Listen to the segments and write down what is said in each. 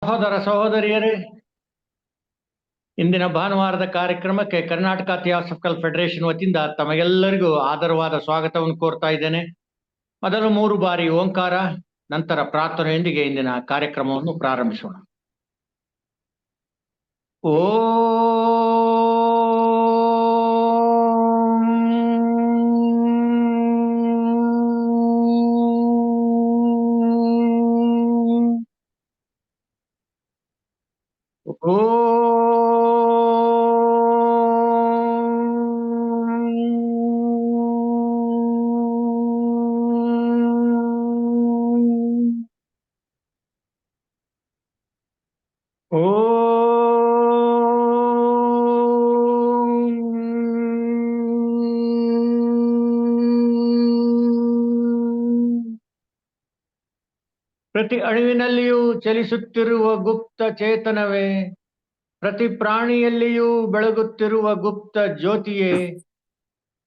ಸಹೋದರ ಸಹೋದರಿಯರೇ, ಇಂದಿನ ಭಾನುವಾರದ ಕಾರ್ಯಕ್ರಮಕ್ಕೆ ಕರ್ನಾಟಕ ಥಿಯಾಸಫಿಕಲ್ ಫೆಡರೇಷನ್ ವತಿಯಿಂದ ತಮಗೆಲ್ಲರಿಗೂ ಆದರವಾದ ಸ್ವಾಗತವನ್ನು ಕೋರ್ತಾ ಇದ್ದೇನೆ. ಮೊದಲು 3 ಬಾರಿ ಓಂಕಾರ, ನಂತರ ಪ್ರಾರ್ಥನೆಯೊಂದಿಗೆ ಇಂದಿನ ಕಾರ್ಯಕ್ರಮವನ್ನು ಪ್ರಾರಂಭಿಸೋಣ. ಓ ಪ್ರತಿ ಅಣುವಿನಲ್ಲಿಯೂ ಚಲಿಸುತ್ತಿರುವ ಗುಪ್ತ ಚೇತನವೇ, ಪ್ರತಿ ಪ್ರಾಣಿಯಲ್ಲಿಯೂ ಬೆಳಗುತ್ತಿರುವ ಗುಪ್ತ ಜ್ಯೋತಿಯೇ,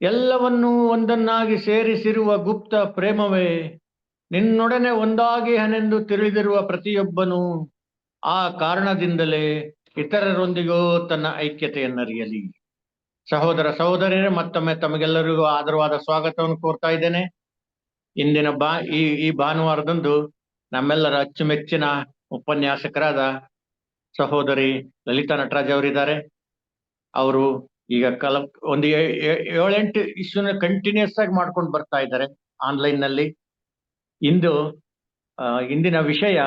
ಎಲ್ಲವನ್ನೂ ಒಂದನ್ನಾಗಿ ಸೇರಿಸಿರುವ ಗುಪ್ತ ಪ್ರೇಮವೇ, ನಿನ್ನೊಡನೆ ಒಂದಾಗಿಹನೆಂದು ತಿಳಿದಿರುವ ಪ್ರತಿಯೊಬ್ಬನು ಆ ಕಾರಣದಿಂದಲೇ ಇತರರೊಂದಿಗೂ ತನ್ನ ಐಕ್ಯತೆಯನ್ನರಿಯಲಿ. ಸಹೋದರ ಸಹೋದರಿಯರೇ, ಮತ್ತೊಮ್ಮೆ ತಮಗೆಲ್ಲರಿಗೂ ಆದರವಾದ ಸ್ವಾಗತವನ್ನು ಕೋರ್ತಾ ಇದ್ದೇನೆ. ಇಂದಿನ ಈ ಭಾನುವಾರದಂದು ನಮ್ಮೆಲ್ಲರ ಅಚ್ಚುಮೆಚ್ಚಿನ ಉಪನ್ಯಾಸಕರಾದ ಸಹೋದರಿ ಲಲಿತಾ ನಟರಾಜ್ ಅವರಿದ್ದಾರೆ. ಅವರು ಈಗ ಒಂದು 7-8 ಇಶ್ಯೂನ ಕಂಟಿನ್ಯೂಸ್ ಆಗಿ ಮಾಡ್ಕೊಂಡು ಬರ್ತಾ ಇದ್ದಾರೆ ಆನ್ಲೈನ್ ನಲ್ಲಿ. ಇಂದಿನ ವಿಷಯ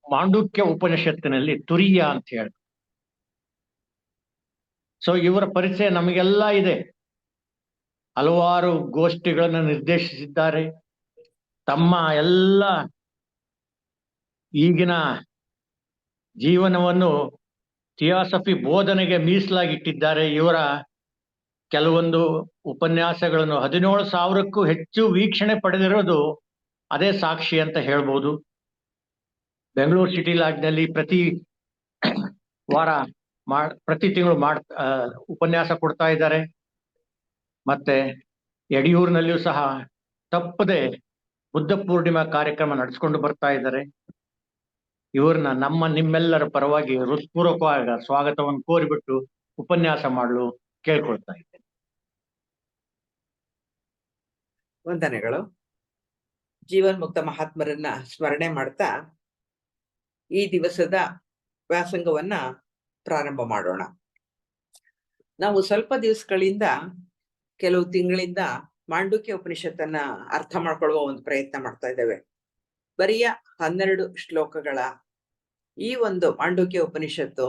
ಮಾಂಡುಕ್ಯ ಉಪನಿಷತ್ತಿನಲ್ಲಿ ತುರಿಯ ಅಂತ ಹೇಳಿ. ಸೊ ಇವರ ಪರಿಚಯ ನಮಗೆಲ್ಲ ಇದೆ. ಹಲವಾರು ಗೋಷ್ಠಿಗಳನ್ನು ನಿರ್ದೇಶಿಸಿದ್ದಾರೆ. ತಮ್ಮ ಎಲ್ಲ ಈಗಿನ ಜೀವನವನ್ನು ಥಿಯಾಸಫಿ ಬೋಧನೆಗೆ ಮೀಸಲಾಗಿಟ್ಟಿದ್ದಾರೆ. ಇವರ ಕೆಲವೊಂದು ಉಪನ್ಯಾಸಗಳನ್ನು 17,000ಕ್ಕೂ ಹೆಚ್ಚು ವೀಕ್ಷಣೆ ಪಡೆದಿರೋದು ಅದೇ ಸಾಕ್ಷಿ ಅಂತ ಹೇಳ್ಬೋದು. ಬೆಂಗಳೂರು ಸಿಟಿ ಲಾಡ್ಜ್ನಲ್ಲಿ ಪ್ರತಿ ತಿಂಗಳು ಉಪನ್ಯಾಸ ಕೊಡ್ತಾ ಇದ್ದಾರೆ. ಮತ್ತೆ ಯಡಿಯೂರಿನಲ್ಲಿಯೂ ಸಹ ತಪ್ಪದೆ ಬುದ್ಧ ಪೂರ್ಣಿಮಾ ಕಾರ್ಯಕ್ರಮ ನಡೆಸ್ಕೊಂಡು ಬರ್ತಾ ಇದ್ದಾರೆ. ಇವ್ರನ್ನ ನಿಮ್ಮೆಲ್ಲರ ಪರವಾಗಿ ಹೃತ್ಪೂರ್ವಕವಾದ ಸ್ವಾಗತವನ್ನು ಕೋರಿಬಿಟ್ಟು ಉಪನ್ಯಾಸ ಮಾಡಲು ಕೇಳ್ಕೊಳ್ತಾ ಇದ್ದೇನೆ. ವಂದನೆಗಳು. ಜೀವನ್ ಮುಕ್ತ ಮಹಾತ್ಮರನ್ನ ಸ್ಮರಣೆ ಮಾಡ್ತಾ ಈ ದಿವಸದ ವ್ಯಾಸಂಗವನ್ನ ಪ್ರಾರಂಭ ಮಾಡೋಣ. ನಾವು ಸ್ವಲ್ಪ ದಿವಸಗಳಿಂದ, ಕೆಲವು ತಿಂಗಳಿಂದ ಮಾಂಡುಕ್ಯ ಉಪನಿಷತ್ತನ್ನ ಅರ್ಥ ಮಾಡ್ಕೊಳ್ಳುವ ಒಂದು ಪ್ರಯತ್ನ ಮಾಡ್ತಾ ಇದ್ದೇವೆ. ಬರಿಯ 12 ಶ್ಲೋಕಗಳ ಈ ಒಂದು ಮಾಂಡುಕ್ಯ ಉಪನಿಷತ್ತು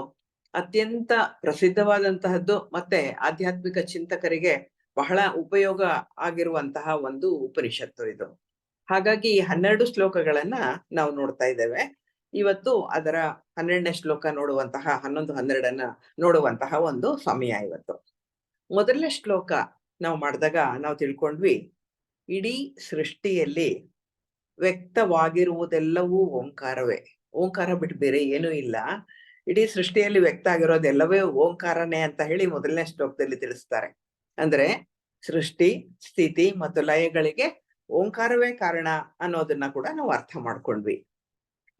ಅತ್ಯಂತ ಪ್ರಸಿದ್ಧವಾದಂತಹದ್ದು, ಮತ್ತೆ ಆಧ್ಯಾತ್ಮಿಕ ಚಿಂತಕರಿಗೆ ಬಹಳ ಉಪಯೋಗ ಆಗಿರುವಂತಹ ಒಂದು ಉಪನಿಷತ್ತು ಇದು. ಹಾಗಾಗಿ 12 ಶ್ಲೋಕಗಳನ್ನ ನಾವು ನೋಡ್ತಾ ಇದ್ದೇವೆ. ಇವತ್ತು ಅದರ 12ನೇ ಶ್ಲೋಕ ನೋಡುವಂತಹ, 11-12 ನೋಡುವಂತಹ ಒಂದು ಸಮಯ ಇವತ್ತು. ಮೊದಲನೇ ಶ್ಲೋಕ ನಾವು ಮಾಡಿದಾಗ ನಾವು ತಿಳ್ಕೊಂಡ್ವಿ, ಇಡೀ ಸೃಷ್ಟಿಯಲ್ಲಿ ವ್ಯಕ್ತವಾಗಿರುವುದೆಲ್ಲವೂ ಓಂಕಾರವೇ. ಓಂಕಾರ ಬಿಟ್ಟು ಬೇರೆ ಏನೂ ಇಲ್ಲ. ಇಡೀ ಸೃಷ್ಟಿಯಲ್ಲಿ ವ್ಯಕ್ತ ಆಗಿರೋದೆಲ್ಲವೇ ಓಂಕಾರನೇ ಅಂತ ಹೇಳಿ ಮೊದಲನೇ ಶ್ಲೋಕದಲ್ಲಿ ತಿಳಿಸ್ತಾರೆ. ಅಂದ್ರೆ ಸೃಷ್ಟಿ, ಸ್ಥಿತಿ ಮತ್ತು ಲಯಗಳಿಗೆ ಓಂಕಾರವೇ ಕಾರಣ ಅನ್ನೋದನ್ನ ಕೂಡ ನಾವು ಅರ್ಥ ಮಾಡ್ಕೊಂಡ್ವಿ.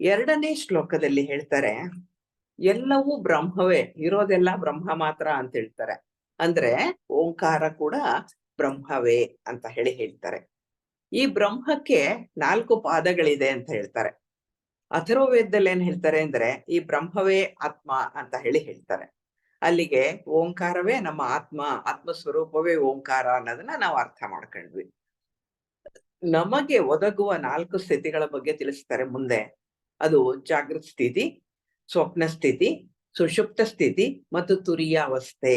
2ನೇ ಶ್ಲೋಕದಲ್ಲಿ ಹೇಳ್ತಾರೆ, ಎಲ್ಲವೂ ಬ್ರಹ್ಮವೇ, ಇರೋದೆಲ್ಲ ಬ್ರಹ್ಮ ಮಾತ್ರ ಅಂತ ಹೇಳ್ತಾರೆ. ಅಂದ್ರೆ ಓಂಕಾರ ಕೂಡ ಬ್ರಹ್ಮವೇ ಅಂತ ಹೇಳ್ತಾರೆ. ಈ ಬ್ರಹ್ಮಕ್ಕೆ 4 ಪಾದಗಳಿದೆ ಅಂತ ಹೇಳ್ತಾರೆ. ಅಥರ್ವವೇದದಲ್ಲಿ ಏನ್ ಹೇಳ್ತಾರೆ ಅಂದ್ರೆ, ಈ ಬ್ರಹ್ಮವೇ ಆತ್ಮ ಅಂತ ಹೇಳ್ತಾರೆ. ಅಲ್ಲಿಗೆ ಓಂಕಾರವೇ ನಮ್ಮ ಆತ್ಮ ಸ್ವರೂಪವೇ ಓಂಕಾರ ಅನ್ನೋದನ್ನ ನಾವು ಅರ್ಥ ಮಾಡ್ಕೊಂಡ್ವಿ. ನಮಗೆ ಒದಗುವ 4 ಸ್ಥಿತಿಗಳ ಬಗ್ಗೆ ತಿಳಿಸ್ತಾರೆ ಮುಂದೆ. ಅದು ಜಾಗೃತ ಸ್ಥಿತಿ, ಸ್ವಪ್ನ ಸ್ಥಿತಿ, ಸುಷುಪ್ತ ಸ್ಥಿತಿ ಮತ್ತು ತುರಿಯ ಅವಸ್ಥೆ.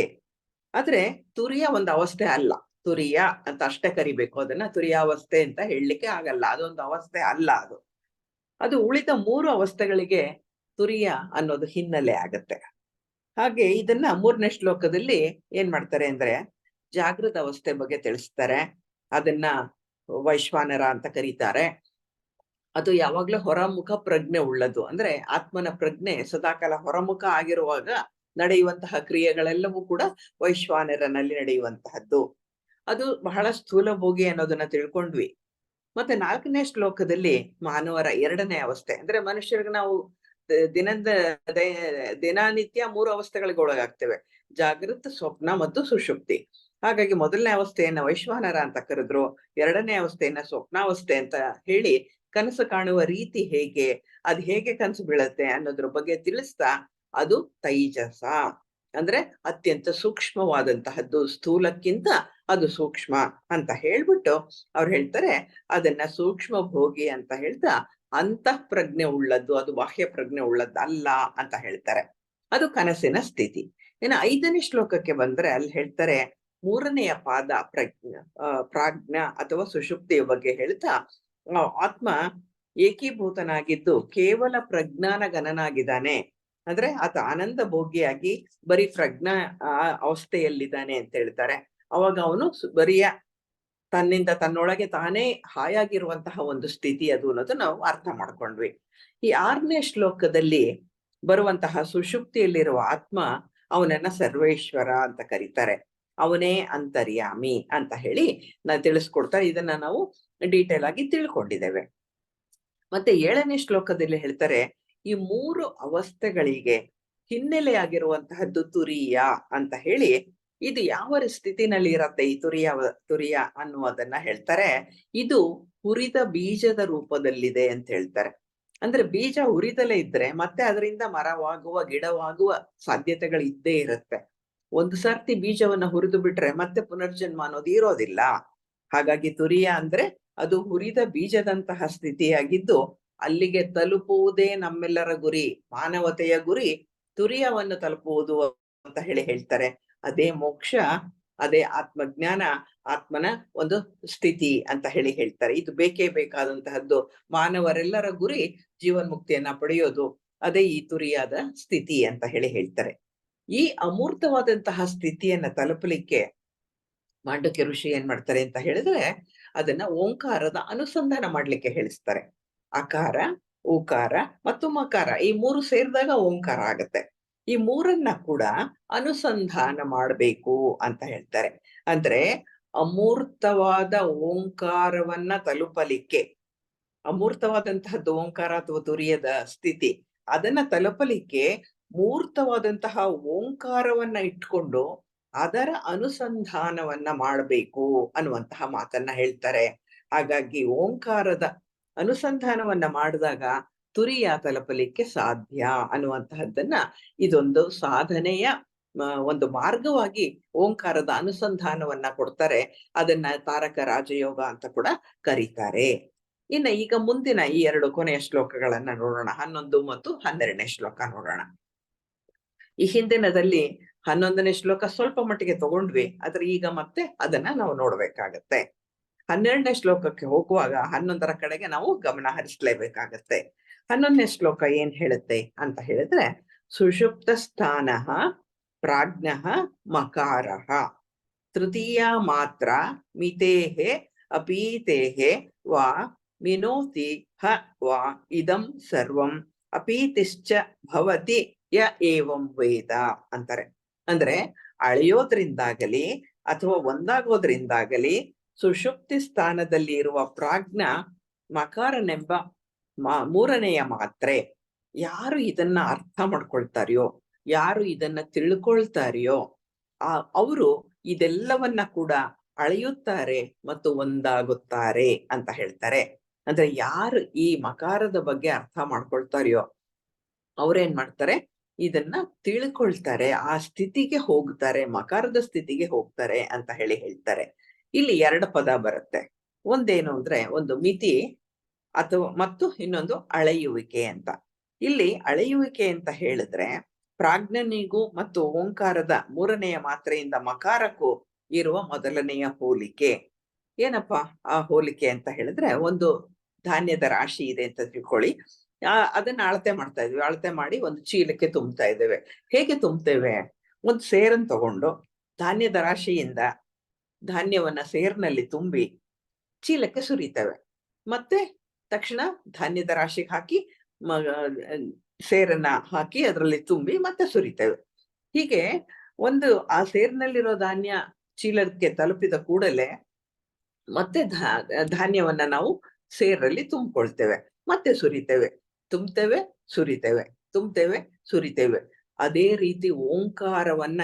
ಆದ್ರೆ ತುರಿಯ ಒಂದು ಅವಸ್ಥೆ ಅಲ್ಲ, ತುರಿಯ ಅಂತ ಅಷ್ಟೇ ಕರಿಬೇಕು ಅದನ್ನ. ತುರಿಯಾವಸ್ಥೆ ಅಂತ ಹೇಳಲಿಕ್ಕೆ ಆಗಲ್ಲ, ಅದೊಂದು ಅವಸ್ಥೆ ಅಲ್ಲ. ಅದು ಉಳಿದ 3 ಅವಸ್ಥೆಗಳಿಗೆ ತುರಿಯ ಅನ್ನೋದು ಹಿನ್ನೆಲೆ ಆಗತ್ತೆ. ಹಾಗೆ ಇದನ್ನ 3ನೇ ಶ್ಲೋಕದಲ್ಲಿ ಏನ್ ಮಾಡ್ತಾರೆ ಅಂದ್ರೆ, ಜಾಗೃತ ಅವಸ್ಥೆ ಬಗ್ಗೆ ತಿಳಿಸ್ತಾರೆ. ಅದನ್ನ ವೈಶ್ವಾನರ ಅಂತ ಕರೀತಾರೆ. ಅದು ಯಾವಾಗ್ಲೂ ಹೊರಮುಖ ಪ್ರಜ್ಞೆ ಉಳ್ಳದು. ಅಂದ್ರೆ ಆತ್ಮನ ಪ್ರಜ್ಞೆ ಸದಾಕಾಲ ಹೊರಮುಖ ಆಗಿರುವಾಗ ನಡೆಯುವಂತಹ ಕ್ರಿಯೆಗಳೆಲ್ಲವೂ ಕೂಡ ವೈಶ್ವಾನರನಲ್ಲಿ ನಡೆಯುವಂತಹದ್ದು. ಅದು ಬಹಳ ಸ್ಥೂಲಭೋಗಿ ಅನ್ನೋದನ್ನ ತಿಳ್ಕೊಂಡ್ವಿ. ಮತ್ತೆ 4ನೇ ಶ್ಲೋಕದಲ್ಲಿ ಮಾನವರ 2ನೇ ಅವಸ್ಥೆ, ಅಂದ್ರೆ ಮನುಷ್ಯರಿಗೆ ನಾವು ದಿನದ ದಿನನಿತ್ಯ 3 ಅವಸ್ಥೆಗಳಿಗೆ ಒಳಗಾಗ್ತೇವೆ: ಜಾಗೃತ, ಸ್ವಪ್ನ ಮತ್ತು ಸುಷುಪ್ತಿ. ಹಾಗಾಗಿ 1ನೇ ಅವಸ್ಥೆಯನ್ನ ವೈಶ್ವಾನರ ಅಂತ ಕರೆದ್ರು, 2ನೇ ಅವಸ್ಥೆಯನ್ನ ಸ್ವಪ್ನಾವಸ್ಥೆ ಅಂತ ಹೇಳಿ ಕನಸು ಕಾಣುವ ರೀತಿ ಹೇಗೆ, ಅದ್ ಹೇಗೆ ಕನಸು ಬೀಳತ್ತೆ ಅನ್ನೋದ್ರ ಬಗ್ಗೆ ತಿಳಿಸ್ತಾ, ಅದು ತೈಜಸ ಅಂದ್ರೆ ಅತ್ಯಂತ ಸೂಕ್ಷ್ಮವಾದಂತಹದ್ದು, ಸ್ಥೂಲಕ್ಕಿಂತ ಅದು ಸೂಕ್ಷ್ಮ ಅಂತ ಹೇಳ್ಬಿಟ್ಟು ಅವ್ರು ಹೇಳ್ತಾರೆ, ಅದನ್ನ ಸೂಕ್ಷ್ಮ ಭೋಗಿ ಅಂತ ಹೇಳ್ತಾ ಅಂತಃ ಪ್ರಜ್ಞೆ ಉಳ್ಳದ್ದು, ಅದು ಬಾಹ್ಯ ಪ್ರಜ್ಞೆ ಉಳ್ಳದ್ದು ಅಲ್ಲ ಅಂತ ಹೇಳ್ತಾರೆ. ಅದು ಕನಸಿನ ಸ್ಥಿತಿ. ಇನ್ನು 5ನೇ ಶ್ಲೋಕಕ್ಕೆ ಬಂದ್ರೆ ಅಲ್ಲಿ ಹೇಳ್ತಾರೆ, 3ನೆಯ ಪಾದ ಪ್ರಾಜ್ಞ ಅಥವಾ ಸುಷುಪ್ತಿಯ ಬಗ್ಗೆ ಹೇಳ್ತಾ, ಆತ್ಮ ಏಕೀಭೂತನಾಗಿದ್ದು ಕೇವಲ ಪ್ರಜ್ಞಾನ ಗಣನಾಗಿದ್ದಾನೆ. ಅಂದ್ರೆ ಆತ ಆನಂದ ಭೋಗಿಯಾಗಿ ಬರೀ ಪ್ರಜ್ಞಾ ಅವಸ್ಥೆಯಲ್ಲಿದ್ದಾನೆ ಅಂತ ಹೇಳ್ತಾರೆ. ಅವಾಗ ಅವನು ಬರಿಯ ತನ್ನಿಂದ ತನ್ನೊಳಗೆ ತಾನೇ ಹಾಯಾಗಿರುವಂತಹ ಒಂದು ಸ್ಥಿತಿ ಅದು ಅನ್ನೋದು ನಾವು ಅರ್ಥ ಮಾಡ್ಕೊಂಡ್ವಿ. ಈ 6ನೇ ಶ್ಲೋಕದಲ್ಲಿ ಬರುವಂತಹ ಸುಷುಪ್ತಿಯಲ್ಲಿರುವ ಆತ್ಮ, ಅವನನ್ನ ಸರ್ವೇಶ್ವರ ಅಂತ ಕರೀತಾರೆ. ಅವನೇ ಅಂತರ್ಯಾಮಿ ಅಂತ ಹೇಳಿ ತಿಳಿಸ್ಕೊಡ್ತಾರೆ. ಇದನ್ನ ನಾವು ಡೀಟೇಲ್ ಆಗಿ ತಿಳ್ಕೊಂಡಿದ್ದೇವೆ. ಮತ್ತೆ 7ನೇ ಶ್ಲೋಕದಲ್ಲಿ ಹೇಳ್ತಾರೆ, ಈ 3 ಅವಸ್ಥೆಗಳಿಗೆ ಹಿನ್ನೆಲೆಯಾಗಿರುವಂತಹದ್ದು ತುರಿಯ ಅಂತ ಹೇಳಿ, ಇದು ಯಾವ ಸ್ಥಿತಿನಲ್ಲಿ ಇರತ್ತೆ ಈ ತುರಿಯ ಅನ್ನುವುದನ್ನ ಹೇಳ್ತಾರೆ. ಇದು ಹುರಿದ ಬೀಜದ ರೂಪದಲ್ಲಿದೆ ಅಂತ ಹೇಳ್ತಾರೆ. ಅಂದ್ರೆ ಬೀಜ ಹುರಿದಲೇ ಇದ್ರೆ ಮತ್ತೆ ಅದರಿಂದ ಮರವಾಗುವ, ಗಿಡವಾಗುವ ಸಾಧ್ಯತೆಗಳು ಇದ್ದೇ ಇರುತ್ತೆ. ಒಂದು ಸರ್ತಿ ಬೀಜವನ್ನ ಹುರಿದು ಬಿಟ್ರೆ ಮತ್ತೆ ಪುನರ್ಜನ್ಮ ಅನ್ನೋದು ಇರೋದಿಲ್ಲ. ಹಾಗಾಗಿ ತುರಿಯ ಅಂದ್ರೆ ಅದು ಹುರಿದ ಬೀಜದಂತಹ ಸ್ಥಿತಿಯಾಗಿದ್ದು, ಅಲ್ಲಿಗೆ ತಲುಪುವುದೇ ನಮ್ಮೆಲ್ಲರ ಗುರಿ, ಮಾನವತೆಯ ಗುರಿ ತುರಿಯವನ್ನು ತಲುಪುವುದು ಅಂತ ಹೇಳ್ತಾರೆ. ಅದೇ ಮೋಕ್ಷ, ಅದೇ ಆತ್ಮಜ್ಞಾನ, ಆತ್ಮನ ಒಂದು ಸ್ಥಿತಿ ಅಂತ ಹೇಳ್ತಾರೆ. ಇದು ಬೇಕೇ ಬೇಕಾದಂತಹದ್ದು. ಮಾನವರೆಲ್ಲರ ಗುರಿ ಜೀವನ್ಮುಕ್ತಿಯನ್ನ ಪಡೆಯೋದು, ಅದೇ ಈ ತುರಿಯಾದ ಸ್ಥಿತಿ ಅಂತ ಹೇಳ್ತಾರೆ. ಈ ಅಮೂರ್ತವಾದಂತಹ ಸ್ಥಿತಿಯನ್ನ ತಲುಪಲಿಕ್ಕೆ ಮಾಂಡಕ್ಯ ಋಷಿ ಏನ್ ಮಾಡ್ತಾರೆ ಅಂತ ಹೇಳಿದ್ರೆ, ಅದನ್ನ ಓಂಕಾರದ ಅನುಸಂಧಾನ ಮಾಡ್ಲಿಕ್ಕೆ ಹೇಳಿಸ್ತಾರೆ. ಅಕಾರ, ಉಕಾರ ಮತ್ತು ಮಕಾರ, ಈ 3 ಸೇರಿದಾಗ ಓಂಕಾರ ಆಗತ್ತೆ. ಈ 3ನ್ನ ಕೂಡ ಅನುಸಂಧಾನ ಮಾಡಬೇಕು ಅಂತ ಹೇಳ್ತಾರೆ. ಅಂದ್ರೆ ಅಮೂರ್ತವಾದ ಓಂಕಾರವನ್ನ ತಲುಪಲಿಕ್ಕೆ, ಅಮೂರ್ತವಾದಂತಹದ್ದು ಓಂಕಾರ ಅಥವಾ ತುರಿಯದ ಸ್ಥಿತಿ, ಅದನ್ನ ತಲುಪಲಿಕ್ಕೆ ಮೂರ್ತವಾದಂತಹ ಓಂಕಾರವನ್ನ ಇಟ್ಕೊಂಡು ಅದರ ಅನುಸಂಧಾನವನ್ನ ಮಾಡಬೇಕು ಅನ್ನುವಂತಹ ಮಾತನ್ನ ಹೇಳ್ತಾರೆ. ಹಾಗಾಗಿ ಓಂಕಾರದ ಅನುಸಂಧಾನವನ್ನ ಮಾಡಿದಾಗ ತುರಿಯ ತಲುಪಲಿಕ್ಕೆ ಸಾಧ್ಯ ಅನ್ನುವಂತಹದ್ದನ್ನ, ಇದೊಂದು ಸಾಧನೆಯ ಒಂದು ಮಾರ್ಗವಾಗಿ ಓಂಕಾರದ ಅನುಸಂಧಾನವನ್ನ ಕೊಡ್ತಾರೆ. ಅದನ್ನ ತಾರಕ ರಾಜಯೋಗ ಅಂತ ಕೂಡ ಕರೀತಾರೆ. ಇನ್ನು ಈಗ ಮುಂದಿನ ಈ 2 ಕೊನೆಯ ಶ್ಲೋಕಗಳನ್ನ ನೋಡೋಣ. 11 ಮತ್ತು 12ನೇ ಶ್ಲೋಕ ನೋಡೋಣ. ಈ ಹಿಂದಿನದಲ್ಲಿ 11ನೇ ಶ್ಲೋಕ ಸ್ವಲ್ಪ ಮಟ್ಟಿಗೆ ತಗೊಂಡ್ವಿ, ಆದ್ರೆ ಈಗ ಮತ್ತೆ ಅದನ್ನ ನಾವು ನೋಡ್ಬೇಕಾಗತ್ತೆ. 12ನೇ ಶ್ಲೋಕಕ್ಕೆ ಹೋಗುವಾಗ 11ರ ಕಡೆಗೆ ನಾವು ಗಮನ ಹರಿಸ್ಲೇಬೇಕಾಗತ್ತೆ. 11ನೇ ಶ್ಲೋಕ ಏನ್ ಹೇಳುತ್ತೆ ಅಂತ ಹೇಳಿದ್ರೆ, ಸುಷುಪ್ತ ಸ್ಥಾನ ಪ್ರಾಜ್ಞ ಮಕಾರ ತೃತೀಯ ಮಾತ್ರ ಮಿತೇಹೆ ಅಪೀತೇಹೆ ವಾ ಮಿನೋತಿ ಹ ವಾ ಇದಂ ಸರ್ವಂ ಅಪೀತಿಶ್ಚ ಭವತಿ ಯ ಏವಂ ವೇದ ಅಂತಾರೆ. ಅಂದ್ರೆ ಅಳೆಯೋದ್ರಿಂದಾಗಲಿ ಅಥವಾ ಒಂದಾಗೋದ್ರಿಂದಾಗಲಿ ಸುಷುಪ್ತಿ ಸ್ಥಾನದಲ್ಲಿ ಇರುವ ಪ್ರಾಜ್ಞ ಮಕಾರನೆಂಬ 3ನೆಯ ಮಾತ್ರೆ, ಯಾರು ಇದನ್ನ ಅರ್ಥ ಮಾಡ್ಕೊಳ್ತಾರೆಯೋ, ಯಾರು ಇದನ್ನ ತಿಳ್ಕೊಳ್ತಾರೆಯೋ, ಅವರು ಇದೆಲ್ಲವನ್ನ ಕೂಡ ಅಳೆಯುತ್ತಾರೆ ಮತ್ತು ಒಂದಾಗುತ್ತಾರೆ ಅಂತ ಹೇಳ್ತಾರೆ. ಅಂದ್ರೆ ಯಾರು ಈ ಮಕಾರದ ಬಗ್ಗೆ ಅರ್ಥ ಮಾಡ್ಕೊಳ್ತಾರೆಯೋ ಅವ್ರೇನ್ ಮಾಡ್ತಾರೆ, ಇದನ್ನ ತಿಳ್ಕೊಳ್ತಾರೆ, ಆ ಸ್ಥಿತಿಗೆ ಹೋಗ್ತಾರೆ, ಮಕಾರದ ಸ್ಥಿತಿಗೆ ಹೋಗ್ತಾರೆ ಅಂತ ಹೇಳ್ತಾರೆ. ಇಲ್ಲಿ 2 ಪದ ಬರುತ್ತೆ. ಒಂದೇನು ಅಂದ್ರೆ, ಒಂದು ಮಿತಿ ಅಥವಾ ಮತ್ತು ಇನ್ನೊಂದು ಅಳೆಯುವಿಕೆ ಅಂತ. ಇಲ್ಲಿ ಅಳೆಯುವಿಕೆ ಅಂತ ಹೇಳಿದ್ರೆ, ಪ್ರಾಜ್ಞನಿಗೂ ಮತ್ತು ಓಂಕಾರದ 3ನೆಯ ಮಾತ್ರೆಯಿಂದ ಮಕಾರಕ್ಕೂ ಇರುವ ಮೊದಲನೆಯ ಹೋಲಿಕೆ. ಏನಪ್ಪಾ ಆ ಹೋಲಿಕೆ ಅಂತ ಹೇಳಿದ್ರೆ, ಒಂದು ಧಾನ್ಯದ ರಾಶಿ ಇದೆ ಅಂತ ತಿಳ್ಕೊಳ್ಳಿ. ಅದನ್ನ ಅಳತೆ ಮಾಡ್ತಾ ಇದ್ವಿ. ಅಳತೆ ಮಾಡಿ ಒಂದು ಚೀಲಕ್ಕೆ ತುಂಬ್ತಾ ಇದ್ದೇವೆ. ಹೇಗೆ ತುಂಬ್ತೇವೆ? ಒಂದು ಸೇರನ್ನು ತಗೊಂಡು ಧಾನ್ಯದ ರಾಶಿಯಿಂದ ಧಾನ್ಯವನ್ನ ಸೇರಿನಲ್ಲಿ ತುಂಬಿ ಚೀಲಕ್ಕೆ ಸುರಿತೇವೆ. ಮತ್ತೆ ತಕ್ಷಣ ಧಾನ್ಯದ ರಾಶಿಗೆ ಹಾಕಿ ಸೇರನ್ನ ಹಾಕಿ ಅದರಲ್ಲಿ ತುಂಬಿ ಮತ್ತೆ ಸುರಿತೇವೆ. ಹೀಗೆ ಒಂದು ಆ ಸೇರಿನಲ್ಲಿರೋ ಧಾನ್ಯ ಚೀಲಕ್ಕೆ ತಲುಪಿದ ಕೂಡಲೇ ಮತ್ತೆ ಧಾನ್ಯವನ್ನ ನಾವು ಸೇರಲ್ಲಿ ತುಂಬಿಕೊಳ್ತೇವೆ, ಮತ್ತೆ ಸುರಿತೇವೆ, ತುಂಬ್ತೇವೆ, ಸುರಿತೇವೆ, ತುಂಬ್ತೇವೆ, ಸುರಿತೇವೆ. ಅದೇ ರೀತಿ ಓಂಕಾರವನ್ನ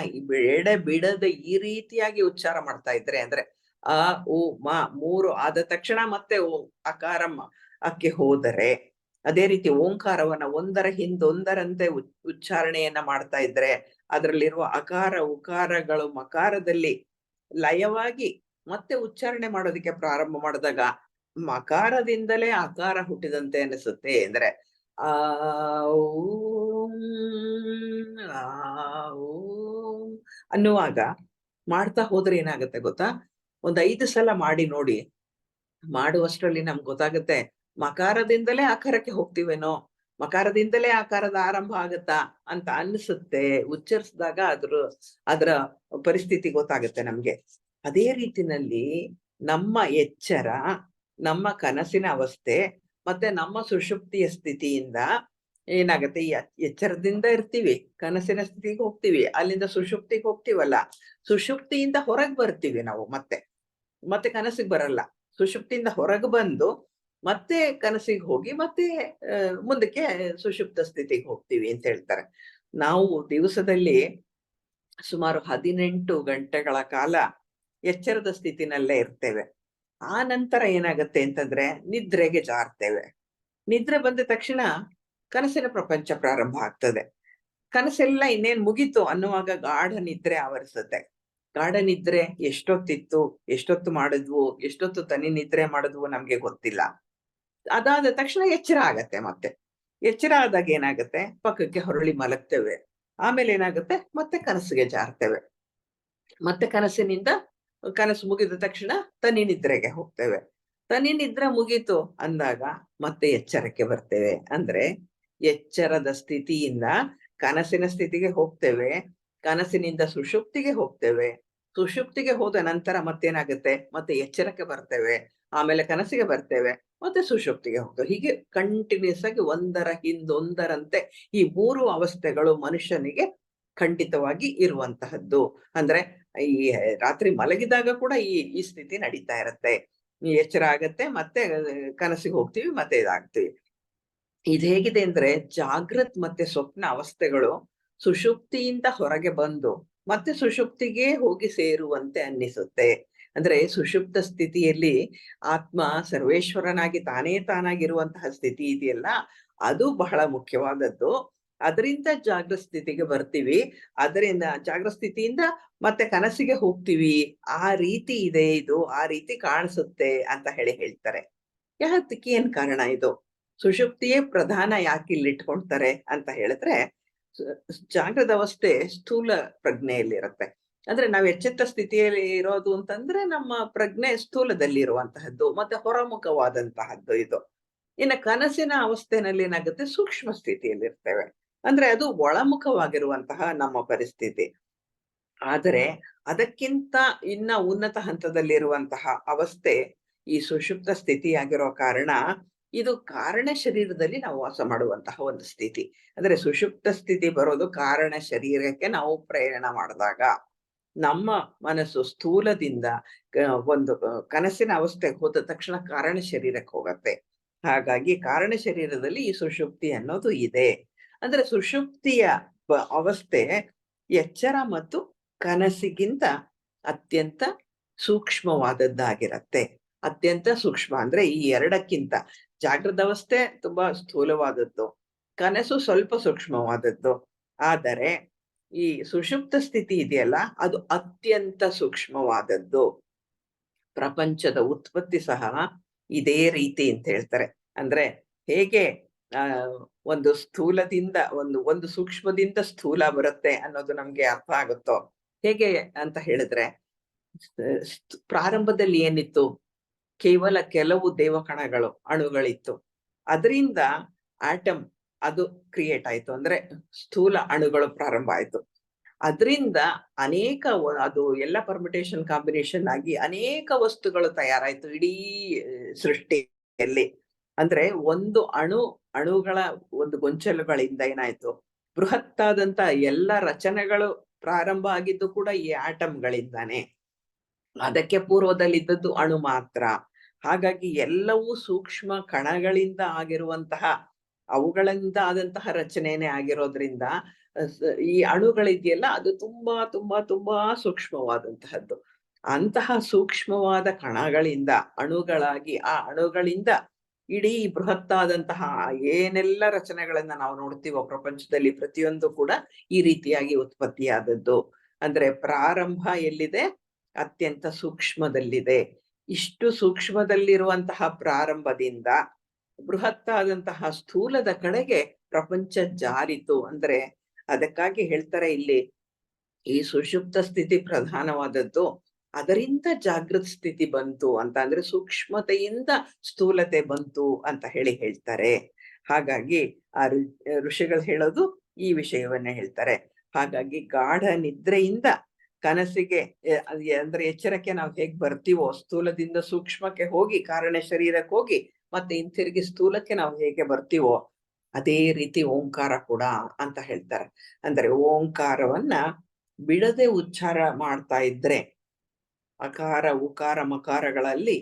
ಬಿಡದೆ ಈ ರೀತಿಯಾಗಿ ಉಚ್ಚಾರ ಮಾಡ್ತಾ ಇದ್ರೆ, ಅಂದ್ರೆ ಅ ಉ ಮ 3 ಆದ ತಕ್ಷಣ ಮತ್ತೆ ಅಕಾರ ಅಕ್ಕೆ ಹೋದರೆ, ಅದೇ ರೀತಿ ಓಂಕಾರವನ್ನ ಒಂದರ ಹಿಂದೊಂದರಂತೆ ಉಚ್ಚಾರಣೆಯನ್ನ ಮಾಡ್ತಾ ಇದ್ರೆ, ಅದರಲ್ಲಿರುವ ಅಕಾರ ಉಕಾರಗಳು ಮಕಾರದಲ್ಲಿ ಲಯವಾಗಿ ಮತ್ತೆ ಉಚ್ಚಾರಣೆ ಮಾಡೋದಕ್ಕೆ ಪ್ರಾರಂಭ ಮಾಡಿದಾಗ ಮಕಾರದಿಂದಲೇ ಆಕಾರ ಹುಟ್ಟಿದಂತೆ ಅನಿಸುತ್ತೆ. ಅಂದ್ರೆ ಆ ಓಂ ಆ ಓಂ ಅನ್ನುವಾಗ ಮಾಡ್ತಾ ಹೋದ್ರೆ ಏನಾಗುತ್ತೆ ಗೊತ್ತಾ, ಒಂದ್ 5 ಸಲ ಮಾಡಿ ನೋಡಿ. ಮಾಡುವಷ್ಟರಲ್ಲಿ ನಮ್ಗೆ ಗೊತ್ತಾಗುತ್ತೆ, ಮಕಾರದಿಂದಲೇ ಆಕಾರಕ್ಕೆ ಹೋಗ್ತೀವೇನೋ, ಮಕಾರದಿಂದಲೇ ಆಕಾರದ ಆರಂಭ ಆಗತ್ತಾ ಅಂತ ಅನ್ಸುತ್ತೆ. ಉಚ್ಚರಿಸಿದಾಗ ಅದರ ಪರಿಸ್ಥಿತಿ ಗೊತ್ತಾಗುತ್ತೆ ನಮ್ಗೆ. ಅದೇ ರೀತಿನಲ್ಲಿ ನಮ್ಮ ಎಚ್ಚರ, ನಮ್ಮ ಕನಸಿನ ಅವಸ್ಥೆ ಮತ್ತೆ ನಮ್ಮ ಸುಷುಪ್ತಿಯ ಸ್ಥಿತಿಯಿಂದ ಏನಾಗತ್ತೆ, ಈ ಎಚ್ಚರದಿಂದ ಇರ್ತೀವಿ, ಕನಸಿನ ಸ್ಥಿತಿಗೆ ಹೋಗ್ತೀವಿ, ಅಲ್ಲಿಂದ ಸುಷುಪ್ತಿಗೆ ಹೋಗ್ತೀವಲ್ಲ, ಸುಷುಪ್ತಿಯಿಂದ ಹೊರಗೆ ಬರ್ತೀವಿ ನಾವು. ಮತ್ತೆ ಕನಸಿಗೆ ಬರಲ್ಲ. ಸುಷುಪ್ತಿಯಿಂದ ಹೊರಗೆ ಬಂದು ಮತ್ತೆ ಕನಸಿಗೆ ಹೋಗಿ ಮತ್ತೆ ಮುಂದಕ್ಕೆ ಸುಷುಪ್ತ ಸ್ಥಿತಿಗೆ ಹೋಗ್ತೀವಿ ಅಂತ ಹೇಳ್ತಾರೆ. ನಾವು ದಿವಸದಲ್ಲಿ ಸುಮಾರು 18 ಗಂಟೆಗಳ ಕಾಲ ಎಚ್ಚರದ ಸ್ಥಿತಿನಲ್ಲೇ ಇರ್ತೇವೆ. ಆ ನಂತರ ಏನಾಗತ್ತೆ ಅಂತಂದ್ರೆ ನಿದ್ರೆಗೆ ಜಾರ್ತೇವೆ. ನಿದ್ರೆ ಬಂದ ತಕ್ಷಣ ಕನಸಿನ ಪ್ರಪಂಚ ಪ್ರಾರಂಭ ಆಗ್ತದೆ. ಕನಸೆಲ್ಲ ಇನ್ನೇನ್ ಮುಗೀತು ಅನ್ನುವಾಗ ಗಾಢ ನಿದ್ರೆ ಆವರಿಸುತ್ತೆ. ಗಾಢ ನಿದ್ರೆ ಎಷ್ಟೊತ್ತಿತ್ತು, ಎಷ್ಟೊತ್ತು ಮಾಡಿದ್ವು, ಎಷ್ಟೊತ್ತು ತನಿ ನಿದ್ರೆ ಮಾಡಿದ್ವು ನಮ್ಗೆ ಗೊತ್ತಿಲ್ಲ. ಅದಾದ ತಕ್ಷಣ ಎಚ್ಚರ ಆಗತ್ತೆ. ಮತ್ತೆ ಎಚ್ಚರ ಆದಾಗ ಏನಾಗತ್ತೆ, ಪಕ್ಕಕ್ಕೆ ಹೊರಳಿ ಮಲಗ್ತೇವೆ. ಆಮೇಲೆ ಏನಾಗುತ್ತೆ, ಮತ್ತೆ ಕನಸಿಗೆ ಜಾರ್ತೇವೆ. ಮತ್ತೆ ಕನಸು ಮುಗಿದ ತಕ್ಷಣ ತನಿ ನಿದ್ರೆಗೆ ಹೋಗ್ತೇವೆ. ತನಿ ನಿದ್ರೆ ಮುಗೀತು ಅಂದಾಗ ಮತ್ತೆ ಎಚ್ಚರಕ್ಕೆ ಬರ್ತೇವೆ. ಅಂದ್ರೆ ಎಚ್ಚರದ ಸ್ಥಿತಿಯಿಂದ ಕನಸಿನ ಸ್ಥಿತಿಗೆ ಹೋಗ್ತೇವೆ, ಕನಸಿನಿಂದ ಸುಷುಪ್ತಿಗೆ ಹೋಗ್ತೇವೆ, ಸುಷುಪ್ತಿಗೆ ಹೋದ ನಂತರ ಮತ್ತೇನಾಗುತ್ತೆ, ಮತ್ತೆ ಎಚ್ಚರಕ್ಕೆ ಬರ್ತೇವೆ, ಆಮೇಲೆ ಕನಸಿಗೆ ಬರ್ತೇವೆ, ಮತ್ತೆ ಸುಷುಪ್ತಿಗೆ ಹೋಗ್ತೇವೆ. ಹೀಗೆ ಕಂಟಿನ್ಯೂಸ್ ಆಗಿ ಒಂದರ ಹಿಂದೊಂದರಂತೆ ಈ 3 ಅವಸ್ಥೆಗಳು ಮನುಷ್ಯನಿಗೆ ಖಂಡಿತವಾಗಿ ಇರುವಂತಹದ್ದು. ಅಂದ್ರೆ ಈ ರಾತ್ರಿ ಮಲಗಿದಾಗ ಕೂಡ ಈ ಸ್ಥಿತಿ ನಡೀತಾ ಇರತ್ತೆ. ಎಚ್ಚರ ಆಗತ್ತೆ, ಮತ್ತೆ ಕನಸಿಗೆ ಹೋಗ್ತೀವಿ, ಮತ್ತೆ ಇದಾಗ್ತೀವಿ. ಇದು ಹೇಗಿದೆ ಅಂದ್ರೆ ಜಾಗೃತ್ ಮತ್ತೆ ಸ್ವಪ್ನ ಅವಸ್ಥೆಗಳು ಸುಷುಪ್ತಿಯಿಂದ ಹೊರಗೆ ಬಂದು ಮತ್ತೆ ಸುಷುಪ್ತಿಗೆ ಹೋಗಿ ಸೇರುವಂತೆ ಅನ್ನಿಸುತ್ತೆ. ಅಂದ್ರೆ ಸುಷುಪ್ತ ಸ್ಥಿತಿಯಲ್ಲಿ ಆತ್ಮ ಸರ್ವೇಶ್ವರನಾಗಿ ತಾನಾಗಿರುವಂತಹ ಸ್ಥಿತಿ ಇದೆಯಲ್ಲ, ಅದು ಬಹಳ ಮುಖ್ಯವಾದದ್ದು. ಅದರಿಂದ ಜಾಗೃತ ಸ್ಥಿತಿಗೆ ಬರ್ತೀವಿ, ಅದರಿಂದ ಜಾಗೃತ ಸ್ಥಿತಿಯಿಂದ ಮತ್ತೆ ಕನಸಿಗೆ ಹೋಗ್ತೀವಿ. ಆ ರೀತಿ ಇದೆ ಇದು, ಆ ರೀತಿ ಕಾಣಿಸುತ್ತೆ ಅಂತ ಹೇಳ್ತಾರೆ. ಯಾತಕ್ಕೆ ಏನ್ ಕಾರಣ ಇದು? ಸುಷುಪ್ತಿಯೇ ಪ್ರಧಾನ ಯಾಕೆ ಇಲ್ಲಿ ಇಟ್ಕೊಳ್ತಾರೆ ಅಂತ ಹೇಳಿದ್ರೆ, ಜಾಗೃತ ಅವಸ್ಥೆ ಸ್ಥೂಲ ಪ್ರಜ್ಞೆಯಲ್ಲಿರುತ್ತೆ. ಅಂದ್ರೆ ನಾವು ಎಚ್ಚೆತ್ತ ಸ್ಥಿತಿಯಲ್ಲಿ ಇರೋದು ಅಂತಂದ್ರೆ ನಮ್ಮ ಪ್ರಜ್ಞೆ ಸ್ಥೂಲದಲ್ಲಿ ಇರುವಂತಹದ್ದು ಮತ್ತೆ ಹೊರಮುಖವಾದಂತಹದ್ದು ಇದು. ಇನ್ನು ಕನಸಿನ ಅವಸ್ಥೆನಲ್ಲಿ ಏನಾಗುತ್ತೆ, ಸೂಕ್ಷ್ಮ ಸ್ಥಿತಿಯಲ್ಲಿ ಇರ್ತೇವೆ. ಅಂದ್ರೆ ಅದು ಒಳಮುಖವಾಗಿರುವಂತಹ ನಮ್ಮ ಪರಿಸ್ಥಿತಿ. ಆದರೆ ಅದಕ್ಕಿಂತ ಇನ್ನ ಉನ್ನತ ಹಂತದಲ್ಲಿರುವಂತಹ ಅವಸ್ಥೆ ಈ ಸುಷುಪ್ತ ಸ್ಥಿತಿಯಾಗಿರೋ ಕಾರಣ ಇದು ಕಾರಣ ಶರೀರದಲ್ಲಿ ನಾವು ವಾಸ ಮಾಡುವಂತಹ ಒಂದು ಸ್ಥಿತಿ. ಅಂದ್ರೆ ಸುಷುಪ್ತ ಸ್ಥಿತಿ ಬರೋದು ಕಾರಣ ಶರೀರಕ್ಕೆ ನಾವು ಪ್ರಯಾಣ ಮಾಡಿದಾಗ ನಮ್ಮ ಮನಸ್ಸು ಸ್ಥೂಲದಿಂದ ಒಂದು ಕನಸಿನ ಅವಸ್ಥೆಗೆ ಹೋದ ತಕ್ಷಣ ಕಾರಣ ಶರೀರಕ್ಕೆ ಹೋಗತ್ತೆ. ಹಾಗಾಗಿ ಕಾರಣ ಶರೀರದಲ್ಲಿ ಈ ಸುಷುಪ್ತಿ ಅನ್ನೋದು ಇದೆ. ಅಂದ್ರೆ ಸುಷುಪ್ತಿಯ ಅವಸ್ಥೆ ಎಚ್ಚರ ಮತ್ತು ಕನಸಿಗಿಂತ ಅತ್ಯಂತ ಸೂಕ್ಷ್ಮವಾದದ್ದಾಗಿರತ್ತೆ. ಅತ್ಯಂತ ಸೂಕ್ಷ್ಮ ಅಂದ್ರೆ ಈ ಎರಡಕ್ಕಿಂತ ಜಾಗೃತ ಅವಸ್ಥೆ ತುಂಬಾ ಸ್ಥೂಲವಾದದ್ದು, ಕನಸು ಸ್ವಲ್ಪ ಸೂಕ್ಷ್ಮವಾದದ್ದು. ಆದರೆ ಈ ಸುಷುಪ್ತ ಸ್ಥಿತಿ ಇದೆಯಲ್ಲ, ಅದು ಅತ್ಯಂತ ಸೂಕ್ಷ್ಮವಾದದ್ದು. ಪ್ರಪಂಚದ ಉತ್ಪತ್ತಿ ಸಹ ಇದೇ ರೀತಿ ಅಂತ ಹೇಳ್ತಾರೆ. ಅಂದ್ರೆ ಹೇಗೆ ಒಂದು ಸ್ಥೂಲದಿಂದ ಒಂದು ಸೂಕ್ಷ್ಮದಿಂದ ಸ್ಥೂಲ ಬರುತ್ತೆ ಅನ್ನೋದು ನಮ್ಗೆ ಅರ್ಥ ಆಗುತ್ತೋ, ಹೇಗೆ ಅಂತ ಹೇಳಿದ್ರೆ ಪ್ರಾರಂಭದಲ್ಲಿ ಏನಿತ್ತು, ಕೇವಲ ಕೆಲವು ದೇವಕಣಗಳು, ಅಣುಗಳಿತ್ತು. ಅದರಿಂದ ಆಟಮ್ ಅದು ಕ್ರಿಯೇಟ್ ಆಯ್ತು, ಅಂದ್ರೆ ಸ್ಥೂಲ ಅಣುಗಳು ಪ್ರಾರಂಭ ಆಯ್ತು. ಅದರಿಂದ ಅನೇಕ ಅದು ಎಲ್ಲ ಪರ್ಮಿಟೇಷನ್ ಕಾಂಬಿನೇಷನ್ ಆಗಿ ಅನೇಕ ವಸ್ತುಗಳು ತಯಾರಾಯ್ತು ಇಡೀ ಸೃಷ್ಟಿಯಲ್ಲಿ. ಅಂದ್ರೆ ಒಂದು ಅಣುಗಳ ಒಂದು ಗೊಂಚಲುಗಳಿಂದ ಏನಾಯ್ತು, ಬೃಹತ್ತಾದಂತ ಎಲ್ಲ ರಚನೆಗಳು ಪ್ರಾರಂಭ ಆಗಿದ್ದು ಕೂಡ ಈ ಆಟಮ್ಗಳಿಂದಾನೆ. ಅದಕ್ಕೆ ಪೂರ್ವದಲ್ಲಿದ್ದದ್ದು ಅಣು ಮಾತ್ರ. ಹಾಗಾಗಿ ಎಲ್ಲವೂ ಸೂಕ್ಷ್ಮ ಕಣಗಳಿಂದ ಆಗಿರುವಂತಹ, ಅವುಗಳಿಂದ ಆದಂತಹ ರಚನೆನೇ ಆಗಿರೋದ್ರಿಂದ ಈ ಅಣುಗಳಿದೆಯಲ್ಲ ಅದು ತುಂಬಾ ತುಂಬಾ ತುಂಬಾ ಸೂಕ್ಷ್ಮವಾದಂತಹದ್ದು. ಅಂತಹ ಸೂಕ್ಷ್ಮವಾದ ಕಣಗಳಿಂದ ಅಣುಗಳಾಗಿ, ಆ ಅಣುಗಳಿಂದ ಇಡೀ ಬೃಹತ್ತಾದಂತಹ ಏನೆಲ್ಲ ರಚನೆಗಳನ್ನ ನಾವು ನೋಡ್ತೀವೋ ಪ್ರಪಂಚದಲ್ಲಿ, ಪ್ರತಿಯೊಂದು ಕೂಡ ಈ ರೀತಿಯಾಗಿ ಉತ್ಪತ್ತಿಯಾದದ್ದು. ಅಂದ್ರೆ ಪ್ರಾರಂಭ ಎಲ್ಲಿದೆ? ಅತ್ಯಂತ ಸೂಕ್ಷ್ಮದಲ್ಲಿದೆ. ಇಷ್ಟು ಸೂಕ್ಷ್ಮದಲ್ಲಿರುವಂತಹ ಪ್ರಾರಂಭದಿಂದ ಬೃಹತ್ತಾದಂತಹ ಸ್ಥೂಲದ ಕಡೆಗೆ ಪ್ರಪಂಚ ಜಾರಿತು. ಅಂದ್ರೆ ಅದಕ್ಕಾಗಿ ಹೇಳ್ತಾರೆ ಇಲ್ಲಿ, ಈ ಸುಷುಪ್ತ ಸ್ಥಿತಿ ಪ್ರಧಾನವಾದದ್ದು, ಅದರಿಂದ ಜಾಗೃತ ಸ್ಥಿತಿ ಬಂತು ಅಂತ. ಅಂದ್ರೆ ಸೂಕ್ಷ್ಮತೆಯಿಂದ ಸ್ಥೂಲತೆ ಬಂತು ಅಂತ ಹೇಳ್ತಾರೆ. ಹಾಗಾಗಿ ಆ ಋಷಿಗಳು ಹೇಳೋದು ಈ ವಿಷಯವನ್ನೇ ಹೇಳ್ತಾರೆ. ಹಾಗಾಗಿ ಗಾಢ ನಿದ್ರೆಯಿಂದ ಕನಸಿಗೆ ಅಂದ್ರೆ ಎಚ್ಚರಕ್ಕೆ ನಾವು ಹೇಗ್ ಬರ್ತೀವೋ, ಸ್ಥೂಲದಿಂದ ಸೂಕ್ಷ್ಮಕ್ಕೆ ಹೋಗಿ ಕಾರಣ ಶರೀರಕ್ಕೆ ಹೋಗಿ ಮತ್ತೆ ಹಿಂತಿರುಗಿ ಸ್ಥೂಲಕ್ಕೆ ನಾವು ಹೇಗೆ ಬರ್ತೀವೋ, ಅದೇ ರೀತಿ ಓಂಕಾರ ಕೂಡ ಅಂತ ಹೇಳ್ತಾರೆ. ಅಂದ್ರೆ ಓಂಕಾರವನ್ನ ಬಿಡದೆ ಉಚ್ಚಾರ ಮಾಡ್ತಾ ಇದ್ರೆ, ಅಕಾರ ಉಕಾರ ಮಕಾರಗಳಲ್ಲಿ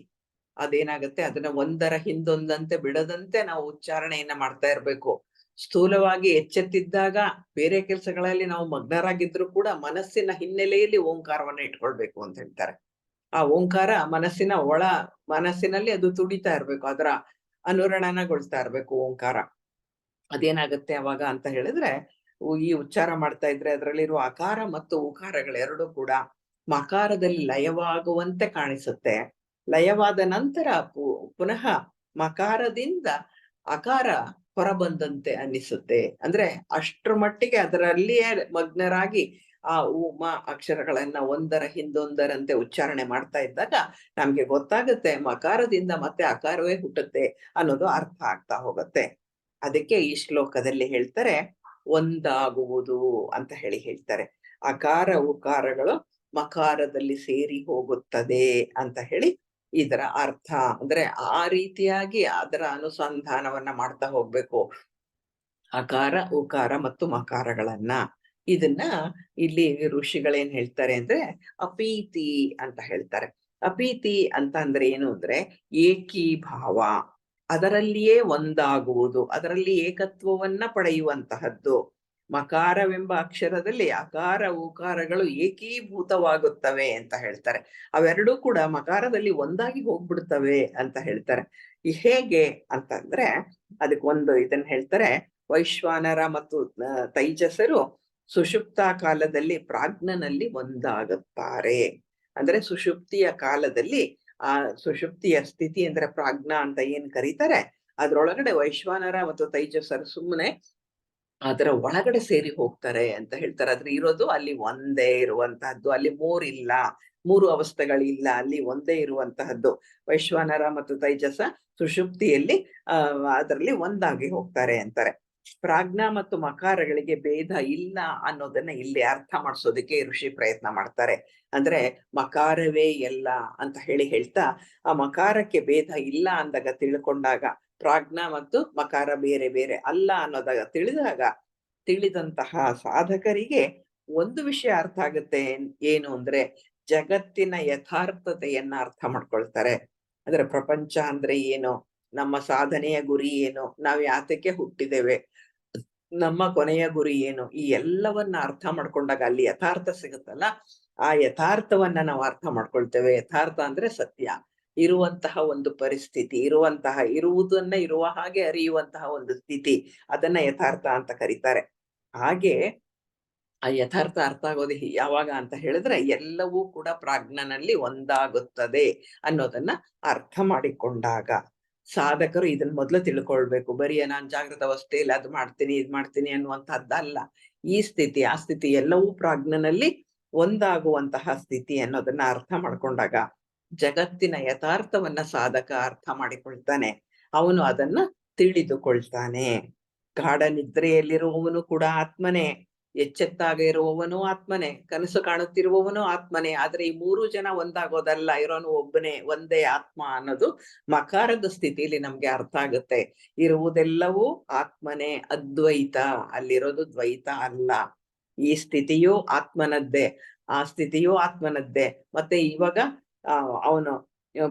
ಅದೇನಾಗತ್ತೆ, ಅದನ್ನ ಒಂದರ ಹಿಂದೊಂದಂತೆ ಬಿಡದಂತೆ ನಾವು ಉಚ್ಚಾರಣೆಯನ್ನ ಮಾಡ್ತಾ ಇರ್ಬೇಕು. ಸ್ಥೂಲವಾಗಿ ಎಚ್ಚೆತ್ತಿದ್ದಾಗ ಬೇರೆ ಕೆಲಸಗಳಲ್ಲಿ ನಾವು ಮಗ್ನರಾಗಿದ್ರು ಕೂಡ ಮನಸ್ಸಿನ ಹಿನ್ನೆಲೆಯಲ್ಲಿ ಓಂಕಾರವನ್ನ ಇಟ್ಕೊಳ್ಬೇಕು ಅಂತ ಹೇಳ್ತಾರೆ. ಆ ಓಂಕಾರ ಮನಸ್ಸಿನಲ್ಲಿ ಅದು ತುಡಿತಾ ಇರ್ಬೇಕು, ಅದರ ಅನುರಣನಗೊಳ್ತಾ ಇರ್ಬೇಕು ಓಂಕಾರ. ಅದೇನಾಗತ್ತೆ ಅವಾಗ ಅಂತ ಹೇಳಿದ್ರೆ, ಈ ಉಚ್ಚಾರ ಮಾಡ್ತಾ ಇದ್ರೆ ಅದರಲ್ಲಿರುವ ಅಕಾರ ಮತ್ತು ಉಕಾರಗಳೆರಡೂ ಕೂಡ ಮಕಾರದಲ್ಲಿ ಲಯವಾಗುವಂತೆ ಕಾಣಿಸುತ್ತೆ. ಲಯವಾದ ನಂತರ ಪುನಃ ಮಕಾರದಿಂದ ಅಕಾರ ಹೊರಬಂದಂತೆ ಅನ್ನಿಸುತ್ತೆ. ಅಂದ್ರೆ ಅಷ್ಟ್ರ ಮಟ್ಟಿಗೆ ಅದರಲ್ಲಿಯೇ ಮಗ್ನರಾಗಿ ಆ ಮ ಅಕ್ಷರಗಳನ್ನ ಒಂದರ ಹಿಂದೊಂದರಂತೆ ಉಚ್ಚಾರಣೆ ಮಾಡ್ತಾ ಇದ್ದಾಗ ನಮ್ಗೆ ಗೊತ್ತಾಗುತ್ತೆ ಮಕಾರದಿಂದ ಮತ್ತೆ ಅಕಾರವೇ ಹುಟ್ಟುತ್ತೆ ಅನ್ನೋದು ಅರ್ಥ ಆಗ್ತಾ ಹೋಗುತ್ತೆ. ಅದಕ್ಕೆ ಈ ಶ್ಲೋಕದಲ್ಲಿ ಹೇಳ್ತಾರೆ ಒಂದಾಗುವುದು ಅಂತ ಹೇಳ್ತಾರೆ. ಅಕಾರ ಉಕಾರಗಳು ಮಕಾರದಲ್ಲಿ ಸೇರಿ ಹೋಗುತ್ತದೆ ಅಂತ ಹೇಳಿ ಇದರ ಅರ್ಥ. ಅಂದ್ರೆ ಆ ರೀತಿಯಾಗಿ ಅದರ ಅನುಸಂಧಾನವನ್ನ ಮಾಡ್ತಾ ಹೋಗ್ಬೇಕು, ಅಕಾರ ಉಕಾರ ಮತ್ತು ಮಕಾರಗಳನ್ನ. ಇದನ್ನ ಇಲ್ಲಿ ಋಷಿಗಳೇನ್ ಹೇಳ್ತಾರೆ ಅಂದ್ರೆ ಅಪೀತಿ ಅಂತ ಹೇಳ್ತಾರೆ. ಅಪೀತಿ ಅಂತ ಅಂದ್ರೆ ಏನು ಅಂದ್ರೆ ಏಕೀಭಾವ, ಅದರಲ್ಲಿಯೇ ಒಂದಾಗುವುದು, ಅದರಲ್ಲಿ ಏಕತ್ವವನ್ನ ಪಡೆಯುವಂತಹದ್ದು. ಮಕಾರವೆಂಬ ಅಕ್ಷರದಲ್ಲಿ ಅಕಾರ ಉಕಾರಗಳು ಏಕೀಭೂತವಾಗುತ್ತವೆ ಅಂತ ಹೇಳ್ತಾರೆ. ಅವೆರಡೂ ಕೂಡ ಮಕಾರದಲ್ಲಿ ಒಂದಾಗಿ ಹೋಗ್ಬಿಡ್ತವೆ ಅಂತ ಹೇಳ್ತಾರೆ. ಹೇಗೆ ಅಂತಂದ್ರೆ ಅದಕ್ಕೆ ಒಂದು ಇದನ್ನ ಹೇಳ್ತಾರೆ, ವೈಶ್ವಾನರ ಮತ್ತು ತೈಜಸರು ಸುಷುಪ್ತ ಕಾಲದಲ್ಲಿ ಪ್ರಾಜ್ಞನಲ್ಲಿ ಒಂದಾಗುತ್ತಾರೆ. ಅಂದ್ರೆ ಸುಷುಪ್ತಿಯ ಕಾಲದಲ್ಲಿ ಆ ಸುಷುಪ್ತಿಯ ಸ್ಥಿತಿ ಅಂದ್ರೆ ಪ್ರಾಜ್ಞಾ ಅಂತ ಏನ್ ಕರೀತಾರೆ, ಅದ್ರೊಳಗಡೆ ವೈಶ್ವಾನರ ಮತ್ತು ತೈಜಸರು ಸುಮ್ಮನೆ ಅದರ ಒಳಗಡೆ ಸೇರಿ ಹೋಗ್ತಾರೆ ಅಂತ ಹೇಳ್ತಾರೆ. ಆದ್ರೆ ಇರೋದು ಅಲ್ಲಿ ಒಂದೇ ಇರುವಂತಹದ್ದು, ಅಲ್ಲಿ ಮೂರಿಲ್ಲ, ಮೂರು ಅವಸ್ಥೆಗಳಿಲ್ಲ, ಅಲ್ಲಿ ಒಂದೇ ಇರುವಂತಹದ್ದು. ವೈಶ್ವಾನರ ಮತ್ತು ತೈಜಸ ಸುಷುಪ್ತಿಯಲ್ಲಿ ಅದರಲ್ಲಿ ಒಂದಾಗಿ ಹೋಗ್ತಾರೆ ಅಂತಾರೆ. ಪ್ರಾಜ್ಞಾ ಮತ್ತು ಮಕಾರಗಳಿಗೆ ಭೇದ ಇಲ್ಲ ಅನ್ನೋದನ್ನ ಇಲ್ಲಿ ಅರ್ಥ ಮಾಡಿಸೋದಕ್ಕೆ ಋಷಿ ಪ್ರಯತ್ನ ಮಾಡ್ತಾರೆ. ಅಂದ್ರೆ ಮಕಾರವೇ ಎಲ್ಲ ಅಂತ ಹೇಳ್ತಾ ಆ ಮಕಾರಕ್ಕೆ ಭೇದ ಇಲ್ಲ ಅಂದಾಗ ತಿಳ್ಕೊಂಡಾಗ, ಪ್ರಾಜ್ಞಾ ಮತ್ತು ಮಕಾರ ಬೇರೆ ಬೇರೆ ಅಲ್ಲ ಅನ್ನೋದಾಗ ತಿಳಿದಂತಹ ಸಾಧಕರಿಗೆ ಒಂದು ವಿಷಯ ಅರ್ಥ ಆಗುತ್ತೆ. ಏನು ಅಂದ್ರೆ ಜಗತ್ತಿನ ಯಥಾರ್ಥತೆಯನ್ನ ಅರ್ಥ ಮಾಡ್ಕೊಳ್ತಾರೆ. ಅಂದ್ರೆ ಪ್ರಪಂಚ ಅಂದ್ರೆ ಏನು, ನಮ್ಮ ಸಾಧನೆಯ ಗುರಿ ಏನು, ನಾವ್ ಯಾತಕ್ಕೆ ಹುಟ್ಟಿದ್ದೇವೆ, ನಮ್ಮ ಕೊನೆಯ ಗುರಿ ಏನು, ಈ ಎಲ್ಲವನ್ನ ಅರ್ಥ ಮಾಡ್ಕೊಂಡಾಗ ಅಲ್ಲಿ ಯಥಾರ್ಥ ಸಿಗುತ್ತಲ್ಲ, ಆ ಯಥಾರ್ಥವನ್ನ ನಾವು ಅರ್ಥ ಮಾಡ್ಕೊಳ್ತೇವೆ. ಯಥಾರ್ಥ ಅಂದ್ರೆ ಸತ್ಯ, ಇರುವಂತಹ ಒಂದು ಪರಿಸ್ಥಿತಿ, ಇರುವುದನ್ನ ಇರುವ ಹಾಗೆ ಅರಿಯುವಂತಹ ಒಂದು ಸ್ಥಿತಿ, ಅದನ್ನ ಯಥಾರ್ಥ ಅಂತ ಕರೀತಾರೆ. ಹಾಗೆ ಆ ಯಥಾರ್ಥ ಅರ್ಥ ಆಗೋದು ಯಾವಾಗ ಅಂತ ಹೇಳಿದ್ರೆ ಎಲ್ಲವೂ ಕೂಡ ಪ್ರಾಜ್ಞನಲ್ಲಿ ಒಂದಾಗುತ್ತದೆ ಅನ್ನೋದನ್ನ ಅರ್ಥ ಮಾಡಿಕೊಂಡಾಗ. ಸಾಧಕರು ಇದನ್ನ ಮೊದಲು ತಿಳ್ಕೊಳ್ಬೇಕು. ಬರೀ ನಾನ್ ಜಾಗೃತ ಅವಸ್ಥೆಯಲ್ಲಿ ಅದು ಮಾಡ್ತೀನಿ ಇದ್ ಮಾಡ್ತೀನಿ ಅನ್ನುವಂತಹದ್ದಲ್ಲ. ಈ ಸ್ಥಿತಿ ಆ ಸ್ಥಿತಿ ಎಲ್ಲವೂ ಪ್ರಾಜ್ಞನಲ್ಲಿ ಒಂದಾಗುವಂತಹ ಸ್ಥಿತಿ ಅನ್ನೋದನ್ನ ಅರ್ಥ ಮಾಡ್ಕೊಂಡಾಗ ಜಗತ್ತಿನ ಯಥಾರ್ಥವನ್ನ ಸಾಧಕ ಅರ್ಥ ಮಾಡಿಕೊಳ್ತಾನೆ, ಅವನು ಅದನ್ನ ತಿಳಿದುಕೊಳ್ತಾನೆ. ಗಾಢ ನಿದ್ರೆಯಲ್ಲಿರುವವನು ಕೂಡ ಆತ್ಮನೇ, ಎಚ್ಚೆತ್ತಾಗ ಇರುವವನು ಆತ್ಮನೇ, ಕನಸು ಕಾಣುತ್ತಿರುವವನು ಆತ್ಮನೇ. ಆದ್ರೆ ಈ ಮೂರು ಜನ ಒಂದಾಗೋದಲ್ಲ, ಇರೋನು ಒಬ್ಬನೇ, ಒಂದೇ ಆತ್ಮ ಅನ್ನೋದು ಮಕಾರದ ಸ್ಥಿತಿಯಲ್ಲಿ ನಮ್ಗೆ ಅರ್ಥ ಆಗುತ್ತೆ. ಇರುವುದೆಲ್ಲವೂ ಆತ್ಮನೇ, ಅದ್ವೈತ, ಅಲ್ಲಿರೋದು ದ್ವೈತ ಅಲ್ಲ. ಈ ಸ್ಥಿತಿಯೂ ಆತ್ಮನದ್ದೇ, ಆ ಸ್ಥಿತಿಯೂ ಆತ್ಮನದ್ದೇ. ಮತ್ತೆ ಇವಾಗ ಅವನು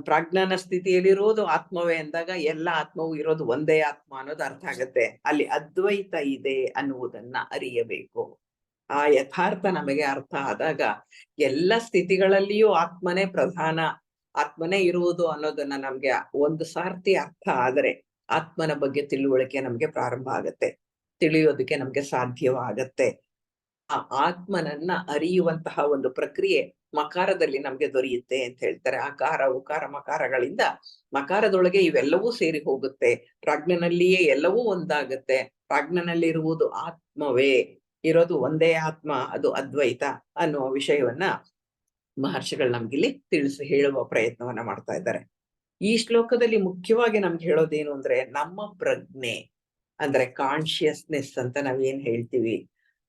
ಪ್ರಾಜ್ಞಾನ ಸ್ಥಿತಿಯಲ್ಲಿರೋದು ಆತ್ಮವೇ ಅಂದಾಗ ಎಲ್ಲ ಆತ್ಮವು ಇರೋದು ಒಂದೇ ಆತ್ಮ ಅನ್ನೋದು ಅರ್ಥ ಆಗತ್ತೆ. ಅಲ್ಲಿ ಅದ್ವೈತ ಇದೆ ಅನ್ನುವುದನ್ನ ಅರಿಯಬೇಕು. ಆ ಯಥಾರ್ಥ ನಮಗೆ ಅರ್ಥ ಆದಾಗ ಎಲ್ಲ ಸ್ಥಿತಿಗಳಲ್ಲಿಯೂ ಆತ್ಮನೇ ಪ್ರಧಾನ, ಆತ್ಮನೇ ಇರುವುದು ಅನ್ನೋದನ್ನ ನಮ್ಗೆ ಒಂದು ಸಾರ್ತಿ ಅರ್ಥ ಆದರೆ ಆತ್ಮನ ಬಗ್ಗೆ ತಿಳುವಳಿಕೆ ನಮ್ಗೆ ಪ್ರಾರಂಭ ಆಗತ್ತೆ, ತಿಳಿಯೋದಕ್ಕೆ ನಮ್ಗೆ ಸಾಧ್ಯವಾಗತ್ತೆ. ಆ ಆತ್ಮನನ್ನ ಅರಿಯುವಂತಹ ಒಂದು ಪ್ರಕ್ರಿಯೆ ಮಕಾರದಲ್ಲಿ ನಮ್ಗೆ ದೊರೆಯುತ್ತೆ ಅಂತ ಹೇಳ್ತಾರೆ. ಆಕಾರ ಉಕಾರ ಮಕಾರಗಳಿಂದ ಮಕಾರದೊಳಗೆ ಇವೆಲ್ಲವೂ ಸೇರಿ ಹೋಗುತ್ತೆ. ಪ್ರಾಜ್ಞನಲ್ಲಿಯೇ ಎಲ್ಲವೂ ಒಂದಾಗತ್ತೆ. ಪ್ರಾಜ್ಞನಲ್ಲಿರುವುದು ಆತ್ಮವೇ, ಇರೋದು ಒಂದೇ ಆತ್ಮ, ಅದು ಅದ್ವೈತ ಅನ್ನುವ ವಿಷಯವನ್ನ ಮಹರ್ಷಿಗಳು ನಮ್ಗಿಲ್ಲಿ ತಿಳಿಸಿ ಹೇಳುವ ಪ್ರಯತ್ನವನ್ನ ಮಾಡ್ತಾ ಇದ್ದಾರೆ. ಈ ಶ್ಲೋಕದಲ್ಲಿ ಮುಖ್ಯವಾಗಿ ನಮ್ಗೆ ಹೇಳೋದೇನು ಅಂದ್ರೆ, ನಮ್ಮ ಪ್ರಜ್ಞೆ ಅಂದ್ರೆ ಕಾನ್ಶಿಯಸ್ನೆಸ್ ಅಂತ ನಾವೇನ್ ಹೇಳ್ತೀವಿ,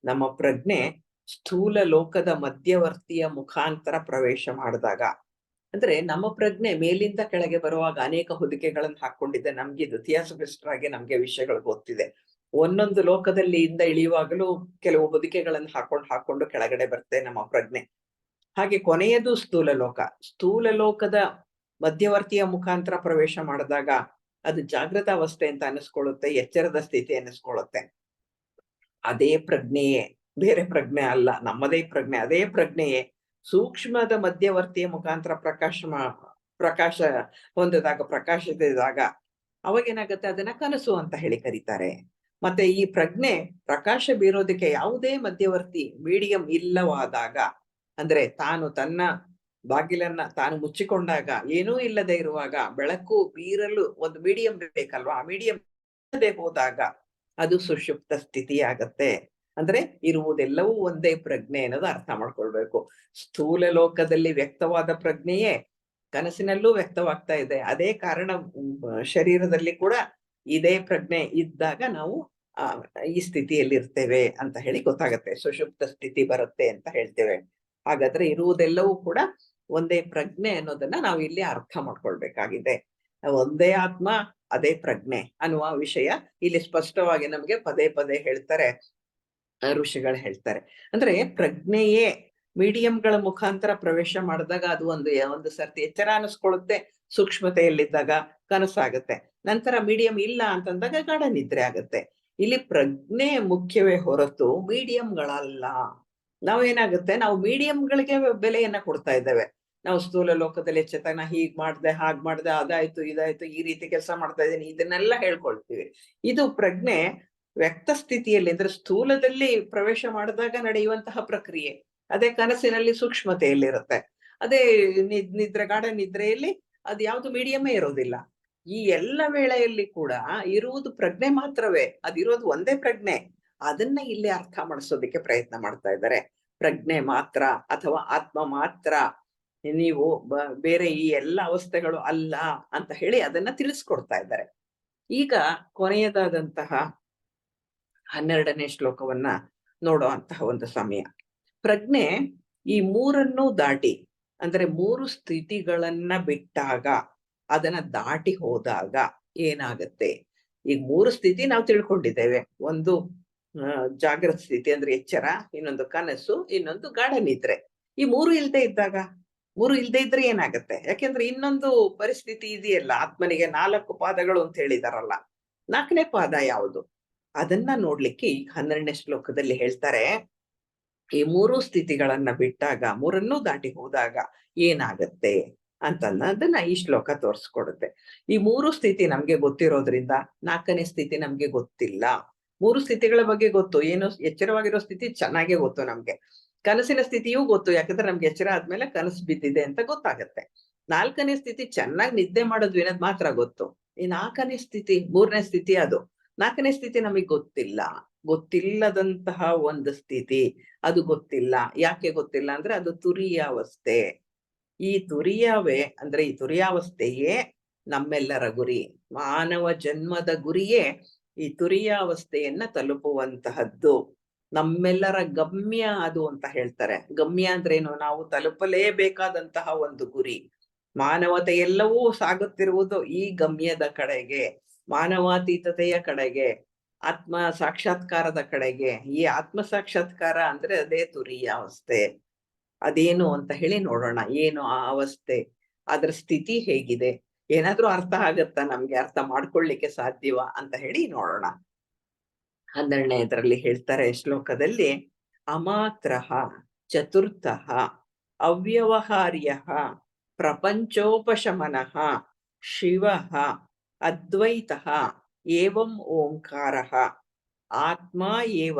ನಮ್ಮ ಪ್ರಜ್ಞೆ ಸ್ಥೂಲ ಲೋಕದ ಮಧ್ಯವರ್ತಿಯ ಮುಖಾಂತರ ಪ್ರವೇಶ ಮಾಡಿದಾಗ, ಅಂದ್ರೆ ನಮ್ಮ ಪ್ರಜ್ಞೆ ಮೇಲಿಂದ ಕೆಳಗೆ ಬರುವಾಗ ಅನೇಕ ಹೊದಿಕೆಗಳನ್ನು ಹಾಕೊಂಡಿದೆ. ನಮ್ಗೆ ಇತಿಹಾಸಗ್ರಷ್ಟರಾಗಿ ನಮ್ಗೆ ವಿಷಯಗಳು ಗೊತ್ತಿದೆ. ಒಂದೊಂದು ಲೋಕದಲ್ಲಿ ಇಂದ ಇಳಿಯುವಾಗಲೂ ಕೆಲವು ಹೊದಿಕೆಗಳನ್ನು ಹಾಕೊಂಡು ಕೆಳಗಡೆ ಬರುತ್ತೆ ನಮ್ಮ ಪ್ರಜ್ಞೆ. ಹಾಗೆ ಕೊನೆಯದು ಸ್ಥೂಲ ಲೋಕ. ಸ್ಥೂಲ ಲೋಕದ ಮಧ್ಯವರ್ತಿಯ ಮುಖಾಂತರ ಪ್ರವೇಶ ಮಾಡಿದಾಗ ಅದು ಜಾಗೃತ ಅವಸ್ಥೆ ಅಂತ ಅನಿಸ್ಕೊಳ್ಳುತ್ತೆ, ಎಚ್ಚರದ ಸ್ಥಿತಿ ಅನಿಸ್ಕೊಳ್ಳುತ್ತೆ. ಅದೇ ಪ್ರಜ್ಞೆಯೇ, ಬೇರೆ ಪ್ರಜ್ಞೆ ಅಲ್ಲ, ನಮ್ಮದೇ ಪ್ರಜ್ಞೆ. ಅದೇ ಪ್ರಜ್ಞೆಯೇ ಸೂಕ್ಷ್ಮದ ಮಧ್ಯವರ್ತಿಯ ಮುಖಾಂತರ ಪ್ರಕಾಶ ಹೊಂದಿದಾಗ, ಪ್ರಕಾಶಿಸಿದಾಗ ಅವಾಗೇನಾಗತ್ತೆ, ಅದನ್ನ ಕನಸು ಅಂತ ಹೇಳಿ ಕರೀತಾರೆ. ಮತ್ತೆ ಈ ಪ್ರಜ್ಞೆ ಪ್ರಕಾಶ ಬೀರೋದಕ್ಕೆ ಯಾವುದೇ ಮಧ್ಯವರ್ತಿ ಮೀಡಿಯಂ ಇಲ್ಲವಾದಾಗ, ಅಂದ್ರೆ ತಾನು ತನ್ನ ಬಾಗಿಲನ್ನ ತಾನು ಮುಚ್ಚಿಕೊಂಡಾಗ, ಏನೂ ಇಲ್ಲದೆ ಇರುವಾಗ ಬೆಳಕು ಬೀರಲು ಒಂದು ಮೀಡಿಯಂ ಬೇಕಲ್ವಾ, ಆ ಮೀಡಿಯಂ ಇಲ್ಲದೆ ಹೋದಾಗ ಅದು ಸುಷುಪ್ತ ಸ್ಥಿತಿ ಆಗತ್ತೆ. ಅಂದ್ರೆ ಇರುವುದೆಲ್ಲವೂ ಒಂದೇ ಪ್ರಜ್ಞೆ ಅನ್ನೋದು ಅರ್ಥ ಮಾಡ್ಕೊಳ್ಬೇಕು. ಸ್ಥೂಲ ಲೋಕದಲ್ಲಿ ವ್ಯಕ್ತವಾದ ಪ್ರಜ್ಞೆಯೇ ಕನಸಿನಲ್ಲೂ ವ್ಯಕ್ತವಾಗ್ತಾ ಇದೆ. ಅದೇ ಕಾರಣ ಶರೀರದಲ್ಲಿ ಕೂಡ ಇದೇ ಪ್ರಜ್ಞೆ ಇದ್ದಾಗ ನಾವು ಈ ಸ್ಥಿತಿಯಲ್ಲಿ ಇರ್ತೇವೆ ಅಂತ ಹೇಳಿ ಗೊತ್ತಾಗತ್ತೆ. ಸುಷುಪ್ತ ಸ್ಥಿತಿ ಬರುತ್ತೆ ಅಂತ ಹೇಳ್ತೇವೆ. ಹಾಗಾದ್ರೆ ಇರುವುದೆಲ್ಲವೂ ಕೂಡ ಒಂದೇ ಪ್ರಜ್ಞೆ ಅನ್ನೋದನ್ನ ನಾವು ಇಲ್ಲಿ ಅರ್ಥ ಮಾಡ್ಕೊಳ್ಬೇಕಾಗಿದೆ. ಒಂದೇ ಆತ್ಮ, ಅದೇ ಪ್ರಜ್ಞೆ ಅನ್ನುವ ವಿಷಯ ಇಲ್ಲಿ ಸ್ಪಷ್ಟವಾಗಿ ನಮ್ಗೆ ಪದೇ ಪದೇ ಹೇಳ್ತಾರೆ, ಋಷಿಗಳು ಹೇಳ್ತಾರೆ. ಅಂದ್ರೆ ಪ್ರಜ್ಞೆಯೇ ಮೀಡಿಯಂಗಳ ಮುಖಾಂತರ ಪ್ರವೇಶ ಮಾಡಿದಾಗ ಅದು ಒಂದು ಸರ್ತಿ ಎಚ್ಚರ ಅನಿಸ್ಕೊಳ್ಳುತ್ತೆ, ಸೂಕ್ಷ್ಮತೆಯಲ್ಲಿದ್ದಾಗ ಕನಸಾಗತ್ತೆ. ನಂತರ ಮೀಡಿಯಂ ಇಲ್ಲ ಅಂತಂದಾಗ ಗಾಢ ನಿದ್ರೆ ಆಗತ್ತೆ. ಇಲ್ಲಿ ಪ್ರಜ್ಞೆ ಮುಖ್ಯವೇ ಹೊರತು ಮೀಡಿಯಂಗಳಲ್ಲ. ನಾವೇನಾಗುತ್ತೆ, ನಾವು ಮೀಡಿಯಂಗಳಿಗೆ ಬೆಲೆಯನ್ನ ಕೊಡ್ತಾ ಇದ್ದೇವೆ. ನಾವು ಸ್ಥೂಲ ಲೋಕದಲ್ಲಿ ಚೇತನ ಹೀಗ್ ಮಾಡ್ದೆ, ಹಾಗ್ ಮಾಡ್ದೆ, ಅದಾಯ್ತು ಇದಾಯ್ತು, ಈ ರೀತಿ ಕೆಲಸ ಮಾಡ್ತಾ ಇದ್ದೀನಿ, ಇದನ್ನೆಲ್ಲ ಹೇಳ್ಕೊಳ್ತೀವಿ. ಇದು ಪ್ರಜ್ಞೆ ವ್ಯಕ್ತ ಸ್ಥಿತಿಯಲ್ಲಿ, ಅಂದ್ರೆ ಸ್ಥೂಲದಲ್ಲಿ ಪ್ರವೇಶ ಮಾಡಿದಾಗ ನಡೆಯುವಂತಹ ಪ್ರಕ್ರಿಯೆ. ಅದೇ ಕನಸಿನಲ್ಲಿ ಸೂಕ್ಷ್ಮತೆಯಲ್ಲಿರುತ್ತೆ. ಅದೇ ನಿದ್ರೆ, ಗಾಢ ನಿದ್ರೆಯಲ್ಲಿ ಅದು ಯಾವ್ದು ಮೀಡಿಯಮೇ ಇರೋದಿಲ್ಲ. ಈ ಎಲ್ಲ ವೇಳೆಯಲ್ಲಿ ಕೂಡ ಇರುವುದು ಪ್ರಜ್ಞೆ ಮಾತ್ರವೇ, ಅದಿರೋದು ಒಂದೇ ಪ್ರಜ್ಞೆ. ಅದನ್ನ ಇಲ್ಲಿ ಅರ್ಥ ಮಾಡಿಸೋದಕ್ಕೆ ಪ್ರಯತ್ನ ಮಾಡ್ತಾ ಇದ್ದಾರೆ. ಪ್ರಜ್ಞೆ ಮಾತ್ರ ಅಥವಾ ಆತ್ಮ ಮಾತ್ರ, ನೀವು ಬೇರೆ ಈ ಎಲ್ಲ ಅವಸ್ಥೆಗಳು ಅಲ್ಲ ಅಂತ ಹೇಳಿ ಅದನ್ನ ತಿಳಿಸ್ಕೊಡ್ತಾ ಇದ್ದಾರೆ. ಈಗ ಕೊನೆಯದಾದಂತಹ 12ನೇ ಶ್ಲೋಕವನ್ನ ನೋಡುವಂತಹ ಒಂದು ಸಮಯ. ಪ್ರಜ್ಞೆ ಈ ಮೂರನ್ನೂ ದಾಟಿ, ಅಂದ್ರೆ ಮೂರು ಸ್ಥಿತಿಗಳನ್ನ ಬಿಟ್ಟಾಗ, ಅದನ್ನ ದಾಟಿ ಹೋದಾಗ ಏನಾಗತ್ತೆ? ಈಗ ಮೂರು ಸ್ಥಿತಿ ನಾವು ತಿಳ್ಕೊಂಡಿದ್ದೇವೆ. ಒಂದು ಜಾಗೃತ ಸ್ಥಿತಿ ಅಂದ್ರೆ ಎಚ್ಚರ, ಇನ್ನೊಂದು ಕನಸು, ಇನ್ನೊಂದು ಗಾಢ ನಿದ್ರೆ. ಈ ಮೂರು ಇಲ್ದೇ ಇದ್ರೆ ಏನಾಗತ್ತೆ? ಯಾಕೆಂದ್ರೆ ಇನ್ನೊಂದು ಪರಿಸ್ಥಿತಿ ಇದೆಯಲ್ಲ, ಆತ್ಮನಿಗೆ 4 ಪಾದಗಳು ಅಂತ ಹೇಳಿದಾರಲ್ಲ, 4ನೇ ಪಾದ ಯಾವುದು? ಅದನ್ನ ನೋಡ್ಲಿಕ್ಕೆ ಈಗ 12ನೇ ಶ್ಲೋಕದಲ್ಲಿ ಹೇಳ್ತಾರೆ. ಈ ಮೂರು ಸ್ಥಿತಿಗಳನ್ನ ಬಿಟ್ಟಾಗ, ಮೂರನ್ನೂ ದಾಟಿ ಹೋದಾಗ ಏನಾಗತ್ತೆ ಅಂತನ್ನೋದನ್ನ ಈ ಶ್ಲೋಕ ತೋರಿಸ್ಕೊಡುತ್ತೆ. ಈ ಮೂರು ಸ್ಥಿತಿ ನಮ್ಗೆ ಗೊತ್ತಿರೋದ್ರಿಂದ 4ನೇ ಸ್ಥಿತಿ ನಮ್ಗೆ ಗೊತ್ತಿಲ್ಲ. ಮೂರು ಸ್ಥಿತಿಗಳ ಬಗ್ಗೆ ಗೊತ್ತು, ಏನು ಎಚ್ಚರವಾಗಿರೋ ಸ್ಥಿತಿ ಚೆನ್ನಾಗೇ ಗೊತ್ತು ನಮ್ಗೆ. ಕನಸಿನ ಸ್ಥಿತಿಯೂ ಗೊತ್ತು, ಯಾಕಂದ್ರೆ ನಮ್ಗೆ ಎಚ್ಚರ ಆದ್ಮೇಲೆ ಕನಸು ಬಿದ್ದಿದೆ ಅಂತ ಗೊತ್ತಾಗತ್ತೆ. 4ನೇ ಸ್ಥಿತಿ ಚೆನ್ನಾಗಿ ನಿದ್ದೆ ಮಾಡೋದು ಏನದ್ ಮಾತ್ರ ಗೊತ್ತು. ಈ 4ನೇ ಸ್ಥಿತಿ, 3ನೇ ಸ್ಥಿತಿ ಅದು. 4ನೇ ಸ್ಥಿತಿ ನಮಗ್ ಗೊತ್ತಿಲ್ಲದಂತಹ ಒಂದು ಸ್ಥಿತಿ. ಅದು ಗೊತ್ತಿಲ್ಲ. ಯಾಕೆ ಗೊತ್ತಿಲ್ಲ ಅಂದ್ರೆ ಅದು ತುರಿಯಾವಸ್ಥೆ. ಈ ತುರಿಯಾವಸ್ಥೆಯೇ ನಮ್ಮೆಲ್ಲರ ಗುರಿ. ಮಾನವ ಜನ್ಮದ ಗುರಿಯೇ ಈ ತುರಿಯಾವಸ್ಥೆಯನ್ನ ತಲುಪುವಂತಹದ್ದು. ನಮ್ಮೆಲ್ಲರ ಗಮ್ಯ ಅದು ಅಂತ ಹೇಳ್ತಾರೆ. ಗಮ್ಯ ಅಂದ್ರೇನು? ನಾವು ತಲುಪಲೇಬೇಕಾದಂತಹ ಒಂದು ಗುರಿ. ಮಾನವತೆ ಎಲ್ಲವೂ ಸಾಗುತ್ತಿರುವುದು ಈ ಗಮ್ಯದ ಕಡೆಗೆ, ಮಾನವಾತೀತತೆಯ ಕಡೆಗೆ, ಆತ್ಮ ಸಾಕ್ಷಾತ್ಕಾರದ ಕಡೆಗೆ. ಈ ಆತ್ಮ ಸಾಕ್ಷಾತ್ಕಾರ ಅಂದ್ರೆ ಅದೇ ತುರಿಯಾವಸ್ಥೆ. ಅದೇನು ಅಂತ ಹೇಳಿ ನೋಡೋಣ. ಏನು ಆ ಅವಸ್ಥೆ, ಅದರ ಸ್ಥಿತಿ ಹೇಗಿದೆ, ಏನಾದ್ರೂ ಅರ್ಥ ಆಗತ್ತಾ, ನಮ್ಗೆ ಅರ್ಥ ಮಾಡ್ಕೊಳ್ಳಿಕ್ಕೆ ಸಾಧ್ಯವಾ ಅಂತ ಹೇಳಿ ನೋಡೋಣ. 12ನೇದರಲ್ಲಿ ಹೇಳ್ತಾರೆ ಶ್ಲೋಕದಲ್ಲಿ, ಅಮಾತ್ರಃ ಚತುರ್ಥಃ ಅವ್ಯವಹಾರ್ಯಃ ಪ್ರಪಂಚೋಪಶಮನಃ ಶಿವಃ ಅದ್ವೈತಃ ಏವಂ ಓಂಕಾರಃ ಆತ್ಮ ಏವ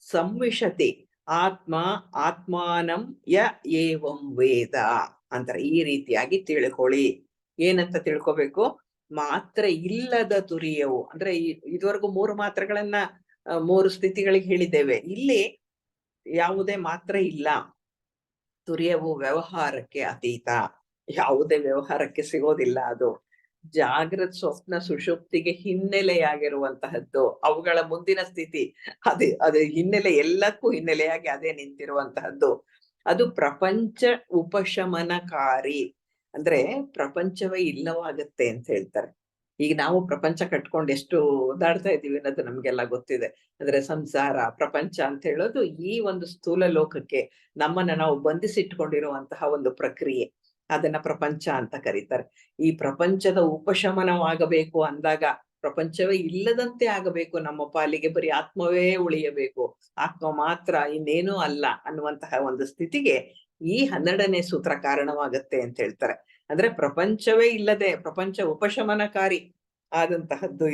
ಸಂವಿಶತಿ ಆತ್ಮ ಆತ್ಮಾನಂ ಯ ಏವಂ ವೇದ ಅಂತಾರೆ. ಈ ರೀತಿಯಾಗಿ ತಿಳ್ಕೊಳ್ಳಿ. ಏನಂತ ತಿಳ್ಕೊಬೇಕು? ಮಾತ್ರ ಇಲ್ಲದ ತುರಿಯವು, ಅಂದ್ರೆ ಇದುವರೆಗೂ 3 ಮಾತ್ರೆಗಳನ್ನ 3 ಸ್ಥಿತಿಗಳಿಗೆ ಹೇಳಿದ್ದೇವೆ. ಇಲ್ಲಿ ಯಾವುದೇ ಮಾತ್ರ ಇಲ್ಲ. ತುರಿಯವು ವ್ಯವಹಾರಕ್ಕೆ ಅತೀತ, ಯಾವುದೇ ವ್ಯವಹಾರಕ್ಕೆ ಸಿಗೋದಿಲ್ಲ. ಅದು ಜಾಗೃತ್ ಸ್ವಪ್ನ ಸುಷುಪ್ತಿಗೆ ಹಿನ್ನೆಲೆಯಾಗಿರುವಂತಹದ್ದು. ಅವುಗಳ ಮುಂದಿನ ಸ್ಥಿತಿ ಅದು ಹಿನ್ನೆಲೆ, ಎಲ್ಲಕ್ಕೂ ಹಿನ್ನೆಲೆಯಾಗಿ ಅದೇ ನಿಂತಿರುವಂತಹದ್ದು. ಅದು ಪ್ರಪಂಚ ಉಪಶಮನಕಾರಿ, ಅಂದ್ರೆ ಪ್ರಪಂಚವೇ ಇಲ್ಲವಾಗತ್ತೆ ಅಂತ ಹೇಳ್ತಾರೆ. ಈಗ ನಾವು ಪ್ರಪಂಚ ಕಟ್ಕೊಂಡು ಎಷ್ಟು ಓದಾಡ್ತಾ ಇದ್ದೀವಿ ಅನ್ನೋದು ನಮ್ಗೆಲ್ಲ ಗೊತ್ತಿದೆ. ಅಂದ್ರೆ ಸಂಸಾರ ಪ್ರಪಂಚ ಅಂತ ಹೇಳೋದು ಈ ಒಂದು ಸ್ಥೂಲ ಲೋಕಕ್ಕೆ ನಮ್ಮನ್ನ ನಾವು ಬಂಧಿಸಿಟ್ಕೊಂಡಿರುವಂತಹ ಒಂದು ಪ್ರಕ್ರಿಯೆ. ಅದನ್ನ ಪ್ರಪಂಚ ಅಂತ ಕರೀತಾರೆ. ಈ ಪ್ರಪಂಚದ ಉಪಶಮನವಾಗಬೇಕು ಅಂದಾಗ, ಪ್ರಪಂಚವೇ ಇಲ್ಲದಂತೆ ಆಗಬೇಕು ನಮ್ಮ ಪಾಲಿಗೆ, ಬರೀ ಆತ್ಮವೇ ಉಳಿಯಬೇಕು, ಆತ್ಮ ಮಾತ್ರ ಇನ್ನೇನೂ ಅಲ್ಲ ಅನ್ನುವಂತಹ ಒಂದು ಸ್ಥಿತಿಗೆ ಈ 12ನೇ ಸೂತ್ರ ಕಾರಣವಾಗತ್ತೆ ಅಂತ ಹೇಳ್ತಾರೆ. ಅಂದ್ರೆ ಪ್ರಪಂಚವೇ ಇಲ್ಲದೆ ಪ್ರಪಂಚ ಉಪಶಮನಕಾರಿ ಆದಂತಹದ್ದು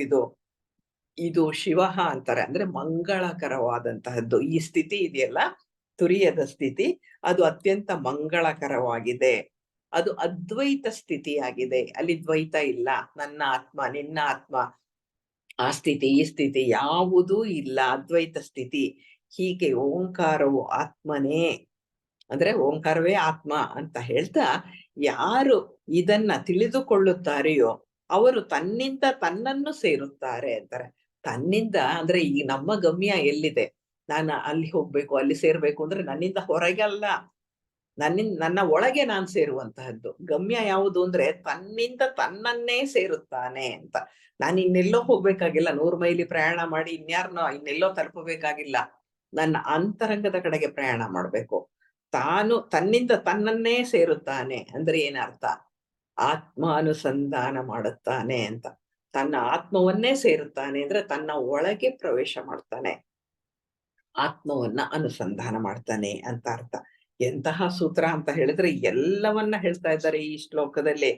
ಇದು ಶಿವ ಅಂತಾರೆ. ಅಂದ್ರೆ ಮಂಗಳಕರವಾದಂತಹದ್ದು ಈ ಸ್ಥಿತಿ ಇದೆಯಲ್ಲ, ತುರಿಯದ ಸ್ಥಿತಿ, ಅದು ಅತ್ಯಂತ ಮಂಗಳಕರವಾಗಿದೆ. ಅದು ಅದ್ವೈತ ಸ್ಥಿತಿಯಾಗಿದೆ. ಅಲ್ಲಿ ದ್ವೈತ ಇಲ್ಲ. ನನ್ನ ಆತ್ಮ ನಿನ್ನ ಆತ್ಮ, ಆ ಸ್ಥಿತಿ ಈ ಸ್ಥಿತಿ ಯಾವುದೂ ಇಲ್ಲ, ಅದ್ವೈತ ಸ್ಥಿತಿ. ಹೀಗೆ ಓಂಕಾರವು ಆತ್ಮನೇ, ಅಂದ್ರೆ ಓಂಕಾರವೇ ಆತ್ಮ ಅಂತ ಹೇಳ್ತಾ ಯಾರು ಇದನ್ನ ತಿಳಿದುಕೊಳ್ಳುತ್ತಾರೆಯೋ ಅವರು ತನ್ನಿಂದ ತನ್ನನ್ನು ಸೇರುತ್ತಾರೆ ಅಂತಾರೆ. ತನ್ನಿಂದ ಅಂದ್ರೆ ಈ ನಮ್ಮ ಗಮ್ಯ ಎಲ್ಲಿದೆ, ನಾನು ಅಲ್ಲಿ ಹೋಗ್ಬೇಕು ಅಲ್ಲಿ ಸೇರ್ಬೇಕು ಅಂದ್ರೆ ನನ್ನಿಂದ ಹೊರಗೆ ಅಲ್ಲ, ನನ್ನ ಒಳಗೆ ನಾನು ಸೇರುವಂತಹದ್ದು. ಗಮ್ಯ ಯಾವುದು ಅಂದ್ರೆ ತನ್ನಿಂದ ತನ್ನನ್ನೇ ಸೇರುತ್ತಾನೆ ಅಂತ. ನಾನು ಇನ್ನೆಲ್ಲೋ ಹೋಗ್ಬೇಕಾಗಿಲ್ಲ, 100 ಮೈಲಿ ಪ್ರಯಾಣ ಮಾಡಿ ಇನ್ನೆಲ್ಲೋ ತಲುಪಬೇಕಾಗಿಲ್ಲ. ನನ್ನ ಅಂತರಂಗದ ಕಡೆಗೆ ಪ್ರಯಾಣ ಮಾಡ್ಬೇಕು. ತಾನು ತನ್ನಿಂದ ತನ್ನನ್ನೇ ಸೇರುತ್ತಾನೆ ಅಂದ್ರೆ ಏನರ್ಥ? ಆತ್ಮಾನುಸಂಧಾನ ಮಾಡುತ್ತಾನೆ ಅಂತ. ತನ್ನ ಆತ್ಮವನ್ನೇ ಸೇರುತ್ತಾನೆ ಅಂದ್ರೆ ತನ್ನ ಒಳಗೆ ಪ್ರವೇಶ ಮಾಡ್ತಾನೆ, ಆತ್ಮವನ್ನ ಅನುಸಂಧಾನ ಮಾಡ್ತಾನೆ ಅಂತ ಅರ್ಥ. ಎಂತಹ ಸೂತ್ರ ಅಂತ ಹೇಳಿದ್ರೆ ಎಲ್ಲವನ್ನ ಹೇಳ್ತಾ ಇದ್ದಾರೆ ಈ ಶ್ಲೋಕದಲ್ಲಿ.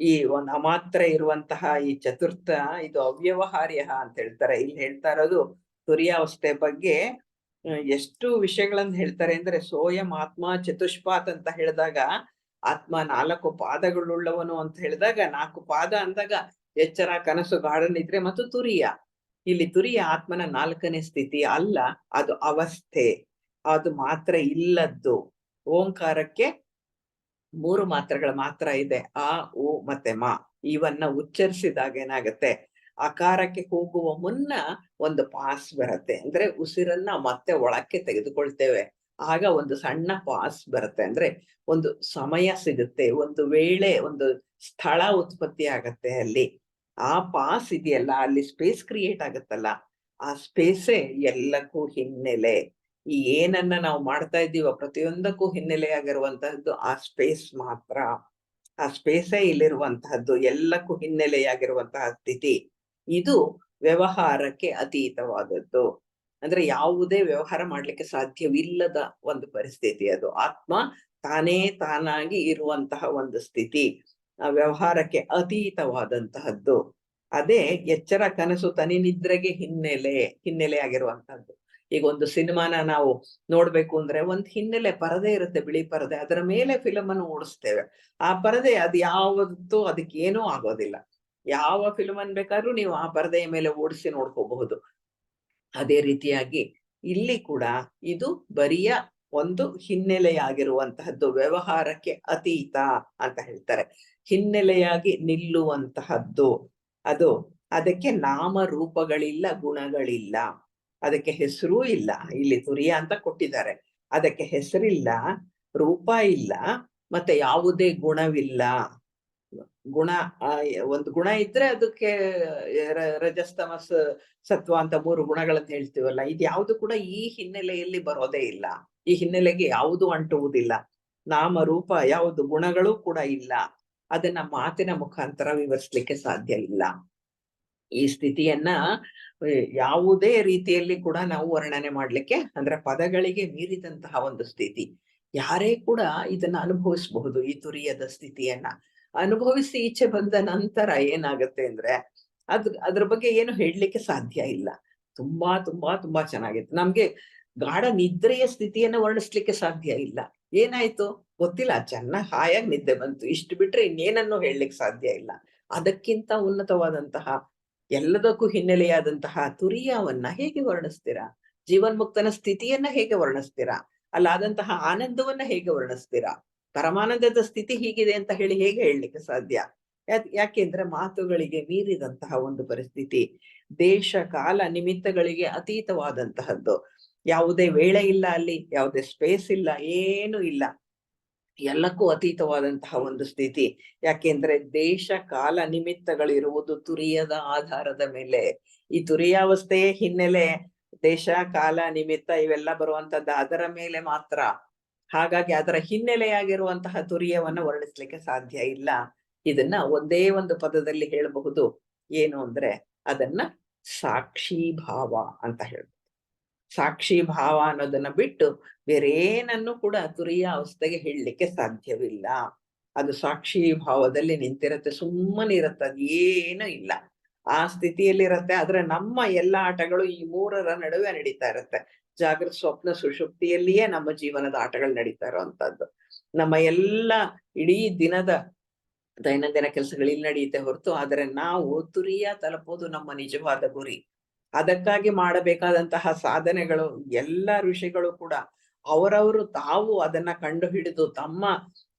ಈ ಒಂದು ಅಮಾತ್ರ ಇರುವಂತಹ ಈ ಚತುರ್ಥ, ಇದು ಅವ್ಯವಹಾರ್ಯ ಅಂತ ಹೇಳ್ತಾರೆ. ಇಲ್ಲಿ ಹೇಳ್ತಾ ಇರೋದು ತುರಿಯಾವಸ್ಥೆ ಬಗ್ಗೆ ಎಷ್ಟು ವಿಷಯಗಳನ್ನ ಹೇಳ್ತಾರೆ ಅಂದ್ರೆ, ಸೋಯಂ ಆತ್ಮ ಚತುಷ್ಪಾತ್ ಅಂತ ಹೇಳಿದಾಗ, ಆತ್ಮ 4 ಪಾದಗಳುಳ್ಳವನು ಅಂತ ಹೇಳಿದಾಗ, 4 ಪಾದ ಅಂದಾಗ ಎಚ್ಚರ, ಕನಸು, ಗಾಢ ನಿದ್ರೆ ಮತ್ತು ತುರಿಯ. ಇಲ್ಲಿ ತುರಿಯ ಆತ್ಮನ 4ನೇ ಸ್ಥಿತಿ ಅಲ್ಲ, ಅದು ಅವಸ್ಥೆ, ಅದು ಮಾತ್ರ ಇಲ್ಲದ್ದು. ಓಂಕಾರಕ್ಕೆ 3 ಮಾತ್ರೆಗಳ ಮಾತ್ರ ಇದೆ, ಆ ಉ ಮತ್ತೆ ಮ. ಇವನ್ನ ಉಚ್ಚರಿಸಿದಾಗ ಏನಾಗತ್ತೆ, ಆಕಾರಕ್ಕೆ ಹೋಗುವ ಮುನ್ನ ಒಂದು ಪಾಸ್ ಬರುತ್ತೆ. ಅಂದ್ರೆ ಉಸಿರನ್ನ ಮತ್ತೆ ಒಳಕ್ಕೆ ತೆಗೆದುಕೊಳ್ತೇವೆ, ಆಗ ಒಂದು ಸಣ್ಣ ಪಾಸ್ ಬರುತ್ತೆ. ಅಂದ್ರೆ ಒಂದು ಸಮಯ ಸಿಗುತ್ತೆ, ಒಂದು ವೇಳೆ, ಒಂದು ಸ್ಥಳ ಉತ್ಪತ್ತಿ ಆಗತ್ತೆ ಅಲ್ಲಿ. ಆ ಪಾಸ್ ಇದೆಯಲ್ಲ, ಅಲ್ಲಿ ಸ್ಪೇಸ್ ಕ್ರಿಯೇಟ್ ಆಗತ್ತಲ್ಲ, ಆ ಸ್ಪೇಸೇ ಎಲ್ಲಕ್ಕೂ ಹಿನ್ನೆಲೆ. ಈ ಏನನ್ನ ನಾವು ಮಾಡ್ತಾ ಇದ್ದೀವೋ ಪ್ರತಿಯೊಂದಕ್ಕೂ ಹಿನ್ನೆಲೆಯಾಗಿರುವಂತಹದ್ದು ಆ ಸ್ಪೇಸ್ ಮಾತ್ರ. ಆ ಸ್ಪೇಸೇ ಇಲ್ಲಿರುವಂತಹದ್ದು, ಎಲ್ಲಕ್ಕೂ ಹಿನ್ನೆಲೆಯಾಗಿರುವಂತಹ ಸ್ಥಿತಿ. ಇದು ವ್ಯವಹಾರಕ್ಕೆ ಅತೀತವಾದದ್ದು. ಅಂದ್ರೆ ಯಾವುದೇ ವ್ಯವಹಾರ ಮಾಡ್ಲಿಕ್ಕೆ ಸಾಧ್ಯವಿಲ್ಲದ ಒಂದು ಪರಿಸ್ಥಿತಿ ಅದು. ಆತ್ಮ ತಾನೇ ತಾನಾಗಿ ಇರುವಂತಹ ಒಂದು ಸ್ಥಿತಿ, ವ್ಯವಹಾರಕ್ಕೆ ಅತೀತವಾದಂತಹದ್ದು. ಅದೇ ಎಚ್ಚರ, ಕನಸು, ತನಿ ನಿದ್ರೆಗೆ ಹಿನ್ನೆಲೆ ಆಗಿರುವಂತಹದ್ದು. ಈಗ ಒಂದು ಸಿನಿಮಾನ ನಾವು ನೋಡ್ಬೇಕು ಅಂದ್ರೆ ಒಂದು ಹಿನ್ನೆಲೆ ಪರದೆ ಇರುತ್ತೆ, ಬಿಳಿ ಪರದೆ, ಅದರ ಮೇಲೆ ಫಿಲಮ್ ಅನ್ನು ಓಡಿಸ್ತೇವೆ. ಆ ಪರದೆ ಅದು ಯಾವತ್ತೂ ಅದಕ್ಕೇನೂ ಆಗೋದಿಲ್ಲ. ಯಾವ ಫಿಲ್ಮ್ ಅನ್ನು ಬೇಕಾದ್ರೂ ನೀವು ಆ ಪರದೆಯ ಮೇಲೆ ಓಡಿಸಿ ನೋಡ್ಕೋಬಹುದು. ಅದೇ ರೀತಿಯಾಗಿ ಇಲ್ಲಿ ಕೂಡ ಇದು ಬರಿಯ ಒಂದು ಹಿನ್ನೆಲೆಯಾಗಿರುವಂತಹದ್ದು, ವ್ಯವಹಾರಕ್ಕೆ ಅತೀತ ಅಂತ ಹೇಳ್ತಾರೆ. ಹಿನ್ನೆಲೆಯಾಗಿ ನಿಲ್ಲುವಂತಹದ್ದು ಅದು. ಅದಕ್ಕೆ ನಾಮ ರೂಪಗಳಿಲ್ಲ, ಗುಣಗಳಿಲ್ಲ, ಅದಕ್ಕೆ ಹೆಸರೂ ಇಲ್ಲ. ಇಲ್ಲಿ ತುರಿಯ ಅಂತ ಕೊಟ್ಟಿದ್ದಾರೆ, ಅದಕ್ಕೆ ಹೆಸರಿಲ್ಲ, ರೂಪ ಇಲ್ಲ, ಮತ್ತೆ ಯಾವುದೇ ಗುಣವಿಲ್ಲ. ಗುಣ ಒಂದು ಗುಣ ಇದ್ರೆ ಅದಕ್ಕೆ ರಜಸ್ ತಮಸ್ ಸತ್ವ ಅಂತ 3 ಗುಣಗಳಂತ ಹೇಳ್ತೀವಲ್ಲ, ಇದು ಯಾವುದು ಕೂಡ ಈ ಹಿನ್ನೆಲೆಯಲ್ಲಿ ಬರೋದೇ ಇಲ್ಲ. ಈ ಹಿನ್ನೆಲೆಗೆ ಯಾವುದು ಅಂಟುವುದಿಲ್ಲ. ನಾಮ ರೂಪ ಯಾವುದು ಗುಣಗಳು ಕೂಡ ಇಲ್ಲ. ಅದನ್ನ ಮಾತಿನ ಮುಖಾಂತರ ವಿವರಿಸ್ಲಿಕ್ಕೆ ಸಾಧ್ಯ ಇಲ್ಲ. ಈ ಸ್ಥಿತಿಯನ್ನ ಯಾವುದೇ ರೀತಿಯಲ್ಲಿ ಕೂಡ ನಾವು ವರ್ಣನೆ ಮಾಡ್ಲಿಕ್ಕೆ, ಅಂದ್ರೆ ಪದಗಳಿಗೆ ಮೀರಿದಂತಹ ಒಂದು ಸ್ಥಿತಿ. ಯಾರೇ ಕೂಡ ಇದನ್ನ ಅನುಭವಿಸಬಹುದು. ಈ ತುರಿಯದ ಸ್ಥಿತಿಯನ್ನ ಅನುಭವಿಸಿ ಈಚೆ ಬಂದ ನಂತರ ಏನಾಗುತ್ತೆ ಅಂದ್ರೆ ಅದ್ರ ಬಗ್ಗೆ ಏನು ಹೇಳಲಿಕ್ಕೆ ಸಾಧ್ಯ ಇಲ್ಲ. ತುಂಬಾ ತುಂಬಾ ತುಂಬಾ ಚೆನ್ನಾಗಿತ್ತು. ನಮ್ಗೆ ಗಾಢ ನಿದ್ರೆಯ ಸ್ಥಿತಿಯನ್ನ ವರ್ಣಿಸ್ಲಿಕ್ಕೆ ಸಾಧ್ಯ ಇಲ್ಲ. ಏನಾಯ್ತು ಗೊತ್ತಿಲ್ಲ, ಚೆನ್ನಾಗಿ ಹಾಯಾಗಿ ನಿದ್ದೆ ಬಂತು, ಇಷ್ಟು ಬಿಟ್ರೆ ಇನ್ನೇನನ್ನು ಹೇಳಲಿಕ್ಕೆ ಸಾಧ್ಯ ಇಲ್ಲ. ಅದಕ್ಕಿಂತ ಉನ್ನತವಾದಂತಹ, ಎಲ್ಲದಕ್ಕೂ ಹಿನ್ನೆಲೆಯಾದಂತಹ ತುರಿಯವನ್ನ ಹೇಗೆ ವರ್ಣಿಸ್ತೀರಾ? ಜೀವನ್ಮುಕ್ತನ ಸ್ಥಿತಿಯನ್ನ ಹೇಗೆ ವರ್ಣಿಸ್ತೀರಾ? ಅಲ್ಲಾದಂತಹ ಆನಂದವನ್ನ ಹೇಗೆ ವರ್ಣಿಸ್ತೀರಾ? ಪರಮಾನಂದದ ಸ್ಥಿತಿ ಹೀಗಿದೆ ಅಂತ ಹೇಗೆ ಹೇಳಲಿಕ್ಕೆ ಸಾಧ್ಯ? ಯಾಕೆಂದ್ರೆ ಮಾತುಗಳಿಗೆ ಮೀರಿದಂತಹ ಒಂದು ಪರಿಸ್ಥಿತಿ, ದೇಶ ಕಾಲ ನಿಮಿತ್ತಗಳಿಗೆ ಅತೀತವಾದಂತಹದ್ದು. ಯಾವುದೇ ವೇಳೆ ಇಲ್ಲ ಅಲ್ಲಿ, ಯಾವುದೇ ಸ್ಪೇಸ್ ಇಲ್ಲ, ಏನು ಇಲ್ಲ, ಎಲ್ಲಕ್ಕೂ ಅತೀತವಾದಂತಹ ಒಂದು ಸ್ಥಿತಿ. ಯಾಕೆಂದ್ರೆ ದೇಶ ಕಾಲ ನಿಮಿತ್ತಗಳಿರುವುದು ತುರಿಯದ ಆಧಾರದ ಮೇಲೆ. ಈ ತುರಿಯಾವಸ್ಥೆಯೇ ಹಿನ್ನೆಲೆ, ದೇಶ ಕಾಲ ನಿಮಿತ್ತ ಇವೆಲ್ಲ ಬರುವಂತದ್ದು ಅದರ ಮೇಲೆ ಮಾತ್ರ. ಹಾಗಾಗಿ ಅದರ ಹಿನ್ನೆಲೆಯಾಗಿರುವಂತಹ ತುರಿಯವನ್ನ ವರ್ಣಿಸ್ಲಿಕ್ಕೆ ಸಾಧ್ಯ ಇಲ್ಲ. ಇದನ್ನ ಒಂದೇ ಒಂದು ಪದದಲ್ಲಿ ಹೇಳಬಹುದು. ಏನು ಅಂದ್ರೆ ಅದನ್ನ ಸಾಕ್ಷಿ ಭಾವ ಅಂತ ಹೇಳ್ಬೋದು. ಸಾಕ್ಷಿ ಭಾವ ಅನ್ನೋದನ್ನ ಬಿಟ್ಟು ಬೇರೇನನ್ನು ಕೂಡ ತುರಿಯ ಅವಸ್ಥೆಗೆ ಹೇಳಲಿಕ್ಕೆ ಸಾಧ್ಯವಿಲ್ಲ. ಅದು ಸಾಕ್ಷಿ ಭಾವದಲ್ಲಿ ನಿಂತಿರತ್ತೆ, ಸುಮ್ಮನಿರತ್ತೆ, ಅದು ಏನೂ ಇಲ್ಲ, ಆ ಸ್ಥಿತಿಯಲ್ಲಿರತ್ತೆ. ಆದ್ರೆ ನಮ್ಮ ಎಲ್ಲ ಆಟಗಳು ಈ 3ರ ನಡುವೆ ನಡೀತಾ ಇರತ್ತೆ. ಜಾಗೃತ, ಸ್ವಪ್ನ, ಸುಷುಪ್ತಿಯಲ್ಲಿಯೇ ನಮ್ಮ ಜೀವನದ ಆಟಗಳು ನಡೀತಾ ಇರುವಂತದ್ದು. ನಮ್ಮ ಎಲ್ಲ ಇಡೀ ದಿನದ ದೈನಂದಿನ ಕೆಲಸಗಳು ಇಲ್ಲಿ ನಡೆಯುತ್ತೆ ಹೊರತು, ಆದರೆ ನಾವು ತುರಿಯ ತಲುಪೋದು ನಮ್ಮ ನಿಜವಾದ ಗುರಿ. ಅದಕ್ಕಾಗಿ ಮಾಡಬೇಕಾದಂತಹ ಸಾಧನೆಗಳು ಎಲ್ಲ ಋಷಿಗಳು ಕೂಡ ಅವರವರು ತಾವು ಅದನ್ನ ಕಂಡು ಹಿಡಿದು ತಮ್ಮ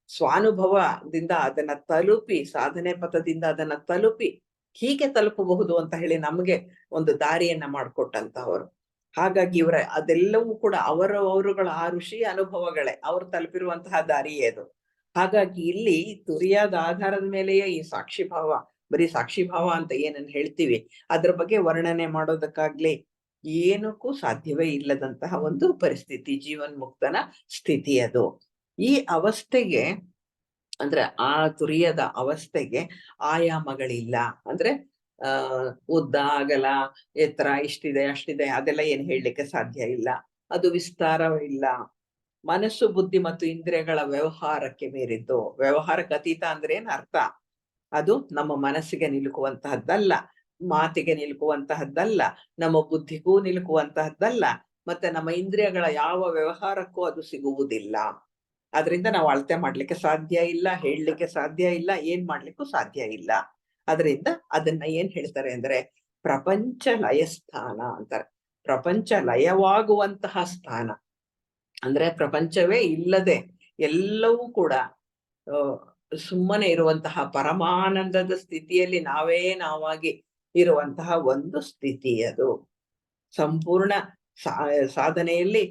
ಸ್ವಾನುಭವದಿಂದ ಅದನ್ನ ತಲುಪಿ, ಸಾಧನೆ ಪಥದಿಂದ ಅದನ್ನ ತಲುಪಿ ಹೀಗೆ ತಲುಪಬಹುದು ಅಂತ ಹೇಳಿ ನಮ್ಗೆ ಒಂದು ದಾರಿಯನ್ನ ಮಾಡಿಕೊಟ್ಟಂತಹವರು. ಹಾಗಾಗಿ ಇವರ ಅದೆಲ್ಲವೂ ಕೂಡ ಅವರವರುಗಳ ಆ ಋಷಿಯ ಅನುಭವಗಳೇ, ಅವರು ತಲುಪಿರುವಂತಹ ದಾರಿಯೇ ಅದು. ಹಾಗಾಗಿ ಇಲ್ಲಿ ತುರಿಯಾದ ಆಧಾರದ ಮೇಲೆಯೇ ಈ ಸಾಕ್ಷಿಭಾವ, ಬರೀ ಸಾಕ್ಷಿಭಾವ ಅಂತ ಏನನ್ನು ಹೇಳ್ತೀವಿ ಅದ್ರ ಬಗ್ಗೆ ವರ್ಣನೆ ಮಾಡೋದಕ್ಕಾಗ್ಲಿ ಏನಕ್ಕೂ ಸಾಧ್ಯವೇ ಇಲ್ಲದಂತಹ ಒಂದು ಪರಿಸ್ಥಿತಿ, ಜೀವನ್ಮುಕ್ತನ ಸ್ಥಿತಿ ಅದು. ಈ ಅವಸ್ಥೆಗೆ, ಅಂದ್ರೆ ಆ ತುರಿಯದ ಅವಸ್ಥೆಗೆ ಆಯಾಮಗಳಿಲ್ಲ. ಅಂದ್ರೆ ಉದ್ದ, ಅಗಲ, ಎತ್ತರ, ಇಷ್ಟಿದೆ ಅಷ್ಟಿದೆ ಅದೆಲ್ಲ ಏನು ಹೇಳಲಿಕ್ಕೆ ಸಾಧ್ಯ ಇಲ್ಲ. ಅದು ವಿಸ್ತಾರವಿಲ್ಲ. ಮನಸ್ಸು, ಬುದ್ಧಿ ಮತ್ತು ಇಂದ್ರಿಯಗಳ ವ್ಯವಹಾರಕ್ಕೆ ಮೀರಿದ್ದು. ವ್ಯವಹಾರಕ್ಕೆ ಅತೀತ ಅಂದ್ರೆ ಏನ್ ಅರ್ಥ? ಅದು ನಮ್ಮ ಮನಸ್ಸಿಗೆ ನಿಲುಕುವಂತಹದ್ದಲ್ಲ, ಮಾತಿಗೆ ನಿಲುಕುವಂತಹದ್ದಲ್ಲ, ನಮ್ಮ ಬುದ್ಧಿಗೂ ನಿಲುಕುವಂತಹದ್ದಲ್ಲ, ಮತ್ತೆ ನಮ್ಮ ಇಂದ್ರಿಯಗಳ ಯಾವ ವ್ಯವಹಾರಕ್ಕೂ ಅದು ಸಿಗುವುದಿಲ್ಲ. ಅದರಿಂದ ನಾವು ಅಳತೆ ಮಾಡ್ಲಿಕ್ಕೆ ಸಾಧ್ಯ ಇಲ್ಲ, ಹೇಳಲಿಕ್ಕೆ ಸಾಧ್ಯ ಇಲ್ಲ, ಏನ್ ಮಾಡ್ಲಿಕ್ಕೂ ಸಾಧ್ಯ ಇಲ್ಲ. ಅದರಿಂದ ಅದನ್ನ ಏನ್ ಹೇಳ್ತಾರೆ ಅಂದ್ರೆ ಪ್ರಪಂಚ ಲಯಸ್ಥಾನ ಅಂತಾರೆ. ಪ್ರಪಂಚ ಲಯವಾಗುವಂತಹ ಸ್ಥಾನ ಅಂದ್ರೆ ಪ್ರಪಂಚವೇ ಇಲ್ಲದೆ ಎಲ್ಲವೂ ಕೂಡ ಸುಮ್ಮನೆ ಇರುವಂತಹ ಪರಮಾನಂದದ ಸ್ಥಿತಿಯಲ್ಲಿ ನಾವೇ ನಾವಾಗಿ ಇರುವಂತಹ ಒಂದು ಸ್ಥಿತಿ ಅದು. ಸಂಪೂರ್ಣ ಸಾಧನೆಯಲ್ಲಿ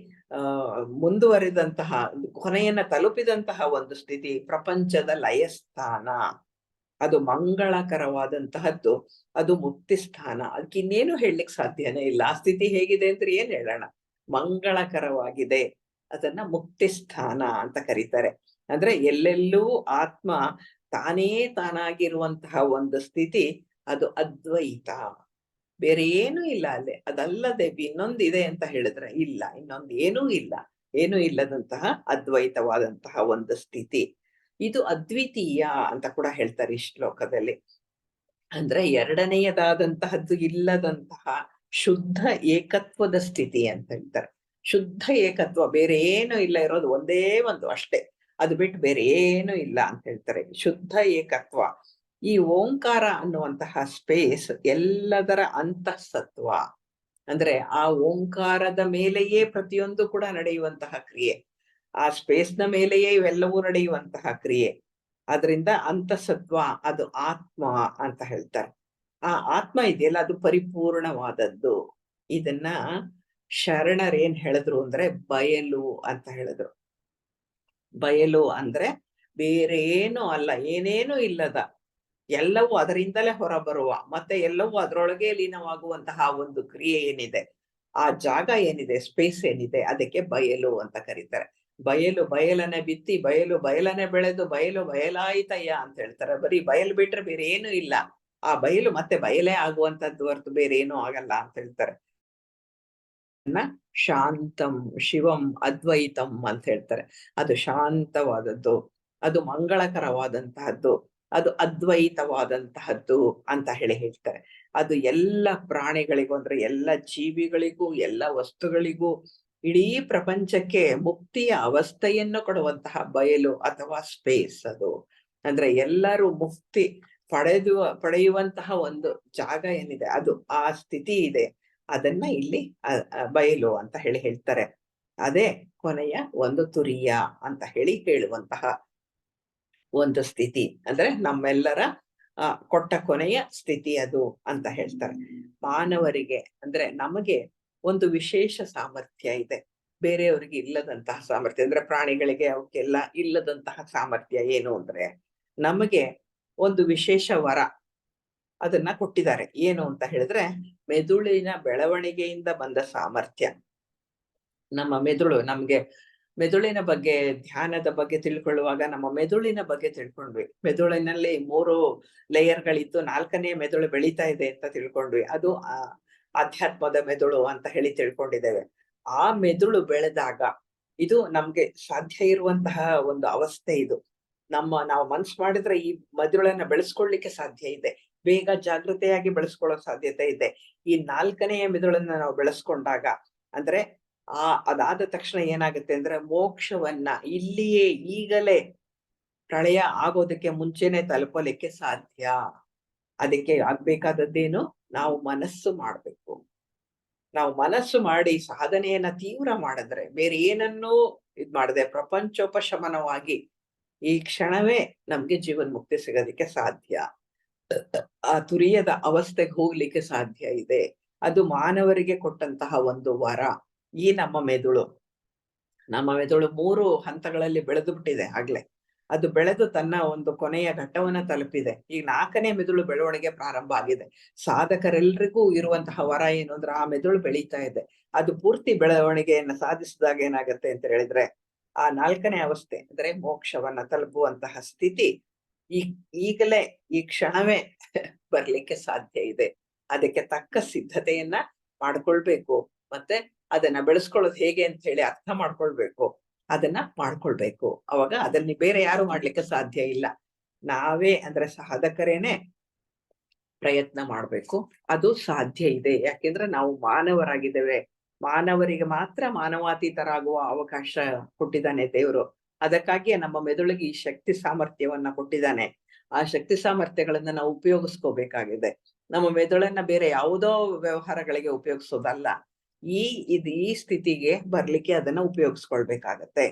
ಮುಂದುವರಿದಂತಹ, ಕೊನೆಯನ್ನ ತಲುಪಿದಂತಹ ಒಂದು ಸ್ಥಿತಿ ಪ್ರಪಂಚದ ಲಯಸ್ಥಾನ. ಅದು ಮಂಗಳಕರವಾದಂತಹದ್ದು, ಅದು ಮುಕ್ತಿ ಸ್ಥಾನ. ಅದಕ್ಕೆ ಇನ್ನೇನು ಹೇಳಲಿಕ್ಕೆ ಸಾಧ್ಯನೇ ಇಲ್ಲ. ಆ ಸ್ಥಿತಿ ಹೇಗಿದೆ ಅಂದ್ರೆ ಏನ್ ಹೇಳೋಣ, ಮಂಗಳಕರವಾಗಿದೆ. ಅದನ್ನ ಮುಕ್ತಿ ಸ್ಥಾನ ಅಂತ ಕರೀತಾರೆ. ಅಂದ್ರೆ ಎಲ್ಲೆಲ್ಲೂ ಆತ್ಮ ತಾನೇ ತಾನಾಗಿರುವಂತಹ ಒಂದು ಸ್ಥಿತಿ, ಅದು ಅದ್ವೈತ. ಬೇರೆ ಏನೂ ಇಲ್ಲ ಅಲ್ಲಿ. ಅದಲ್ಲದೆ ಇನ್ನೊಂದಿದೆ ಅಂತ ಹೇಳಿದ್ರೆ ಇಲ್ಲ, ಇನ್ನೊಂದು ಏನೂ ಇಲ್ಲ. ಏನೂ ಇಲ್ಲದಂತಹ ಅದ್ವೈತವಾದಂತಹ ಒಂದು ಸ್ಥಿತಿ. ಇದು ಅದ್ವಿತೀಯ ಅಂತ ಕೂಡ ಹೇಳ್ತಾರೆ ಈ ಶ್ಲೋಕದಲ್ಲಿ. ಅಂದ್ರೆ ಎರಡನೆಯದಾದಂತಹದ್ದು ಇಲ್ಲದಂತಹ ಶುದ್ಧ ಏಕತ್ವದ ಸ್ಥಿತಿ ಅಂತ ಹೇಳ್ತಾರೆ. ಶುದ್ಧ ಏಕತ್ವ, ಬೇರೆ ಏನು ಇಲ್ಲ, ಇರೋದು ಒಂದೇ ಒಂದು ಅಷ್ಟೇ, ಅದು ಬಿಟ್ಟು ಬೇರೆ ಏನು ಇಲ್ಲ ಅಂತ ಹೇಳ್ತಾರೆ. ಶುದ್ಧ ಏಕತ್ವ. ಈ ಓಂಕಾರ ಅನ್ನುವಂತಹ ಸ್ಪೇಸ್ ಎಲ್ಲದರ ಅಂತಃಸತ್ವ. ಅಂದ್ರೆ ಆ ಓಂಕಾರದ ಮೇಲೆಯೇ ಪ್ರತಿಯೊಂದು ಕೂಡ ನಡೆಯುವಂತಹ ಕ್ರಿಯೆ, ಆ ಸ್ಪೇಸ್ನ ಮೇಲೆಯೇ ಇವೆಲ್ಲವೂ ನಡೆಯುವಂತಹ ಕ್ರಿಯೆ. ಅದರಿಂದ ಅಂತಃಸತ್ವ, ಅದು ಆತ್ಮ ಅಂತ ಹೇಳ್ತಾರೆ. ಆ ಆತ್ಮ ಇದೆಯಲ್ಲ, ಅದು ಪರಿಪೂರ್ಣವಾದದ್ದು. ಇದನ್ನ ಶರಣರೇನ್ ಹೇಳಿದ್ರು ಅಂದ್ರೆ ಬಯಲು ಅಂತ ಹೇಳಿದ್ರು. ಬಯಲು ಅಂದ್ರೆ ಬೇರೆ ಏನು ಅಲ್ಲ, ಏನೇನು ಇಲ್ಲದ, ಎಲ್ಲವೂ ಅದರಿಂದಲೇ ಹೊರಬರುವ, ಮತ್ತೆ ಎಲ್ಲವೂ ಅದರೊಳಗೆ ಲೀನವಾಗುವಂತಹ ಒಂದು ಕ್ರಿಯೆ ಏನಿದೆ, ಆ ಜಾಗ ಏನಿದೆ, ಸ್ಪೇಸ್ ಏನಿದೆ, ಅದಕ್ಕೆ ಬಯಲು ಅಂತ ಕರೀತಾರೆ. ಬಯಲು ಬಯಲನೆ ಬಿತ್ತಿ, ಬಯಲು ಬಯಲನೆ ಬೆಳೆದು, ಬಯಲು ಬಯಲಾಯಿತಯ್ಯ ಅಂತ ಹೇಳ್ತಾರೆ. ಬರೀ ಬಯಲು ಬಿಟ್ರೆ ಬೇರೆ ಏನು ಇಲ್ಲ. ಆ ಬಯಲು ಮತ್ತೆ ಬಯಲೇ ಆಗುವಂತದ್ದು ಹೊರತು ಬೇರೆ ಏನೂ ಆಗಲ್ಲ ಅಂತ ಹೇಳ್ತಾರೆ. ಶಾಂತಂ ಶಿವಂ ಅದ್ವೈತಂ ಅಂತ ಹೇಳ್ತಾರೆ. ಅದು ಶಾಂತವಾದದ್ದು, ಅದು ಮಂಗಳಕರವಾದಂತಹದ್ದು, ಅದು ಅದ್ವೈತವಾದಂತಹದ್ದು ಅಂತ ಹೇಳ್ತಾರೆ. ಅದು ಎಲ್ಲ ಪ್ರಾಣಿಗಳಿಗೂ, ಅಂದ್ರೆ ಎಲ್ಲ ಜೀವಿಗಳಿಗೂ, ಎಲ್ಲ ವಸ್ತುಗಳಿಗೂ, ಇಡೀ ಪ್ರಪಂಚಕ್ಕೆ ಮುಕ್ತಿಯ ಅವಸ್ಥೆಯನ್ನು ಕೊಡುವಂತಹ ಬಯಲು ಅಥವಾ ಸ್ಪೇಸ್ ಅದು. ಅಂದ್ರೆ ಎಲ್ಲರೂ ಮುಕ್ತಿ ಪಡೆಯುವಂತಹ ಒಂದು ಜಾಗ ಏನಿದೆ, ಅದು ಆ ಸ್ಥಿತಿ ಇದೆ, ಅದನ್ನ ಇಲ್ಲಿ ಬಯಲು ಅಂತ ಹೇಳ್ತಾರೆ. ಅದೇ ಕೊನೆಯ ಒಂದು ತುರಿಯ ಅಂತ ಹೇಳುವಂತಹ ಒಂದು ಸ್ಥಿತಿ, ಅಂದ್ರೆ ನಮ್ಮೆಲ್ಲರ ಕೊಟ್ಟ ಕೊನೆಯ ಸ್ಥಿತಿ ಅದು ಅಂತ ಹೇಳ್ತಾರೆ. ಮಾನವರಿಗೆ ಅಂದ್ರೆ ನಮಗೆ ಒಂದು ವಿಶೇಷ ಸಾಮರ್ಥ್ಯ ಇದೆ, ಬೇರೆಯವರಿಗೆ ಇಲ್ಲದಂತಹ ಸಾಮರ್ಥ್ಯ. ಅಂದ್ರೆ ಪ್ರಾಣಿಗಳಿಗೆ ಅವಕ್ಕೆಲ್ಲ ಇಲ್ಲದಂತಹ ಸಾಮರ್ಥ್ಯ ಏನು ಅಂದ್ರೆ, ನಮಗೆ ಒಂದು ವಿಶೇಷ ವರ ಅದನ್ನ ಕೊಟ್ಟಿದ್ದಾರೆ. ಏನು ಅಂತ ಹೇಳಿದ್ರೆ, ಮೆದುಳಿನ ಬೆಳವಣಿಗೆಯಿಂದ ಬಂದ ಸಾಮರ್ಥ್ಯ. ನಮ್ಮ ಮೆದುಳು, ನಮ್ಗೆ ಮೆದುಳಿನ ಬಗ್ಗೆ, ಧ್ಯಾನದ ಬಗ್ಗೆ ತಿಳ್ಕೊಳ್ಳುವಾಗ ನಮ್ಮ ಮೆದುಳಿನ ಬಗ್ಗೆ ತಿಳ್ಕೊಂಡ್ವಿ. ಮೆದುಳಿನಲ್ಲಿ 3 ಲೇಯರ್ಗಳಿದ್ದು 4ನೇ ಮೆದುಳು ಬೆಳೀತಾ ಇದೆ ಅಂತ ತಿಳ್ಕೊಂಡ್ವಿ. ಅದು ಅಧ್ಯಾತ್ಮದ ಮೆದುಳು ಅಂತ ತಿಳ್ಕೊಂಡಿದ್ದೇವೆ. ಆ ಮೆದುಳು ಬೆಳೆದಾಗ ಇದು ನಮ್ಗೆ ಸಾಧ್ಯ ಇರುವಂತಹ ಒಂದು ಅವಸ್ಥೆ ಇದು. ನಾವು ಮನ್ಸು ಮಾಡಿದ್ರೆ ಈ ಮೆದುಳನ್ನ ಬೆಳೆಸ್ಕೊಳ್ಳಿಕ್ಕೆ ಸಾಧ್ಯ ಇದೆ, ಬೇಗ ಜಾಗೃತೆಯಾಗಿ ಬೆಳೆಸ್ಕೊಳ್ಳೋ ಸಾಧ್ಯತೆ ಇದೆ. ಈ 4ನೇ ಮೆದುಳನ್ನ ನಾವು ಬೆಳೆಸ್ಕೊಂಡಾಗ, ಅಂದ್ರೆ ಅದಾದ ತಕ್ಷಣ ಏನಾಗುತ್ತೆ ಅಂದ್ರೆ, ಮೋಕ್ಷವನ್ನ ಇಲ್ಲಿಯೇ ಈಗಲೇ ಪ್ರಳಯ ಆಗೋದಕ್ಕೆ ಮುಂಚೆನೆ ತಲುಪಲಿಕ್ಕೆ ಸಾಧ್ಯ. ಅದಕ್ಕೆ ಆಗ್ಬೇಕಾದದ್ದೇನು, ನಾವು ಮನಸ್ಸು ಮಾಡ್ಬೇಕು. ನಾವು ಮನಸ್ಸು ಮಾಡಿ ಸಾಧನೆಯನ್ನ ತೀವ್ರ ಮಾಡಿದ್ರೆ, ಬೇರೆ ಏನನ್ನೂ ಮಾಡದೆ ಪ್ರಪಂಚೋಪಶಮನವಾಗಿ ಈ ಕ್ಷಣವೇ ನಮ್ಗೆ ಜೀವನ್ ಮುಕ್ತಿ ಸಿಗೋದಿಕ್ಕೆ ಸಾಧ್ಯ. ಆ ತುರಿಯದ ಅವಸ್ಥೆಗೆ ಹೋಗ್ಲಿಕ್ಕೆ ಸಾಧ್ಯ ಇದೆ. ಅದು ಮಾನವರಿಗೆ ಕೊಟ್ಟಂತಹ ಒಂದು ವರ. ಈ ನಮ್ಮ ಮೆದುಳು 3 ಹಂತಗಳಲ್ಲಿ ಬೆಳೆದು ಬಿಟ್ಟಿದೆ ಆಗ್ಲೇ. ಅದು ಬೆಳೆದು ತನ್ನ ಒಂದು ಕೊನೆಯ ಘಟ್ಟವನ್ನ ತಲುಪಿದೆ. ಈಗ 4ನೇ ಮೆದುಳು ಬೆಳವಣಿಗೆ ಪ್ರಾರಂಭ ಆಗಿದೆ. ಸಾಧಕರೆಲ್ರಿಗೂ ಇರುವಂತಹ ವರ ಏನು ಅಂದ್ರೆ, ಆ ಮೆದುಳು ಬೆಳೀತಾ ಇದೆ. ಅದು ಪೂರ್ತಿ ಬೆಳವಣಿಗೆಯನ್ನ ಸಾಧಿಸಿದಾಗ ಏನಾಗತ್ತೆ ಅಂತ ಹೇಳಿದ್ರೆ, ಆ 4ನೇ ಅವಸ್ಥೆ ಅಂದ್ರೆ ಮೋಕ್ಷವನ್ನ ತಲುಪುವಂತಹ ಸ್ಥಿತಿ ಈಗಲೇ ಈ ಕ್ಷಣವೇ ಬರ್ಲಿಕ್ಕೆ ಸಾಧ್ಯ ಇದೆ. ಅದಕ್ಕೆ ತಕ್ಕ ಸಿದ್ಧತೆಯನ್ನ ಮಾಡ್ಕೊಳ್ಬೇಕು, ಮತ್ತೆ ಅದನ್ನ ಬೆಳೆಸ್ಕೊಳ್ಳೋದು ಹೇಗೆ ಅಂತ ಅರ್ಥ ಮಾಡ್ಕೊಳ್ಬೇಕು, ಅದನ್ನ ಮಾಡ್ಕೊಳ್ಬೇಕು. ಅವಾಗ ಅದನ್ನ ಬೇರೆ ಯಾರು ಮಾಡ್ಲಿಕ್ಕೆ ಸಾಧ್ಯ ಇಲ್ಲ. ನಾವೇ ಅಂದ್ರೆ ಸಾಧಕರೇನೆ ಪ್ರಯತ್ನ ಮಾಡ್ಬೇಕು. ಅದು ಸಾಧ್ಯ ಇದೆ. ಯಾಕೆಂದ್ರೆ ನಾವು ಮಾನವರಾಗಿದ್ದೇವೆ. ಮಾನವರಿಗೆ ಮಾತ್ರ ಮಾನವಾತೀತರಾಗುವ ಅವಕಾಶ ಕೊಟ್ಟಿದ್ದಾನೆ ದೇವರು. ಅದಕ್ಕಾಗಿಯೇ ನಮ್ಮ ಮೆದುಳಿಗೆ ಈ ಶಕ್ತಿ ಸಾಮರ್ಥ್ಯವನ್ನ ಕೊಟ್ಟಿದ್ದಾನೆ. ಆ ಶಕ್ತಿ ಸಾಮರ್ಥ್ಯಗಳನ್ನ ನಾವು ಉಪಯೋಗಿಸ್ಕೋಬೇಕಾಗಿದೆ. ನಮ್ಮ ಮೆದುಳನ್ನ ಬೇರೆ ಯಾವುದೋ ವ್ಯವಹಾರಗಳಿಗೆ ಉಪಯೋಗಿಸೋದಲ್ಲ. ಈ ಸ್ಥಿತಿಗೆ ಬರ್ಲಿಕ್ಕೆ ಅದನ್ನ ಉಪಯೋಗಿಸ್ಕೊಳ್ಬೇಕಾಗತ್ತೆ.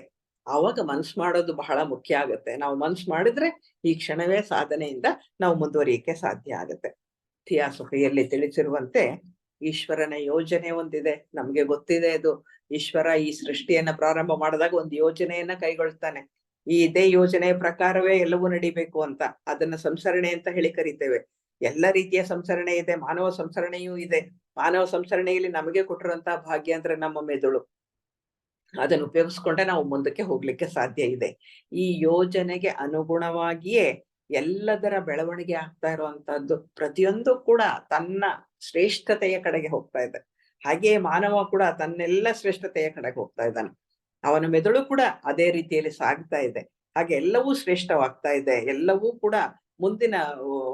ಆವಾಗ ಮನ್ಸು ಮಾಡೋದು ಬಹಳ ಮುಖ್ಯ ಆಗತ್ತೆ. ನಾವು ಮನ್ಸು ಮಾಡಿದ್ರೆ ಈ ಕ್ಷಣವೇ ಸಾಧನೆಯಿಂದ ನಾವು ಮುಂದುವರಿಯಕ್ಕೆ ಸಾಧ್ಯ ಆಗತ್ತೆ. ಥಿಯಾಸಫಿಯಲ್ಲಿ ತಿಳಿಸಿರುವಂತೆ ಈಶ್ವರನ ಯೋಜನೆ ಒಂದಿದೆ, ನಮ್ಗೆ ಗೊತ್ತಿದೆ ಅದು. ಈಶ್ವರ ಈ ಸೃಷ್ಟಿಯನ್ನ ಪ್ರಾರಂಭ ಮಾಡಿದಾಗ ಒಂದು ಯೋಜನೆಯನ್ನ ಕೈಗೊಳ್ತಾನೆ. ಇದೇ ಯೋಜನೆಯ ಪ್ರಕಾರವೇ ಎಲ್ಲವೂ ನಡಿಬೇಕು ಅಂತ. ಅದನ್ನ ಸಂಸರಣೆ ಅಂತ ಕರಿತೇವೆ. ಎಲ್ಲ ರೀತಿಯ ಸಂಸರಣೆ ಇದೆ, ಮಾನವ ಸಂಸರಣೆಯೂ ಇದೆ. ಮಾನವ ಸಂಸರಣೆಯಲ್ಲಿ ನಮಗೆ ಕೊಟ್ಟಿರುವಂತಹ ಭಾಗ್ಯ ಅಂದ್ರೆ ನಮ್ಮ ಮೆದುಳು. ಅದನ್ನು ಉಪಯೋಗಿಸ್ಕೊಂಡೆ ನಾವು ಮುಂದಕ್ಕೆ ಹೋಗ್ಲಿಕ್ಕೆ ಸಾಧ್ಯ ಇದೆ. ಈ ಯೋಜನೆಗೆ ಅನುಗುಣವಾಗಿಯೇ ಎಲ್ಲದರ ಬೆಳವಣಿಗೆ ಆಗ್ತಾ ಇರುವಂತಹದ್ದು ಪ್ರತಿಯೊಂದು ಕೂಡ ತನ್ನ ಶ್ರೇಷ್ಠತೆಯ ಕಡೆಗೆ ಹೋಗ್ತಾ ಇದೆ. ಹಾಗೆಯೇ ಮಾನವ ಕೂಡ ತನ್ನೆಲ್ಲ ಶ್ರೇಷ್ಠತೆಯ ಕಡೆಗೆ ಹೋಗ್ತಾ ಇದ್ದಾನೆ. ಅವನ ಮೆದುಳು ಕೂಡ ಅದೇ ರೀತಿಯಲ್ಲಿ ಸಾಗ್ತಾ ಇದೆ. ಹಾಗೆ ಎಲ್ಲವೂ ಶ್ರೇಷ್ಠವಾಗ್ತಾ ಇದೆ. ಎಲ್ಲವೂ ಕೂಡ ಮುಂದಿನ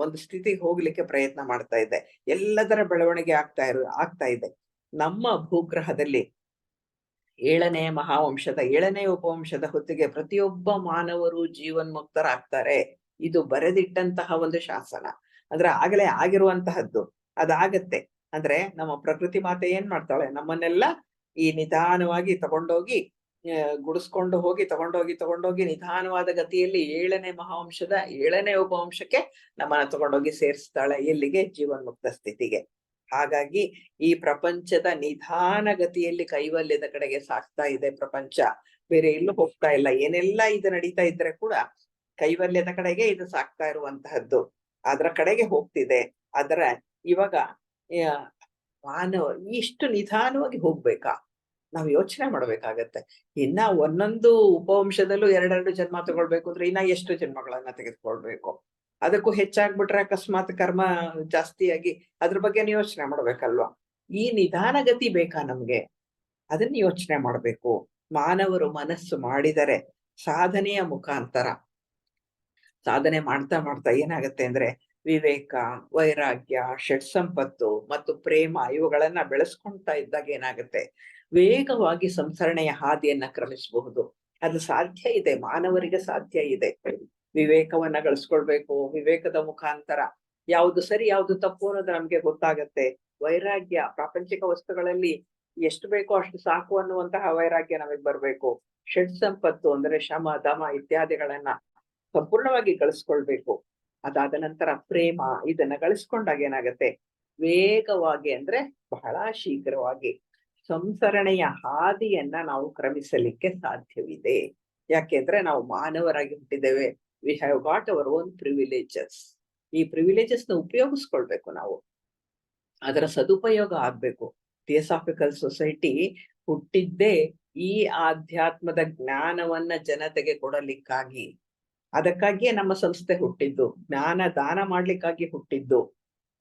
ಒಂದು ಸ್ಥಿತಿಗೆ ಹೋಗ್ಲಿಕ್ಕೆ ಪ್ರಯತ್ನ ಮಾಡ್ತಾ ಇದೆ. ಎಲ್ಲದರ ಬೆಳವಣಿಗೆ ಆಗ್ತಾ ಇದೆ. ನಮ್ಮ ಭೂಗ್ರಹದಲ್ಲಿ 7ನೇ ಮಹಾವಂಶದ 7ನೇ ಉಪವಂಶದ ಹೊತ್ತಿಗೆ ಪ್ರತಿಯೊಬ್ಬ ಮಾನವರು ಜೀವನ್ಮುಕ್ತರಾಗ್ತಾರೆ. ಇದು ಬರೆದಿಟ್ಟಂತಹ ಒಂದು ಶಾಸನ. ಅಂದ್ರೆ ಆಗಲೇ ಆಗಿರುವಂತಹದ್ದು. ಅದಾಗತ್ತೆ. ಅಂದ್ರೆ ನಮ್ಮ ಪ್ರಕೃತಿ ಮಾತೆ ಏನ್ ಮಾಡ್ತಾಳೆ, ನಮ್ಮನ್ನೆಲ್ಲ ಈ ನಿಧಾನವಾಗಿ ತಗೊಂಡೋಗಿ ಗುಡಿಸ್ಕೊಂಡು ಹೋಗಿ ತಗೊಂಡೋಗಿ ನಿಧಾನವಾದ ಗತಿಯಲ್ಲಿ 7ನೇ ಮಹಾವಂಶದ 7ನೇ ಉಪವಂಶಕ್ಕೆ ನಮ್ಮನ್ನ ತಗೊಂಡೋಗಿ ಸೇರಿಸ್ತಾಳೆ. ಎಲ್ಲಿಗೆ? ಜೀವನ್ಮುಕ್ತ ಸ್ಥಿತಿಗೆ. ಹಾಗಾಗಿ ಈ ಪ್ರಪಂಚದ ನಿಧಾನ ಗತಿಯಲ್ಲಿ ಕೈವಲ್ಯದ ಕಡೆಗೆ ಸಾಗ್ತಾ ಇದೆ ಪ್ರಪಂಚ. ಬೇರೆ ಎಲ್ಲೂ ಹೋಗ್ತಾ ಇಲ್ಲ. ಏನೆಲ್ಲ ಇದು ನಡೀತಾ ಇದ್ರೆ ಕೂಡ ಕೈವಲ್ಯದ ಕಡೆಗೆ ಇದು ಸಾಕ್ತಾ ಇರುವಂತಹದ್ದು, ಅದರ ಕಡೆಗೆ ಹೋಗ್ತಿದೆ. ಅದರ ಇವಾಗ ಆ, ಮಾನವ ಇಷ್ಟು ನಿಧಾನವಾಗಿ ಹೋಗ್ಬೇಕಾ? ನಾವ್ ಯೋಚನೆ ಮಾಡ್ಬೇಕಾಗತ್ತೆ. ಇನ್ನ ಒಂದೊಂದು ಉಪವಂಶದಲ್ಲೂ ಎರಡೆರಡು ಜನ್ಮ ತಗೊಳ್ಬೇಕು ಅಂದ್ರೆ ಇನ್ನ ಎಷ್ಟು ಜನ್ಮಗಳನ್ನ ತೆಗೆದುಕೊಳ್ಬೇಕು? ಅದಕ್ಕೂ ಹೆಚ್ಚಾಗ್ಬಿಟ್ರೆ ಅಕಸ್ಮಾತ್ ಕರ್ಮ ಜಾಸ್ತಿಯಾಗಿ ಅದ್ರ ಬಗ್ಗೆ ಯೋಚನೆ ಮಾಡ್ಬೇಕಲ್ವಾ? ಈ ನಿಧಾನಗತಿ ಬೇಕಾ ನಮ್ಗೆ? ಅದನ್ನ ಯೋಚನೆ ಮಾಡ್ಬೇಕು. ಮಾನವರು ಮನಸ್ಸು ಮಾಡಿದರೆ ಸಾಧನೆಯ ಮುಖಾಂತರ ಸಾಧನೆ ಮಾಡ್ತಾ ಮಾಡ್ತಾ ಏನಾಗತ್ತೆ ಅಂದ್ರೆ ವಿವೇಕ, ವೈರಾಗ್ಯ, ಷಟ್ಸಂಪತ್ತು ಮತ್ತು ಪ್ರೇಮ ಇವುಗಳನ್ನ ಬೆಳೆಸ್ಕೊಂತಾ ಇದ್ದಾಗ ಏನಾಗತ್ತೆ, ವೇಗವಾಗಿ ಸಂಸರಣೆಯ ಹಾದಿಯನ್ನ ಕ್ರಮಿಸಬಹುದು. ಅದು ಸಾಧ್ಯ ಇದೆ, ಮಾನವರಿಗೆ ಸಾಧ್ಯ ಇದೆ. ವಿವೇಕವನ್ನ ಗಳಿಸ್ಕೊಳ್ಬೇಕು. ವಿವೇಕದ ಮುಖಾಂತರ ಯಾವುದು ಸರಿ ಯಾವುದು ತಪ್ಪು ಅನ್ನೋದು ನಮ್ಗೆ ಗೊತ್ತಾಗತ್ತೆ. ವೈರಾಗ್ಯ, ಪ್ರಾಪಂಚಿಕ ವಸ್ತುಗಳಲ್ಲಿ ಎಷ್ಟು ಬೇಕೋ ಅಷ್ಟು ಸಾಕು ಅನ್ನುವಂತಹ ವೈರಾಗ್ಯ ನಮಗ್ ಬರ್ಬೇಕು. ಷಟ್ಸಂಪತ್ತು ಅಂದ್ರೆ ಶಮ, ದಮ ಇತ್ಯಾದಿಗಳನ್ನ ಸಂಪೂರ್ಣವಾಗಿ ಗಳಿಸ್ಕೊಳ್ಬೇಕು. ಅದಾದ ನಂತರ ಪ್ರೇಮ, ಇದನ್ನ ಗಳಿಸ್ಕೊಂಡಾಗ ಏನಾಗತ್ತೆ, ವೇಗವಾಗಿ ಅಂದ್ರೆ ಬಹಳ ಶೀಘ್ರವಾಗಿ ಸಂಸರಣೆಯ ಹಾದಿಯನ್ನ ನಾವು ಕ್ರಮಿಸಲಿಕ್ಕೆ ಸಾಧ್ಯವಿದೆ. ಯಾಕೆಂದ್ರೆ ನಾವು ಮಾನವರಾಗಿ ಹುಟ್ಟಿದ್ದೇವೆ. We have got our own privileges. ಈ ಪ್ರಿವಿಲೇಜಸ್ ನ ಉಪಯೋಗಿಸ್ಕೊಳ್ಬೇಕು ನಾವು. ಅದರ ಸದುಪಯೋಗ ಆಗ್ಬೇಕು. ಥಿಯೋಸಾಫಿಕಲ್ ಸೊಸೈಟಿ ಹುಟ್ಟಿದ್ದೇ ಈ ಆಧ್ಯಾತ್ಮದ ಜ್ಞಾನವನ್ನ ಜನತೆಗೆ ಕೊಡಲಿಕ್ಕಾಗಿ. ಅದಕ್ಕಾಗಿಯೇ ನಮ್ಮ ಸಂಸ್ಥೆ ಹುಟ್ಟಿದ್ದು, ಜ್ಞಾನ ದಾನ ಮಾಡ್ಲಿಕ್ಕಾಗಿ ಹುಟ್ಟಿದ್ದು.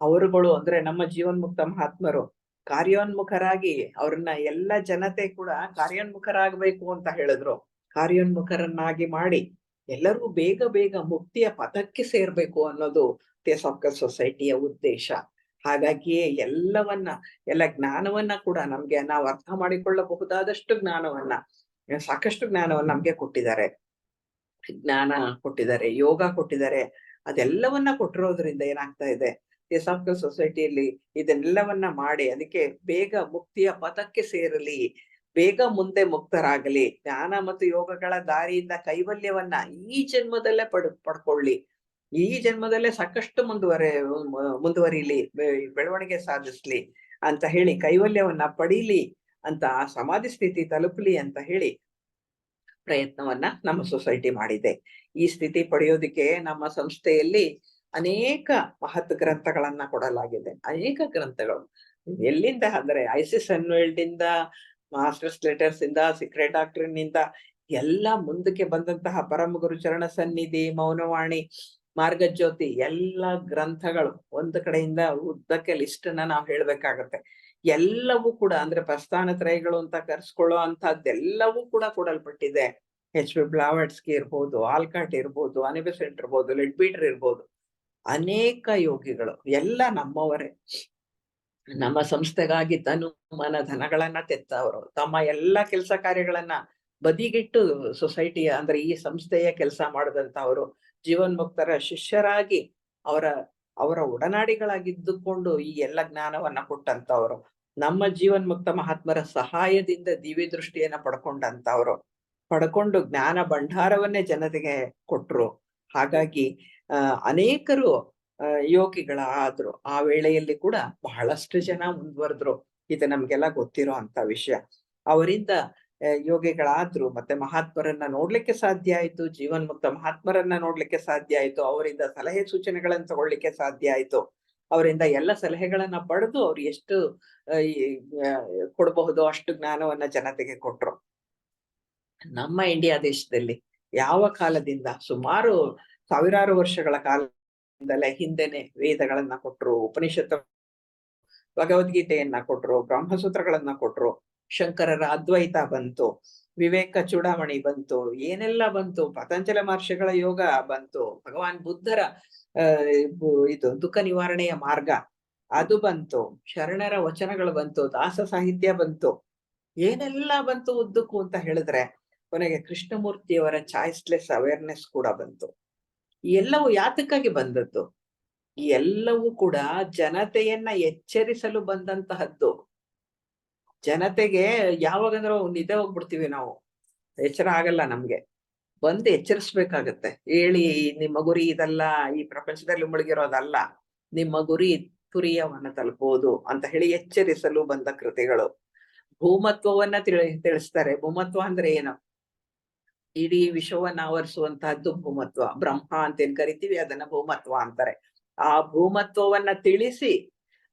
ಅವರುಗಳು ಅಂದ್ರೆ ನಮ್ಮ ಜೀವನ್ಮುಕ್ತ ಮಹಾತ್ಮರು ಕಾರ್ಯೋನ್ಮುಖರಾಗಿ ಅವ್ರನ್ನ ಎಲ್ಲ ಜನತೆ ಕೂಡ ಕಾರ್ಯೋನ್ಮುಖರಾಗಬೇಕು ಅಂತ ಹೇಳಿದ್ರು. ಕಾರ್ಯೋನ್ಮುಖರನ್ನಾಗಿ ಮಾಡಿ ಎಲ್ಲರೂ ಬೇಗ ಬೇಗ ಮುಕ್ತಿಯ ಪಥಕ್ಕೆ ಸೇರ್ಬೇಕು ಅನ್ನೋದು ಥಿಯೋಸಾಫಿಕಲ್ ಸೊಸೈಟಿಯ ಉದ್ದೇಶ. ಹಾಗಾಗಿಯೇ ಎಲ್ಲ ಜ್ಞಾನವನ್ನ ಕೂಡ ನಮ್ಗೆ ನಾವು ಅರ್ಥ ಮಾಡಿಕೊಳ್ಳಬಹುದಾದಷ್ಟು ಜ್ಞಾನವನ್ನ, ಸಾಕಷ್ಟು ಜ್ಞಾನವನ್ನ ನಮ್ಗೆ ಕೊಟ್ಟಿದ್ದಾರೆ. ಜ್ಞಾನ ಕೊಟ್ಟಿದ್ದಾರೆ, ಯೋಗ ಕೊಟ್ಟಿದ್ದಾರೆ. ಅದೆಲ್ಲವನ್ನ ಕೊಟ್ಟಿರೋದ್ರಿಂದ ಏನಾಗ್ತಾ ಇದೆ, ಥಿಯೋಸಾಫಿಕಲ್ ಸೊಸೈಟಿಯಲ್ಲಿ ಇದೆಲ್ಲವನ್ನ ಮಾಡಿ ಅದಕ್ಕೆ ಬೇಗ ಮುಕ್ತಿಯ ಪಥಕ್ಕೆ ಸೇರಲಿ, ಬೇಗ ಮುಂದೆ ಮುಕ್ತರಾಗಲಿ, ಜ್ಞಾನ ಮತ್ತು ಯೋಗಗಳ ದಾರಿಯಿಂದ ಕೈವಲ್ಯವನ್ನ ಈ ಜನ್ಮದಲ್ಲೇ ಪಡ್ಕೊಳ್ಳಿ, ಈ ಜನ್ಮದಲ್ಲೇ ಸಾಕಷ್ಟು ಮುಂದುವರಿಲಿ, ಬೆಳವಣಿಗೆ ಸಾಧಿಸ್ಲಿ ಅಂತ ಹೇಳಿ, ಕೈವಲ್ಯವನ್ನ ಪಡೀಲಿ ಅಂತ, ಆ ಸಮಾಧಿ ಸ್ಥಿತಿ ತಲುಪಲಿ ಅಂತ ಹೇಳಿ ಪ್ರಯತ್ನವನ್ನ ನಮ್ಮ ಸೊಸೈಟಿ ಮಾಡಿದೆ. ಈ ಸ್ಥಿತಿ ಪಡೆಯೋದಿಕ್ಕೆ ನಮ್ಮ ಸಂಸ್ಥೆಯಲ್ಲಿ ಅನೇಕ ಮಹತ್ ಗ್ರಂಥಗಳನ್ನ ಕೊಡಲಾಗಿದೆ. ಅನೇಕ ಗ್ರಂಥಗಳು ಎಲ್ಲಿಂದ ಅಂದ್ರೆ ಐಸಿಸ್ ಅನ್ವೇಲ್ಡ್ ಇಂದ, ಮಾಸ್ಟರ್ಸ್ ಲೆಟರ್ಸ್ ಇಂದ, ಸೀಕ್ರೆಟ್ ಡಾಕ್ಟ್ರಿನ್ ಇಂದ ಎಲ್ಲ ಮುಂದಕ್ಕೆ ಬಂದಂತಹ ಪರಮ ಗುರು ಚರಣ ಸನ್ನಿಧಿ, ಮೌನವಾಣಿ, ಮಾರ್ಗಜ್ಯೋತಿ ಎಲ್ಲ ಗ್ರಂಥಗಳು ಒಂದು ಕಡೆಯಿಂದ ಉದ್ದಕ್ಕೆ ಲಿಸ್ಟ್ ಅನ್ನ ನಾವು ಹೇಳ್ಬೇಕಾಗತ್ತೆ. ಎಲ್ಲವೂ ಕೂಡ ಅಂದ್ರೆ ಪ್ರಸ್ಥಾನ ತ್ರಯಗಳು ಅಂತ ಕರ್ಸ್ಕೊಳ್ಳೋ ಅಂತದ್ದೆಲ್ಲವೂ ಕೂಡ ಕೊಡಲ್ಪಟ್ಟಿದೆ. ಎಚ್ ವಿ ಬ್ಲಾವಟ್ಸ್ಕಿ ಇರ್ಬೋದು, ಆಲ್ಕಾಟ್ ಇರ್ಬೋದು, ಅನಿಬೆಸೆಂಟ್ ಇರ್ಬೋದು, ಲೆಡ್ಬೀಟರ್ ಇರ್ಬೋದು, ಅನೇಕ ಯೋಗಿಗಳು ಎಲ್ಲ ನಮ್ಮವರೇ. ನಮ್ಮ ಸಂಸ್ಥೆಗಾಗಿ ತನು ಮನ ಧನಗಳನ್ನ ತೆತ್ತವರು, ತಮ್ಮ ಎಲ್ಲ ಕೆಲಸ ಕಾರ್ಯಗಳನ್ನ ಬದಿಗಿಟ್ಟು ಸೊಸೈಟಿಯ ಅಂದ್ರೆ ಈ ಸಂಸ್ಥೆಯ ಕೆಲಸ ಮಾಡಿದಂತವರು, ಜೀವನ್ಮುಕ್ತರ ಶಿಷ್ಯರಾಗಿ ಅವರ ಒಡನಾಡಿಗಳಾಗಿದ್ದುಕೊಂಡು ಈ ಎಲ್ಲ ಜ್ಞಾನವನ್ನ ಕೊಟ್ಟಂತವ್ರು, ನಮ್ಮ ಜೀವನ್ಮುಕ್ತ ಮಹಾತ್ಮರ ಸಹಾಯದಿಂದ ದಿವ್ಯ ದೃಷ್ಟಿಯನ್ನ ಪಡ್ಕೊಂಡು ಜ್ಞಾನ ಭಂಡಾರವನ್ನೇ ಜನತೆಗೆ ಕೊಟ್ರು. ಹಾಗಾಗಿ ಅನೇಕರು ಯೋಗಿಗಳಾದ್ರು. ಆ ವೇಳೆಯಲ್ಲಿ ಕೂಡ ಬಹಳಷ್ಟು ಜನ ಮುಂದುವರೆದ್ರು. ಇದು ನಮ್ಗೆಲ್ಲ ಗೊತ್ತಿರೋ ಅಂತ ವಿಷಯ. ಅವರಿಂದ ಯೋಗಿಗಳಾದ್ರು, ಮತ್ತೆ ಮಹಾತ್ಮರನ್ನ ನೋಡ್ಲಿಕ್ಕೆ ಸಾಧ್ಯ ಆಯ್ತು, ಜೀವನ್ಮುಕ್ತ ಮಹಾತ್ಮರನ್ನ ನೋಡ್ಲಿಕ್ಕೆ ಸಾಧ್ಯ ಆಯ್ತು, ಅವರಿಂದ ಸಲಹೆ ಸೂಚನೆಗಳನ್ನ ತಗೊಳ್ಳಿಕ್ಕೆ ಸಾಧ್ಯ ಆಯ್ತು. ಅವರಿಂದ ಎಲ್ಲ ಸಲಹೆಗಳನ್ನ ಪಡೆದು ಅವ್ರು ಎಷ್ಟು ಕೊಡಬಹುದು ಅಷ್ಟು ಜ್ಞಾನವನ್ನ ಜನತೆಗೆ ಕೊಟ್ರು. ನಮ್ಮ ಇಂಡಿಯಾ ದೇಶದಲ್ಲಿ ಯಾವ ಕಾಲದಿಂದ, ಸುಮಾರು ಸಾವಿರಾರು ವರ್ಷಗಳ ಕಾಲದಿಂದಲೇ ಹಿಂದೆನೆ ವೇದಗಳನ್ನ ಕೊಟ್ರು, ಉಪನಿಷತ್ತು ಭಗವದ್ಗೀತೆಯನ್ನ ಕೊಟ್ರು, ಬ್ರಹ್ಮಸೂತ್ರಗಳನ್ನ ಕೊಟ್ರು, ಶಂಕರರ ಅದ್ವೈತ ಬಂತು, ವಿವೇಕ ಚೂಡಾಮಣಿ ಬಂತು, ಏನೆಲ್ಲ ಬಂತು, ಪತಂಜಲ ಮಹರ್ಷಿಗಳ ಯೋಗ ಬಂತು, ಭಗವಾನ್ ಬುದ್ಧರ ಇದು ದುಃಖ ನಿವಾರಣೆಯ ಮಾರ್ಗ ಅದು ಬಂತು, ಶರಣರ ವಚನಗಳು ಬಂತು, ದಾಸ ಸಾಹಿತ್ಯ ಬಂತು, ಏನೆಲ್ಲ ಬಂತು ಉದ್ದಕ್ಕೂ ಅಂತ ಹೇಳಿದ್ರೆ ಕೊನೆಗೆ ಕೃಷ್ಣಮೂರ್ತಿಯವರ ಚಾಯ್ಸ್ಲೆಸ್ ಅವೇರ್ನೆಸ್ ಕೂಡ ಬಂತು. ಈ ಎಲ್ಲವೂ ಯಾತಕ್ಕಾಗಿ ಬಂದದ್ದು? ಈ ಎಲ್ಲವೂ ಕೂಡ ಜನತೆಯನ್ನ ಎಚ್ಚರಿಸಲು ಬಂದಂತಹದ್ದು. ಜನತೆಗೆ ಯಾವಾಗಂದ್ರೆ ನಿದ್ದೆ ಹೋಗ್ಬಿಡ್ತೀವಿ ನಾವು, ಎಚ್ಚರ ಆಗಲ್ಲ ನಮ್ಗೆ. ಬಂದು ಎಚ್ಚರಿಸ್ಬೇಕಾಗತ್ತೆ. ಹೇಳಿ, ನಿಮ್ಮ ಗುರಿ ಇದಲ್ಲ, ಈ ಪ್ರಪಂಚದಲ್ಲಿ ಮುಳುಗಿರೋದಲ್ಲ, ನಿಮ್ಮ ಗುರಿ ತುರಿಯವನ್ನ ತಲುಪುವುದು ಅಂತ ಹೇಳಿ ಎಚ್ಚರಿಸಲು ಬಂದ ಕೃತಿಗಳು. ಭೂಮತ್ವವನ್ನ ತಿಳಿಸ್ತಾರೆ. ಭೂಮತ್ವ ಅಂದ್ರೆ ಏನು? ಇಡೀ ವಿಶ್ವವನ್ನ ಆವರಿಸುವಂತಹದ್ದು ಭೂಮತ್ವ. ಬ್ರಹ್ಮ ಅಂತೇನ್ ಕರಿತೀವಿ ಅದನ್ನ ಭೂಮತ್ವ ಅಂತಾರೆ. ಆ ಭೂಮತ್ವವನ್ನ ತಿಳಿಸಿ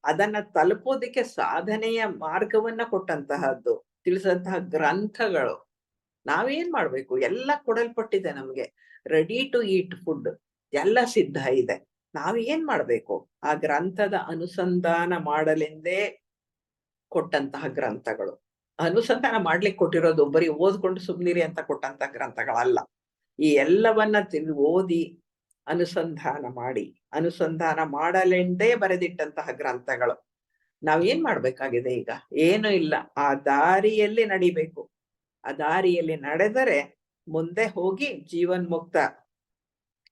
ಅದನ್ನ ತಲುಪೋದಿಕ್ಕೆ ಸಾಧನೆಯ ಮಾರ್ಗವನ್ನ ಕೊಟ್ಟಂತಹದ್ದು, ತಿಳಿಸಂತಹ ಗ್ರಂಥಗಳು. ನಾವೇನ್ ಮಾಡ್ಬೇಕು? ಎಲ್ಲ ಕೊಡಲ್ಪಟ್ಟಿದೆ ನಮ್ಗೆ. ರೆಡಿ ಟು ಈಟ್ ಫುಡ್ ಎಲ್ಲ ಸಿದ್ಧ ಇದೆ. ನಾವ್ ಏನ್ ಮಾಡ್ಬೇಕು? ಆ ಗ್ರಂಥದ ಅನುಸಂಧಾನ ಮಾಡಲೆಂದೇ ಕೊಟ್ಟಂತಹ ಗ್ರಂಥಗಳು. ಅನುಸಂಧಾನ ಮಾಡ್ಲಿಕ್ಕೆ ಕೊಟ್ಟಿರೋದು ಬರೀ ಓದ್ಕೊಂಡು ಸುಮ್ನಿರಿ ಅಂತ ಕೊಟ್ಟಂತ ಗ್ರಂಥಗಳಲ್ಲ. ಈ ಎಲ್ಲವನ್ನ ಓದಿ ಅನುಸಂಧಾನ ಮಾಡಿ, ಅನುಸಂಧಾನ ಮಾಡಲೆಂದೇ ಬರೆದಿಟ್ಟಂತಹ ಗ್ರಂಥಗಳು. ನಾವ್ ಏನ್ ಮಾಡ್ಬೇಕಾಗಿದೆ ಈಗ? ಏನು ಇಲ್ಲ, ಆ ದಾರಿಯಲ್ಲಿ ನಡಿಬೇಕು. ಆ ದಾರಿಯಲ್ಲಿ ನಡೆದರೆ ಮುಂದೆ ಹೋಗಿ ಜೀವನ್ಮುಕ್ತ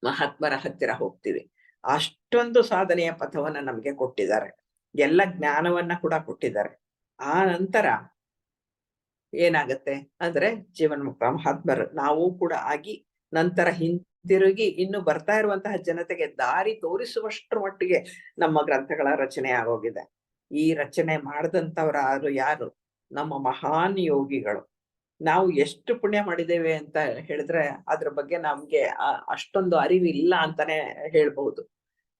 ಮಹಾತ್ಮರ ಹತ್ತಿರ ಹೋಗ್ತೀವಿ. ಅಷ್ಟೊಂದು ಸಾಧನೆಯ ಪಥವನ್ನ ನಮ್ಗೆ ಕೊಟ್ಟಿದ್ದಾರೆ. ಎಲ್ಲ ಜ್ಞಾನವನ್ನ ಕೂಡ ಕೊಟ್ಟಿದ್ದಾರೆ. ಆ ನಂತರ ಏನಾಗತ್ತೆ ಅಂದ್ರೆ ಜೀವನ್ಮುಕ್ತ ಮಹಾತ್ಮರು ನಾವು ಕೂಡ ಆಗಿ ನಂತರ ಹಿಂತಿರುಗಿ ಇನ್ನು ಬರ್ತಾ ಇರುವಂತಹ ಜನತೆಗೆ ದಾರಿ ತೋರಿಸುವಷ್ಟರ ಮಟ್ಟಿಗೆ ನಮ್ಮ ಗ್ರಂಥಗಳ ರಚನೆ ಆಗೋಗಿದೆ. ಈ ರಚನೆ ಮಾಡಿದಂಥವ್ರು ಯಾರು? ನಮ್ಮ ಮಹಾನ್ ಯೋಗಿಗಳು. ನಾವು ಎಷ್ಟು ಪುಣ್ಯ ಮಾಡಿದ್ದೇವೆ ಅಂತ ಹೇಳಿದ್ರೆ ಅದ್ರ ಬಗ್ಗೆ ನಮ್ಗೆ ಅಷ್ಟೊಂದು ಅರಿವಿಲ್ಲ ಅಂತಾನೆ ಹೇಳ್ಬಹುದು.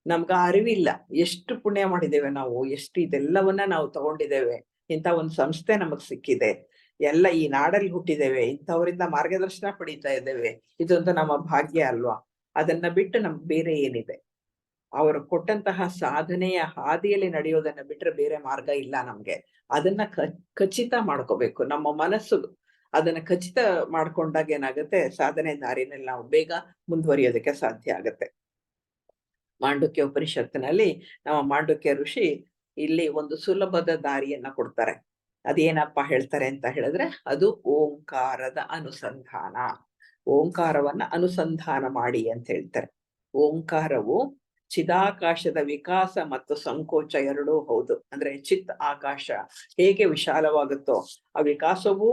ನಮ್ಗ ಅರಿವಿಲ್ಲ ಎಷ್ಟು ಪುಣ್ಯ ಮಾಡಿದ್ದೇವೆ ನಾವು, ಎಷ್ಟು ಇದೆಲ್ಲವನ್ನ ನಾವು ತಗೊಂಡಿದ್ದೇವೆ. ಇಂಥ ಒಂದು ಸಂಸ್ಥೆ ನಮಗ್ ಸಿಕ್ಕಿದೆ, ಎಲ್ಲ ಈ ನಾಡಲ್ಲಿ ಹುಟ್ಟಿದ್ದೇವೆ, ಇಂಥವರಿಂದ ಮಾರ್ಗದರ್ಶನ ಪಡೀತಾ ಇದ್ದೇವೆ. ಇದೊಂದು ನಮ್ಮ ಭಾಗ್ಯ ಅಲ್ವಾ? ಅದನ್ನ ಬಿಟ್ಟು ನಮ್ಗೆ ಬೇರೆ ಏನಿದೆ? ಅವರು ಕೊಟ್ಟಂತಹ ಸಾಧನೆಯ ಹಾದಿಯಲ್ಲಿ ನಡೆಯೋದನ್ನ ಬಿಟ್ರೆ ಬೇರೆ ಮಾರ್ಗ ಇಲ್ಲ ನಮ್ಗೆ. ಅದನ್ನ ಖಚಿತ ಮಾಡ್ಕೋಬೇಕು. ನಮ್ಮ ಮನಸ್ಸು ಅದನ್ನ ಖಚಿತ ಮಾಡ್ಕೊಂಡಾಗ ಏನಾಗುತ್ತೆ? ಸಾಧನೆ ದಾರಿನಲ್ಲಿ ನಾವು ಬೇಗ ಮುಂದುವರಿಯೋದಕ್ಕೆ ಸಾಧ್ಯ ಆಗತ್ತೆ. ಮಾಂಡುಕ್ಯ ಉಪನಿಷತ್ತಿನಲ್ಲಿ ನಮ್ಮ ಮಾಂಡುಕ್ಯ ಋಷಿ ಇಲ್ಲಿ ಒಂದು ಸುಲಭದ ದಾರಿಯನ್ನ ಕೊಡ್ತಾರೆ. ಅದೇನಪ್ಪ ಹೇಳ್ತಾರೆ ಅಂತ ಹೇಳಿದ್ರೆ ಅದು ಓಂಕಾರದ ಅನುಸಂಧಾನ. ಓಂಕಾರವನ್ನ ಅನುಸಂಧಾನ ಮಾಡಿ ಅಂತ ಹೇಳ್ತಾರೆ. ಓಂಕಾರವು ಚಿದಾಕಾಶದ ವಿಕಾಸ ಮತ್ತು ಸಂಕೋಚ ಎರಡೂ ಹೌದು. ಅಂದ್ರೆ ಚಿತ್ ಆಕಾಶ ಹೇಗೆ ವಿಶಾಲವಾಗುತ್ತೋ ಆ ವಿಕಾಸವೂ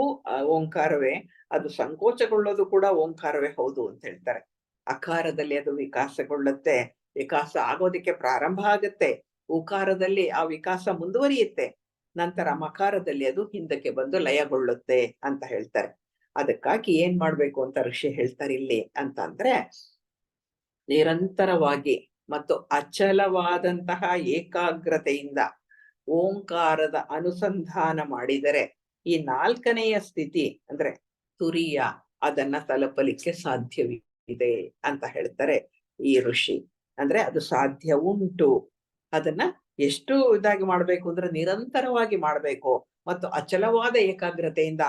ಓಂಕಾರವೇ, ಅದು ಸಂಕೋಚಗೊಳ್ಳೋದು ಕೂಡ ಓಂಕಾರವೇ ಹೌದು ಅಂತ ಹೇಳ್ತಾರೆ. ಅಕಾರದಲ್ಲಿ ಅದು ವಿಕಾಸಗೊಳ್ಳುತ್ತೆ, ವಿಕಾಸ ಆಗೋದಿಕ್ಕೆ ಪ್ರಾರಂಭ ಆಗುತ್ತೆ. ಉಕಾರದಲ್ಲಿ ಆ ವಿಕಾಸ ಮುಂದುವರಿಯುತ್ತೆ, ನಂತರ ಮಕಾರದಲ್ಲಿ ಅದು ಹಿಂದಕ್ಕೆ ಬಂದು ಲಯಗೊಳ್ಳುತ್ತೆ ಅಂತ ಹೇಳ್ತಾರೆ. ಅದಕ್ಕಾಗಿ ಏನ್ ಮಾಡ್ಬೇಕು ಅಂತ ಋಷಿ ಹೇಳ್ತಾರೆ ಇಲ್ಲಿ ಅಂತಂದ್ರೆ, ನಿರಂತರವಾಗಿ ಮತ್ತು ಅಚಲವಾದಂತಹ ಏಕಾಗ್ರತೆಯಿಂದ ಓಂಕಾರದ ಅನುಸಂಧಾನ ಮಾಡಿದರೆ ಈ ನಾಲ್ಕನೆಯ ಸ್ಥಿತಿ ಅಂದ್ರೆ ತುರಿಯ ಅದನ್ನ ತಲುಪಲಿಕ್ಕೆ ಸಾಧ್ಯವಿದೆ ಅಂತ ಹೇಳ್ತಾರೆ ಈ ಋಷಿ. ಅಂದ್ರೆ ಅದು ಸಾಧ್ಯ ಉಂಟು. ಅದನ್ನ ಎಷ್ಟು ಇದಾಗಿ ಮಾಡ್ಬೇಕು ಅಂದ್ರೆ ನಿರಂತರವಾಗಿ ಮಾಡ್ಬೇಕು ಮತ್ತು ಅಚಲವಾದ ಏಕಾಗ್ರತೆಯಿಂದ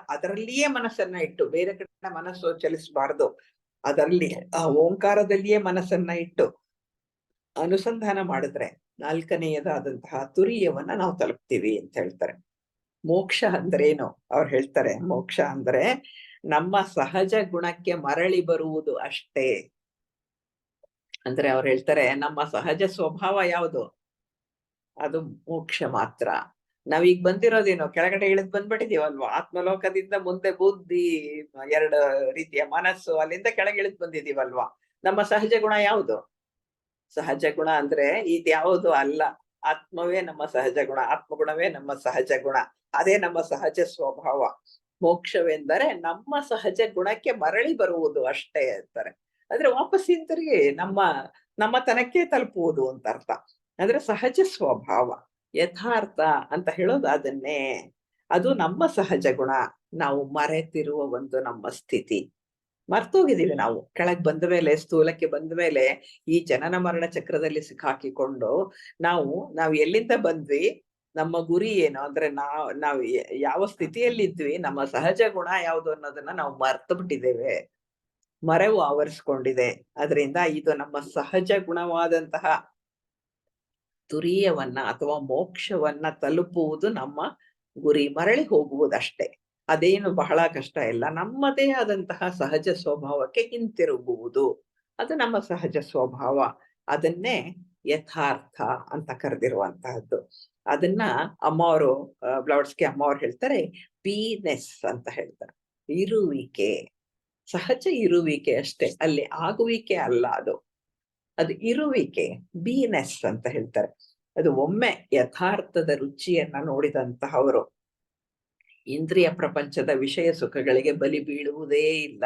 ಅದರಲ್ಲಿಯೇ ಮನಸ್ಸನ್ನ ಇಟ್ಟು, ಬೇರೆ ಕಡೆ ಮನಸ್ಸು ಚಲಿಸಬಾರ್ದು. ಅದರಲ್ಲಿ ಆ ಓಂಕಾರದಲ್ಲಿಯೇ ಮನಸ್ಸನ್ನ ಇಟ್ಟು ಅನುಸಂಧಾನ ಮಾಡಿದ್ರೆ ನಾಲ್ಕನೆಯದಾದಂತಹ ತುರಿಯವನ್ನ ನಾವು ತಲುಪ್ತೀವಿ ಅಂತ ಹೇಳ್ತಾರೆ. ಮೋಕ್ಷ ಅಂದ್ರೇನು ಅವ್ರು ಹೇಳ್ತಾರೆ? ಮೋಕ್ಷ ಅಂದ್ರೆ ನಮ್ಮ ಸಹಜ ಗುಣಕ್ಕೆ ಮರಳಿ ಬರುವುದು ಅಷ್ಟೇ. ಅಂದ್ರೆ ಅವ್ರು ಹೇಳ್ತಾರೆ ನಮ್ಮ ಸಹಜ ಸ್ವಭಾವ ಯಾವುದು? ಅದು ಮೋಕ್ಷ ಮಾತ್ರ. ನಾವೀಗ ಬಂದಿರೋದೇನು? ಕೆಳಗಡೆ ಇಳಿದ್ ಬಂದ್ಬಿಟ್ಟಿದೀವಲ್ವಾ? ಆತ್ಮಲೋಕದಿಂದ ಮುಂದೆ ಬುದ್ಧಿ, ಎರಡು ರೀತಿಯ ಮನಸ್ಸು, ಅಲ್ಲಿಂದ ಕೆಳಗೆ ಇಳಿದ್ ಬಂದಿದೀವಲ್ವಾ? ನಮ್ಮ ಸಹಜ ಗುಣ ಯಾವುದು? ಸಹಜ ಗುಣ ಅಂದ್ರೆ ಇದ್ಯಾವುದು ಅಲ್ಲ, ಆತ್ಮವೇ ನಮ್ಮ ಸಹಜ ಗುಣ, ಆತ್ಮಗುಣವೇ ನಮ್ಮ ಸಹಜ ಗುಣ, ಅದೇ ನಮ್ಮ ಸಹಜ ಸ್ವಭಾವ. ಮೋಕ್ಷವೆಂದರೆ ನಮ್ಮ ಸಹಜ ಗುಣಕ್ಕೆ ಮರಳಿ ಬರುವುದು ಅಷ್ಟೇ ಅಂತಾರೆ. ಅಂದ್ರೆ ವಾಪಸ್ ಹಿಂತಿರುಗಿ ನಮ್ಮ ತನಕ್ಕೆ ತಲುಪುವುದು ಅಂತ ಅರ್ಥ. ಅಂದ್ರೆ ಸಹಜ ಸ್ವಭಾವ, ಯಥಾರ್ಥ ಅಂತ ಹೇಳೋದು ಅದನ್ನೇ. ಅದು ನಮ್ಮ ಸಹಜ ಗುಣ. ನಾವು ಮರೆತಿರುವ ಒಂದು ನಮ್ಮ ಸ್ಥಿತಿ. ಮರ್ತೋಗಿದೀವಿ ನಾವು. ಕೆಳಗ್ ಬಂದ ಮೇಲೆ, ಸ್ಥೂಲಕ್ಕೆ ಬಂದ ಮೇಲೆ ಈ ಜನನ ಮರಣ ಚಕ್ರದಲ್ಲಿ ಸಿಕ್ಕಾಕಿಕೊಂಡು ನಾವು ಎಲ್ಲಿಂದ ಬಂದ್ವಿ, ನಮ್ಮ ಗುರಿ ಏನು ಅಂದ್ರೆ ನಾವು ಯಾವ ಸ್ಥಿತಿಯಲ್ಲಿದ್ವಿ, ನಮ್ಮ ಸಹಜ ಗುಣ ಯಾವುದು ಅನ್ನೋದನ್ನ ನಾವು ಮರ್ತು ಬಿಟ್ಟಿದ್ದೇವೆ. ಮರೆವು ಆವರಿಸ್ಕೊಂಡಿದೆ. ಅದರಿಂದ ಇದು ನಮ್ಮ ಸಹಜ ಗುಣವಾದಂತಹ ತುರಿಯವನ್ನ ಅಥವಾ ಮೋಕ್ಷವನ್ನ ತಲುಪುವುದು ನಮ್ಮ ಗುರಿ. ಮರಳಿ ಹೋಗುವುದಷ್ಟೇ. ಅದೇನು ಬಹಳ ಕಷ್ಟ ಇಲ್ಲ. ನಮ್ಮದೇ ಆದಂತಹ ಸಹಜ ಸ್ವಭಾವಕ್ಕೆ ಹಿಂತಿರುಗುವುದು, ಅದು ನಮ್ಮ ಸಹಜ ಸ್ವಭಾವ. ಅದನ್ನೇ ಯಥಾರ್ಥ ಅಂತ ಕರೆದಿರುವಂತಹದ್ದು. ಅದನ್ನ ಅಮ್ಮವರು ಬ್ಲೌಡ್ಸ್ಗೆ ಅಮ್ಮವ್ರು ಹೇಳ್ತಾರೆ ಬೀನೆಸ್ ಅಂತ ಹೇಳ್ತಾರೆ. ಇರುವಿಕೆ, ಸಹಜ ಇರುವಿಕೆ ಅಷ್ಟೇ, ಅಲ್ಲಿ ಆಗುವಿಕೆ ಅಲ್ಲ. ಅದು ಇರುವಿಕೆ, ಬೀನೆಸ್ ಅಂತ ಹೇಳ್ತಾರೆ. ಅದು ಒಮ್ಮೆ ಯಥಾರ್ಥದ ರುಚಿಯನ್ನ ನೋಡಿದಂತಹವರು ಇಂದ್ರಿಯ ಪ್ರಪಂಚದ ವಿಷಯ ಸುಖಗಳಿಗೆ ಬಲಿ ಬೀಳುವುದೇ ಇಲ್ಲ.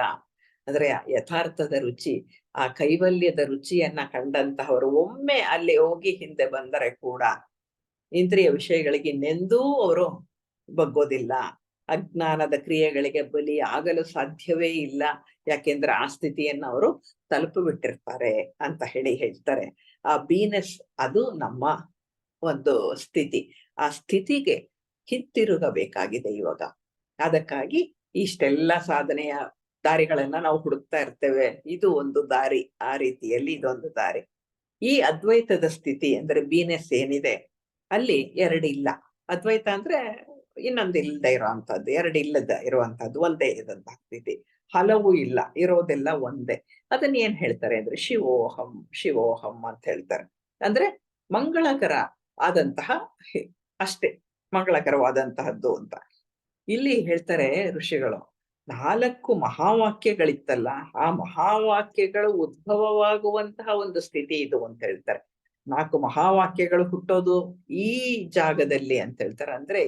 ಅಂದ್ರೆ ಯಥಾರ್ಥದ ರುಚಿ, ಆ ಕೈವಲ್ಯದ ರುಚಿಯನ್ನ ಕಂಡಂತಹವರು ಒಮ್ಮೆ ಅಲ್ಲಿ ಹೋಗಿ ಹಿಂದೆ ಬಂದರೆ ಕೂಡ ಇಂದ್ರಿಯ ವಿಷಯಗಳಿಗೆ ಇನ್ನೆಂದೂ ಅವರು ಬಗ್ಗೋದಿಲ್ಲ. ಅಜ್ಞಾನದ ಕ್ರಿಯೆಗಳಿಗೆ ಬಲಿ ಆಗಲು ಸಾಧ್ಯವೇ ಇಲ್ಲ. ಯಾಕೆಂದ್ರೆ ಆ ಸ್ಥಿತಿಯನ್ನು ಅವರು ತಲುಪಿಬಿಟ್ಟಿರ್ತಾರೆ ಅಂತ ಹೇಳ್ತಾರೆ. ಆ ಬೀನೆಸ್ ಅದು ನಮ್ಮ ಒಂದು ಸ್ಥಿತಿ. ಆ ಸ್ಥಿತಿಗೆ ಹಿಂತಿರುಗಬೇಕಾಗಿದೆ ಇವಾಗ. ಅದಕ್ಕಾಗಿ ಇಷ್ಟೆಲ್ಲ ಸಾಧನೆಯ ದಾರಿಗಳನ್ನ ನಾವು ಹುಡುಕ್ತಾ ಇರ್ತೇವೆ. ಇದು ಒಂದು ದಾರಿ, ಆ ರೀತಿಯಲ್ಲಿ ಇದೊಂದು ದಾರಿ. ಈ ಅದ್ವೈತದ ಸ್ಥಿತಿ ಅಂದ್ರೆ ಬೀನೆಸ್ ಏನಿದೆ ಅಲ್ಲಿ ಎರಡಿಲ್ಲ. ಅದ್ವೈತ ಅಂದ್ರೆ ಇನ್ನೊಂದು ಇಲ್ಲದೆ ಇರುವಂತಹದ್ದು, ಎರಡಿಲ್ಲದ ಇರುವಂತಹದ್ದು, ಒಂದೇ ಇದಂತಹ ಸ್ಥಿತಿ. ಹಲವು ಇಲ್ಲ, ಇರೋದೆಲ್ಲ ಒಂದೇ. ಅದನ್ನ ಏನ್ ಹೇಳ್ತಾರೆ ಅಂದ್ರೆ ಶಿವೋಹಂ ಶಿವೋಹಂ ಅಂತ ಹೇಳ್ತಾರೆ. ಅಂದ್ರೆ ಮಂಗಳಕರ ಆದಂತಹ ಅಷ್ಟೇ, ಮಂಗಳಕರವಾದಂತಹದ್ದು ಅಂತ ಇಲ್ಲಿ ಹೇಳ್ತಾರೆ ಋಷಿಗಳು. 4 ಮಹಾವಾಕ್ಯಗಳಿತ್ತಲ್ಲ, ಆ ಮಹಾವಾಕ್ಯಗಳು ಉದ್ಭವವಾಗುವಂತಹ ಒಂದು ಸ್ಥಿತಿ ಇದು ಅಂತ ಹೇಳ್ತಾರೆ. 4 ಮಹಾವಾಕ್ಯಗಳು ಹುಟ್ಟೋದು ಈ ಜಾಗದಲ್ಲಿ ಅಂತ ಹೇಳ್ತಾರೆ. ಅಂದ್ರೆ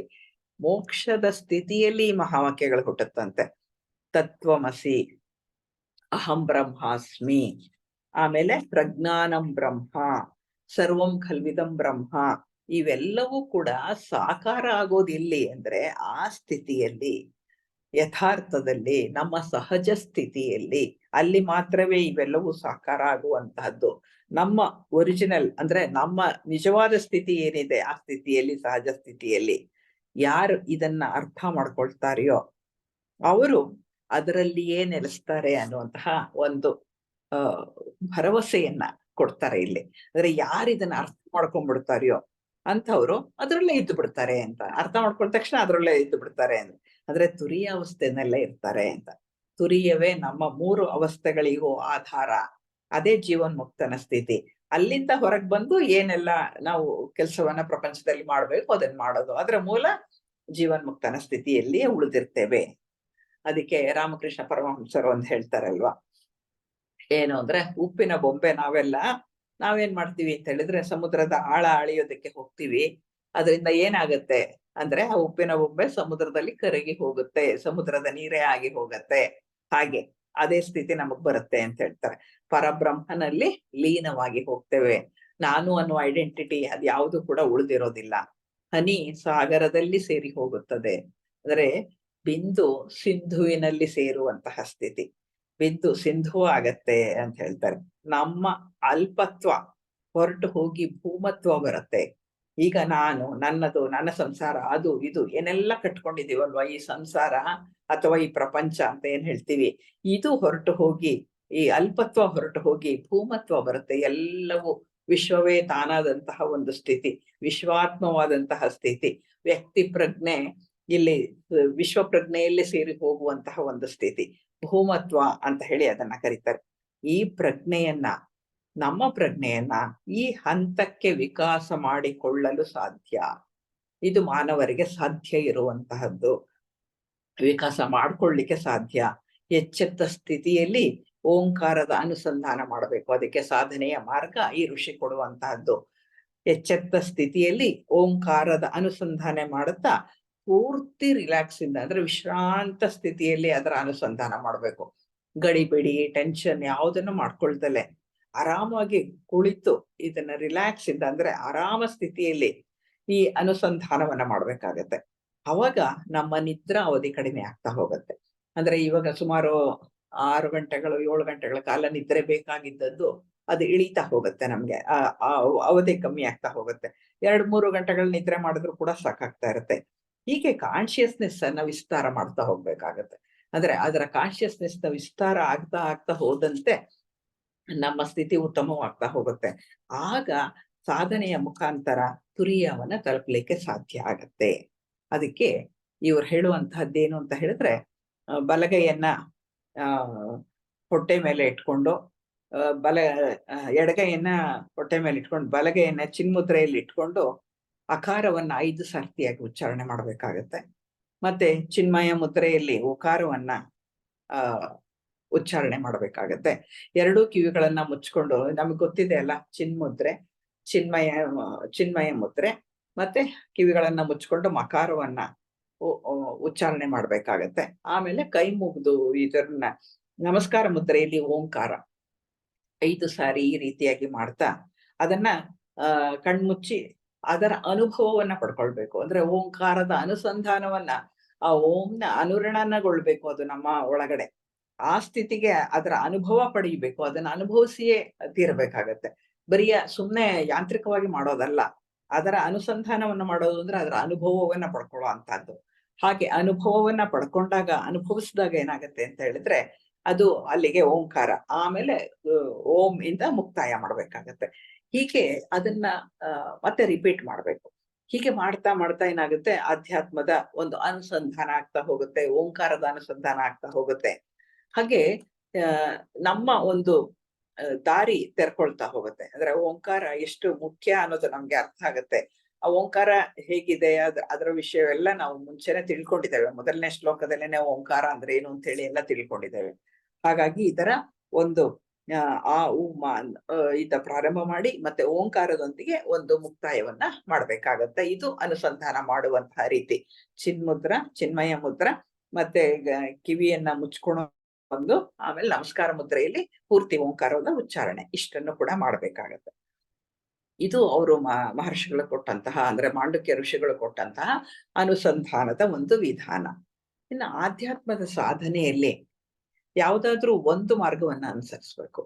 ಮೋಕ್ಷದ ಸ್ಥಿತಿಯಲ್ಲಿ ಈ ಮಹಾವಾಕ್ಯಗಳು ಹುಟ್ಟುತ್ತಂತೆ. ತತ್ವಮಸಿ, ಅಹಂ ಬ್ರಹ್ಮಾಸ್ಮಿ, ಆಮೇಲೆ ಪ್ರಜ್ಞಾನಂ ಬ್ರಹ್ಮ, ಸರ್ವಂ ಖಲ್ವಿದಂ ಬ್ರಹ್ಮ. ಇವೆಲ್ಲವೂ ಕೂಡ ಸಾಕಾರ ಆಗೋದಿಲ್ಲಿ ಅಂದ್ರೆ ಆ ಸ್ಥಿತಿಯಲ್ಲಿ, ಯಥಾರ್ಥದಲ್ಲಿ, ನಮ್ಮ ಸಹಜ ಸ್ಥಿತಿಯಲ್ಲಿ. ಅಲ್ಲಿ ಮಾತ್ರವೇ ಇವೆಲ್ಲವೂ ಸಾಕಾರ ಆಗುವಂತಹದ್ದು. ನಮ್ಮ ಒರಿಜಿನಲ್ ಅಂದ್ರೆ ನಮ್ಮ ನಿಜವಾದ ಸ್ಥಿತಿ ಏನಿದೆ ಆ ಸ್ಥಿತಿಯಲ್ಲಿ, ಸಹಜ ಸ್ಥಿತಿಯಲ್ಲಿ ಯಾರು ಇದನ್ನ ಅರ್ಥ ಮಾಡ್ಕೊಳ್ತಾರೆಯೋ ಅವರು ಅದರಲ್ಲಿಯೇ ನೆಲೆಸ್ತಾರೆ ಅನ್ನುವಂತಹ ಒಂದು ಭರವಸೆಯನ್ನ ಕೊಡ್ತಾರೆ ಇಲ್ಲಿ. ಅಂದ್ರೆ ಯಾರು ಇದನ್ನ ಅರ್ಥ ಮಾಡ್ಕೊಂಡ್ಬಿಡ್ತಾರೆಯೋ ಅಂಥವ್ರು ಅದರಲ್ಲೇ ಇದ್ದು ಬಿಡ್ತಾರೆ ಅಂತ. ಅರ್ಥ ಮಾಡ್ಕೊಂಡ ತಕ್ಷಣ ಅದರಲ್ಲೇ ಇದ್ದು ಬಿಡ್ತಾರೆ ಅಂತ. ಅಂದ್ರೆ ತುರಿಯ ಅವಸ್ಥೆನಲ್ಲೇ ಇರ್ತಾರೆ ಅಂತ. ತುರಿಯವೇ ನಮ್ಮ 3 ಅವಸ್ಥೆಗಳಿಗೂ ಆಧಾರ. ಅದೇ ಜೀವನ್ಮುಕ್ತನ ಸ್ಥಿತಿ. ಅಲ್ಲಿಂದ ಹೊರಗೆ ಬಂದು ಏನೆಲ್ಲ ನಾವು ಕೆಲಸವನ್ನ ಪ್ರಪಂಚದಲ್ಲಿ ಮಾಡ್ಬೇಕು ಅದನ್ನ ಮಾಡೋದು. ಅದರ ಮೂಲ ಜೀವನ್ಮುಕ್ತನ ಸ್ಥಿತಿಯಲ್ಲಿಯೇ ಉಳಿದಿರ್ತೇವೆ. ಅದಕ್ಕೆ ರಾಮಕೃಷ್ಣ ಪರಮಹಂಸರು ಒಂದು ಹೇಳ್ತಾರಲ್ವಾ, ಏನು ಅಂದ್ರೆ ಉಪ್ಪಿನ ಬೊಂಬೆ ನಾವೇನ್ ಮಾಡ್ತೀವಿ ಅಂತ ಹೇಳಿದ್ರೆ ಸಮುದ್ರದ ಆಳ ಅಳಿಯೋದಕ್ಕೆ ಹೋಗ್ತೀವಿ. ಅದರಿಂದ ಏನಾಗತ್ತೆ ಅಂದ್ರೆ ಆ ಉಪ್ಪಿನ ಬೊಂಬೆ ಸಮುದ್ರದಲ್ಲಿ ಕರಗಿ ಹೋಗುತ್ತೆ, ಸಮುದ್ರದ ನೀರೇ ಆಗಿ ಹೋಗತ್ತೆ. ಹಾಗೆ ಅದೇ ಸ್ಥಿತಿ ನಮಗ್ ಬರುತ್ತೆ ಅಂತ ಹೇಳ್ತಾರೆ. ಪರಬ್ರಹ್ಮನಲ್ಲಿ ಲೀನವಾಗಿ ಹೋಗ್ತೇವೆ. ನಾನು ಅನ್ನುವ ಐಡೆಂಟಿಟಿ ಅದ್ ಯಾವುದು ಕೂಡ ಉಳಿದಿರೋದಿಲ್ಲ. ಹನಿ ಸಾಗರದಲ್ಲಿ ಸೇರಿ ಹೋಗುತ್ತದೆ. ಅಂದ್ರೆ ಬಿಂದು ಸಿಂಧುವಿನಲ್ಲಿ ಸೇರುವಂತಹ ಸ್ಥಿತಿ. ಬಿಂದು ಸಿಂಧು ಆಗತ್ತೆ ಅಂತ ಹೇಳ್ತಾರೆ. ನಮ್ಮ ಅಲ್ಪತ್ವ ಹೊರಟು ಹೋಗಿ ಭೂಮತ್ವ ಬರುತ್ತೆ. ಈಗ ನಾನು, ನನ್ನದು, ನನ್ನ ಸಂಸಾರ, ಅದು ಇದು ಏನೆಲ್ಲ ಕಟ್ಕೊಂಡಿದೀವಲ್ವಾ, ಈ ಸಂಸಾರ ಅಥವಾ ಈ ಪ್ರಪಂಚ ಅಂತ ಏನ್ ಹೇಳ್ತೀವಿ, ಇದು ಹೊರಟು ಹೋಗಿ, ಈ ಅಲ್ಪತ್ವ ಹೊರಟು ಹೋಗಿ ಭೂಮತ್ವ ಬರುತ್ತೆ. ಎಲ್ಲವೂ ವಿಶ್ವವೇ ತಾನಾದಂತಹ ಒಂದು ಸ್ಥಿತಿ, ವಿಶ್ವಾತ್ಮವಾದಂತಹ ಸ್ಥಿತಿ. ವ್ಯಕ್ತಿ ಪ್ರಜ್ಞೆ ಇಲ್ಲಿ ವಿಶ್ವ ಪ್ರಜ್ಞೆಯಲ್ಲೇ ಸೇರಿ ಹೋಗುವಂತಹ ಒಂದು ಸ್ಥಿತಿ ಭೂಮತ್ವ ಅಂತ ಹೇಳಿ ಅದನ್ನ ಕರೀತಾರೆ. ಈ ಪ್ರಜ್ಞೆಯನ್ನ, ನಮ್ಮ ಪ್ರಜ್ಞೆಯನ್ನ ಈ ಹಂತಕ್ಕೆ ವಿಕಾಸ ಮಾಡಿಕೊಳ್ಳಲು ಸಾಧ್ಯ. ಇದು ಮಾನವರಿಗೆ ಸಾಧ್ಯ ಇರುವಂತಹದ್ದು, ವಿಕಾಸ ಮಾಡ್ಕೊಳ್ಳಿಕ್ಕೆ ಸಾಧ್ಯ. ಎಚ್ಚೆತ್ತ ಸ್ಥಿತಿಯಲ್ಲಿ ಓಂಕಾರದ ಅನುಸಂಧಾನ ಮಾಡಬೇಕು. ಅದಕ್ಕೆ ಸಾಧನೆಯ ಮಾರ್ಗ ಈ ಋಷಿ ಕೊಡುವಂತಹದ್ದು. ಎಚ್ಚೆತ್ತ ಸ್ಥಿತಿಯಲ್ಲಿ ಓಂಕಾರದ ಅನುಸಂಧಾನ ಮಾಡುತ್ತಾ ಪೂರ್ತಿ ರಿಲ್ಯಾಕ್ಸ್ ಇಂದ ಅಂದ್ರೆ ವಿಶ್ರಾಂತ ಸ್ಥಿತಿಯಲ್ಲಿ ಅದರ ಅನುಸಂಧಾನ ಮಾಡಬೇಕು. ಗಡಿಬಿಡಿ, ಟೆನ್ಷನ್ ಯಾವುದನ್ನು ಮಾಡ್ಕೊಳ್ದಲೆ ಆರಾಮಾಗಿ ಕುಳಿತು ಇದನ್ನ ರಿಲ್ಯಾಕ್ಸ್ ಇಂದ ಅಂದ್ರೆ ಆರಾಮ ಸ್ಥಿತಿಯಲ್ಲಿ ಈ ಅನುಸಂಧಾನವನ್ನ ಮಾಡ್ಬೇಕಾಗತ್ತೆ. ಅವಾಗ ನಮ್ಮ ನಿದ್ರಾ ಅವಧಿ ಕಡಿಮೆ ಆಗ್ತಾ ಹೋಗುತ್ತೆ. ಅಂದ್ರೆ ಇವಾಗ ಸುಮಾರು 6 ಗಂಟೆಗಳು 7 ಗಂಟೆಗಳ ಕಾಲ ನಿದ್ರೆ ಬೇಕಾಗಿದ್ದದ್ದು ಅದು ಇಳಿತಾ ಹೋಗುತ್ತೆ. ನಮ್ಗೆ ಆ ಅವಧಿ ಕಮ್ಮಿ ಆಗ್ತಾ ಹೋಗುತ್ತೆ. 2-3 ಗಂಟೆಗಳು ನಿದ್ರೆ ಮಾಡಿದ್ರು ಕೂಡ ಸಾಕಾಗ್ತಾ ಇರುತ್ತೆ. ಹೀಗೆ ಕಾನ್ಶಿಯಸ್ನೆಸ್ ಅನ್ನ ವಿಸ್ತಾರ ಮಾಡ್ತಾ ಹೋಗ್ಬೇಕಾಗತ್ತೆ. ಅಂದ್ರೆ ಅದರ ಕಾನ್ಶಿಯಸ್ನೆಸ್ ನ ವಿಸ್ತಾರ ಆಗ್ತಾ ಹೋದಂತೆ ನಮ್ಮ ಸ್ಥಿತಿ ಉತ್ತಮವಾಗ್ತಾ ಹೋಗುತ್ತೆ. ಆಗ ಸಾಧನೆಯ ಮುಖಾಂತರ ತುರಿಯವನ್ನ ತಲುಪಲಿಕ್ಕೆ ಸಾಧ್ಯ ಆಗತ್ತೆ. ಅದಕ್ಕೆ ಇವ್ರು ಹೇಳುವಂತಹದ್ದೇನು ಅಂತ ಹೇಳಿದ್ರೆ, ಬಲಗೈಯನ್ನ ಹೊಟ್ಟೆ ಮೇಲೆ ಇಟ್ಕೊಂಡು ಎಡಗೈಯನ್ನ ಹೊಟ್ಟೆ ಮೇಲೆ ಇಟ್ಕೊಂಡು ಬಲಗೈಯನ್ನ ಚಿನ್ಮುದ್ರೆಯಲ್ಲಿ ಇಟ್ಕೊಂಡು ಅಕಾರವನ್ನ 5 ಸರ್ತಿಯಾಗಿ ಉಚ್ಚಾರಣೆ ಮಾಡ್ಬೇಕಾಗತ್ತೆ. ಮತ್ತೆ ಚಿನ್ಮಯ ಮುದ್ರೆಯಲ್ಲಿ ಓಕಾರವನ್ನ ಉಚ್ಚಾರಣೆ ಮಾಡ್ಬೇಕಾಗತ್ತೆ. 2 ಕಿವಿಗಳನ್ನ ಮುಚ್ಕೊಂಡು, ನಮಗ್ ಗೊತ್ತಿದೆ ಅಲ್ಲ ಚಿನ್ಮುದ್ರೆ, ಚಿನ್ಮಯ ಮುದ್ರೆ, ಮತ್ತೆ ಕಿವಿಗಳನ್ನ ಮುಚ್ಕೊಂಡು ಮಕಾರವನ್ನ ಉಚ್ಚಾರಣೆ ಮಾಡ್ಬೇಕಾಗತ್ತೆ. ಆಮೇಲೆ ಕೈ ಮುಗ್ದು ಇದನ್ನ ನಮಸ್ಕಾರ ಮುದ್ರೆಯಲ್ಲಿ ಓಂಕಾರ 5 ಸಾರಿ ಈ ರೀತಿಯಾಗಿ ಮಾಡ್ತಾ ಅದನ್ನ ಕಣ್ಮುಚ್ಚಿ ಅದರ ಅನುಭವವನ್ನ ಪಡ್ಕೊಳ್ಬೇಕು. ಅಂದ್ರೆ ಓಂಕಾರದ ಅನುಸಂಧಾನವನ್ನ, ಆ ಓಂನ ಅನುರಣನಗೊಳ್ಬೇಕು ಅದು ನಮ್ಮ ಒಳಗಡೆ. ಆ ಸ್ಥಿತಿಗೆ ಅದರ ಅನುಭವ ಪಡೀಬೇಕು. ಅದನ್ನ ಅನುಭವಿಸಿಯೇ ತೀರಬೇಕಾಗತ್ತೆ. ಬರೀ ಸುಮ್ನೆ ಯಾಂತ್ರಿಕವಾಗಿ ಮಾಡೋದಲ್ಲ. ಅದರ ಅನುಸಂಧಾನವನ್ನ ಮಾಡೋದು ಅಂದ್ರೆ ಅದರ ಅನುಭವವನ್ನ ಪಡ್ಕೊಳ್ಳೋ ಅಂತದ್ದು. ಹಾಗೆ ಅನುಭವವನ್ನ ಪಡ್ಕೊಂಡಾಗ, ಅನುಭವಿಸಿದಾಗ ಏನಾಗತ್ತೆ ಅಂತ ಹೇಳಿದ್ರೆ ಅದು ಅಲ್ಲಿಗೆ ಓಂಕಾರ. ಆಮೇಲೆ ಓಂ ಇಂದ ಮುಕ್ತಾಯ ಮಾಡ್ಬೇಕಾಗತ್ತೆ. ಹೀಗೆ ಅದನ್ನ ಮತ್ತೆ ರಿಪೀಟ್ ಮಾಡ್ಬೇಕು. ಹೀಗೆ ಮಾಡ್ತಾ ಮಾಡ್ತಾ ಏನಾಗುತ್ತೆ, ಅಧ್ಯಾತ್ಮದ ಒಂದು ಅನುಸಂಧಾನ ಆಗ್ತಾ ಹೋಗುತ್ತೆ, ಓಂಕಾರದ ಅನುಸಂಧಾನ ಆಗ್ತಾ ಹೋಗುತ್ತೆ. ಹಾಗೆ ನಮ್ಮ ಒಂದು ದಾರಿ ತೆರ್ಕೊಳ್ತಾ ಹೋಗುತ್ತೆ. ಅಂದ್ರೆ ಓಂಕಾರ ಎಷ್ಟು ಮುಖ್ಯ ಅನ್ನೋದು ನಮ್ಗೆ ಅರ್ಥ ಆಗುತ್ತೆ. ಆ ಓಂಕಾರ ಹೇಗಿದೆ, ಅದರ ವಿಷಯವೆಲ್ಲ ನಾವು ಮುಂಚೆನೆ ತಿಳ್ಕೊಂಡಿದ್ದೇವೆ. ಮೊದಲನೇ ಶ್ಲೋಕದಲ್ಲೇನೆ ಓಂಕಾರ ಅಂದ್ರೆ ಏನು ಅಂತ ಹೇಳಿ ಎಲ್ಲ ತಿಳ್ಕೊಂಡಿದ್ದೇವೆ. ಹಾಗಾಗಿ ಇದರ ಒಂದು ಆ ಇದ ಪ್ರಾರಂಭ ಮಾಡಿ ಮತ್ತೆ ಓಂಕಾರದೊಂದಿಗೆ ಒಂದು ಮುಕ್ತಾಯವನ್ನ ಮಾಡ್ಬೇಕಾಗತ್ತೆ. ಇದು ಅನುಸಂಧಾನ ಮಾಡುವಂತಹ ರೀತಿ. ಚಿನ್ಮುದ್ರ, ಚಿನ್ಮಯ ಮುದ್ರ, ಮತ್ತೆ ಕಿವಿಯನ್ನ ಮುಚ್ಕೊಂಡು ಒಂದು, ಆಮೇಲೆ ನಮಸ್ಕಾರ ಮುದ್ರೆಯಲ್ಲಿ ಪೂರ್ತಿ ಓಂಕಾರದ ಉಚ್ಚಾರಣೆ, ಇಷ್ಟನ್ನು ಕೂಡ ಮಾಡ್ಬೇಕಾಗತ್ತೆ. ಇದು ಅವರು ಮಹರ್ಷಿಗಳು ಕೊಟ್ಟಂತಹ, ಅಂದ್ರೆ ಮಾಂಡುಕ್ಯ ಋಷಿಗಳು ಕೊಟ್ಟಂತಹ ಅನುಸಂಧಾನದ ಒಂದು ವಿಧಾನ. ಇನ್ನು ಆಧ್ಯಾತ್ಮದ ಸಾಧನೆಯಲ್ಲಿ ಯಾವುದಾದ್ರೂ ಒಂದು ಮಾರ್ಗವನ್ನ ಅನುಸರಿಸ್ಬೇಕು.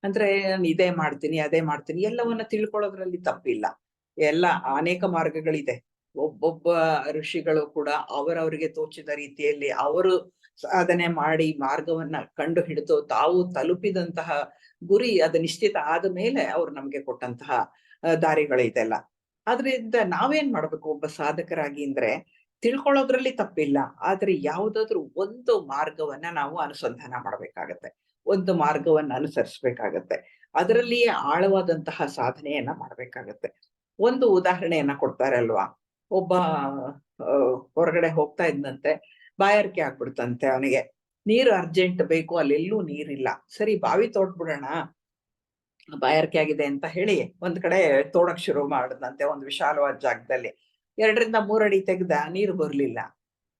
ಅಂದ್ರೆ ನಾನು ಇದೇ ಮಾಡ್ತೀನಿ, ಅದೇ ಮಾಡ್ತೀನಿ, ಎಲ್ಲವನ್ನ ತಿಳ್ಕೊಳ್ಳೋದ್ರಲ್ಲಿ ತಪ್ಪಿಲ್ಲ. ಎಲ್ಲ ಅನೇಕ ಮಾರ್ಗಗಳಿದೆ. ಒಬ್ಬೊಬ್ಬ ಋಷಿಗಳು ಕೂಡ ಅವರವರಿಗೆ ತೋಚಿದ ರೀತಿಯಲ್ಲಿ ಅವರು ಸಾಧನೆ ಮಾಡಿ ಮಾರ್ಗವನ್ನ ಕಂಡು ಹಿಡಿದು ತಾವು ತಲುಪಿದಂತಹ ಗುರಿ ಅದು ನಿಶ್ಚಿತ ಆದ ಮೇಲೆ ಅವ್ರು ನಮ್ಗೆ ಕೊಟ್ಟಂತಹ ದಾರಿಗಳಿದೆಲ್ಲ. ಆದ್ರಿಂದ ನಾವೇನ್ ಮಾಡ್ಬೇಕು ಒಬ್ಬ ಸಾಧಕರಾಗಿ ಅಂದ್ರೆ, ತಿಳ್ಕೊಳ್ಳೋದ್ರಲ್ಲಿ ತಪ್ಪಿಲ್ಲ, ಆದ್ರೆ ಯಾವುದಾದ್ರೂ ಒಂದು ಮಾರ್ಗವನ್ನ ನಾವು ಅನುಸಂಧಾನ ಮಾಡ್ಬೇಕಾಗತ್ತೆ. ಒಂದು ಮಾರ್ಗವನ್ನ ಅನುಸರಿಸ್ಬೇಕಾಗತ್ತೆ. ಅದರಲ್ಲಿಯೇ ಆಳವಾದಂತಹ ಸಾಧನೆಯನ್ನ ಮಾಡ್ಬೇಕಾಗತ್ತೆ. ಒಂದು ಉದಾಹರಣೆಯನ್ನ ಕೊಡ್ತಾರೆ ಅಲ್ವಾ, ಒಬ್ಬ ಹೊರಗಡೆ ಹೋಗ್ತಾ ಇದ್ದಂತೆ, ಬಾಯಾರಿಕೆ ಆಗ್ಬಿಡ್ತಂತೆ ಅವನಿಗೆ. ನೀರು ಅರ್ಜೆಂಟ್ ಬೇಕು, ಅಲ್ಲೆಲ್ಲೂ ನೀರಿಲ್ಲ. ಸರಿ, ಬಾವಿ ತೋಡ್ಬಿಡೋಣ, ಬಾಯಾರಿಕೆ ಆಗಿದೆ ಅಂತ ಹೇಳಿ ಒಂದ್ ಕಡೆ ತೋಡಕ್ ಶುರು ಮಾಡಿದಂತೆ ಒಂದು ವಿಶಾಲವಾದ ಜಾಗದಲ್ಲಿ. 2-3 ಅಡಿ ತೆಗ್ದ, ನೀರು ಬರ್ಲಿಲ್ಲ.